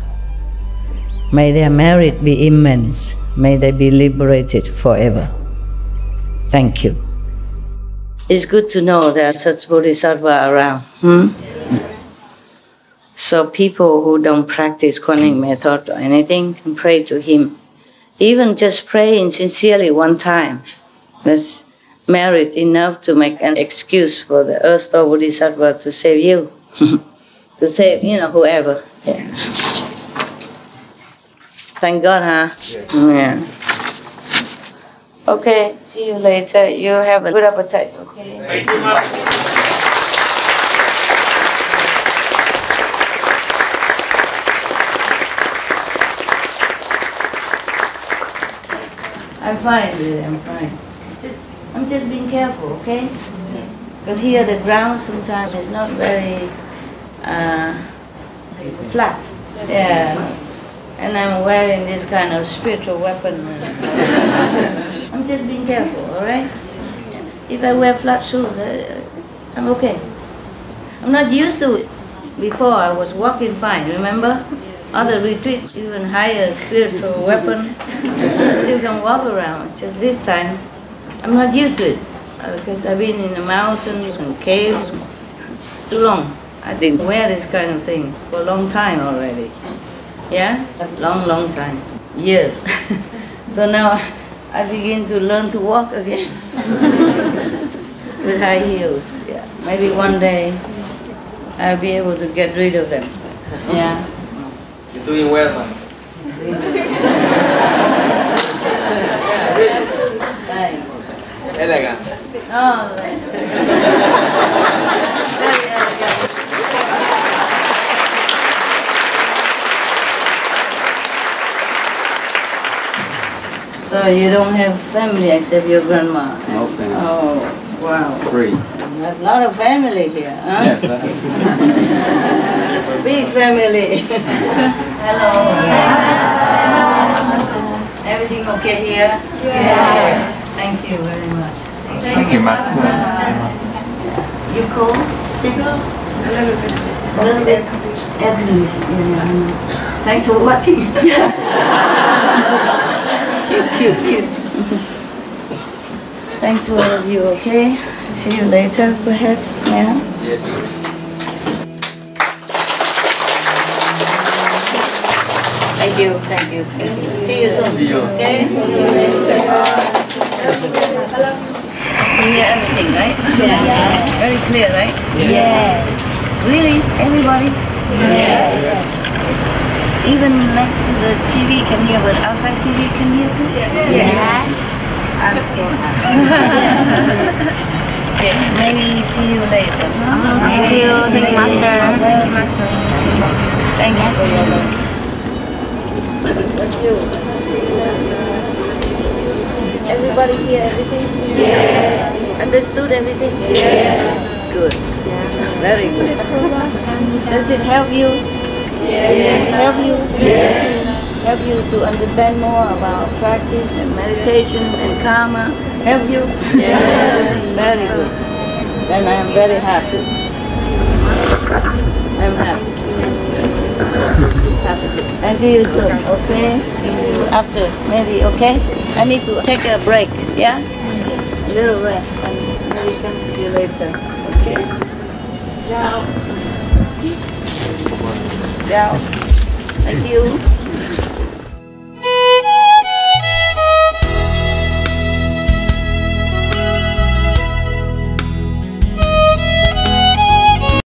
May their merit be immense. May they be liberated forever. Thank you. It's good to know that such bodhisattva around. So people who don't practice Kuan method or anything can pray to him. Even just praying sincerely one time, that's merit enough to make an excuse for the Earth Star Bodhisattva to save you. To save, whoever. Yeah. Thank God, huh? Yes. Yeah. Okay, see you later. You have a good appetite, okay? Thank you, Master. I'm fine, really, I'm fine. I'm just being careful, okay? Because here the ground sometimes is not very flat. Yeah. And I'm wearing this kind of spiritual weapon. I'm just being careful, all right? If I wear flat shoes, I'm okay. I'm not used to it. Before I was walking fine, remember? Other retreats, even higher spiritual weapon, I still can walk around. Just this time, I'm not used to it. Because I've been in the mountains and caves too long. I didn't wear this kind of thing for a long time already. Yeah? Long time. Years. So now I begin to learn to walk again. With high heels. Yeah. Maybe one day I'll be able to get rid of them. Yeah. You're doing well, man. Elegant. Oh, very elegant. So you don't have family except your grandma? No family. Oh, wow. 3. You have a lot of family here, huh? Yes, I have. Big family. Hello. Everything okay here? Yes. Thank you very much. Thank you, Master. You cold? Sick? A little bit. At least. Yeah. Thanks for watching. Cute. Thanks to all of you, okay? See you later, perhaps, yeah? Yes. Thank you. See you soon. See you. Okay? You hear everything, right? Yeah. Very clear, right? Yes. Really? Everybody? Yes. Even next to the TV can hear, but outside TV can hear too? Yes. Okay, maybe see you later. Thank you, Master. Thank you. Everybody hear everything? Yes. Understood everything? Yes. Good. Very good. Does it help you? Yes. Help you? Yes. Help you to understand more about practice and meditation and karma? Help you? Yes. Very good. Then I am very happy. I'm happy. Happy. See you soon, okay? See you after, maybe, okay? I need to take a break, yeah? A little rest, and maybe come to you later, okay? Ciao. Ciao. Thank you.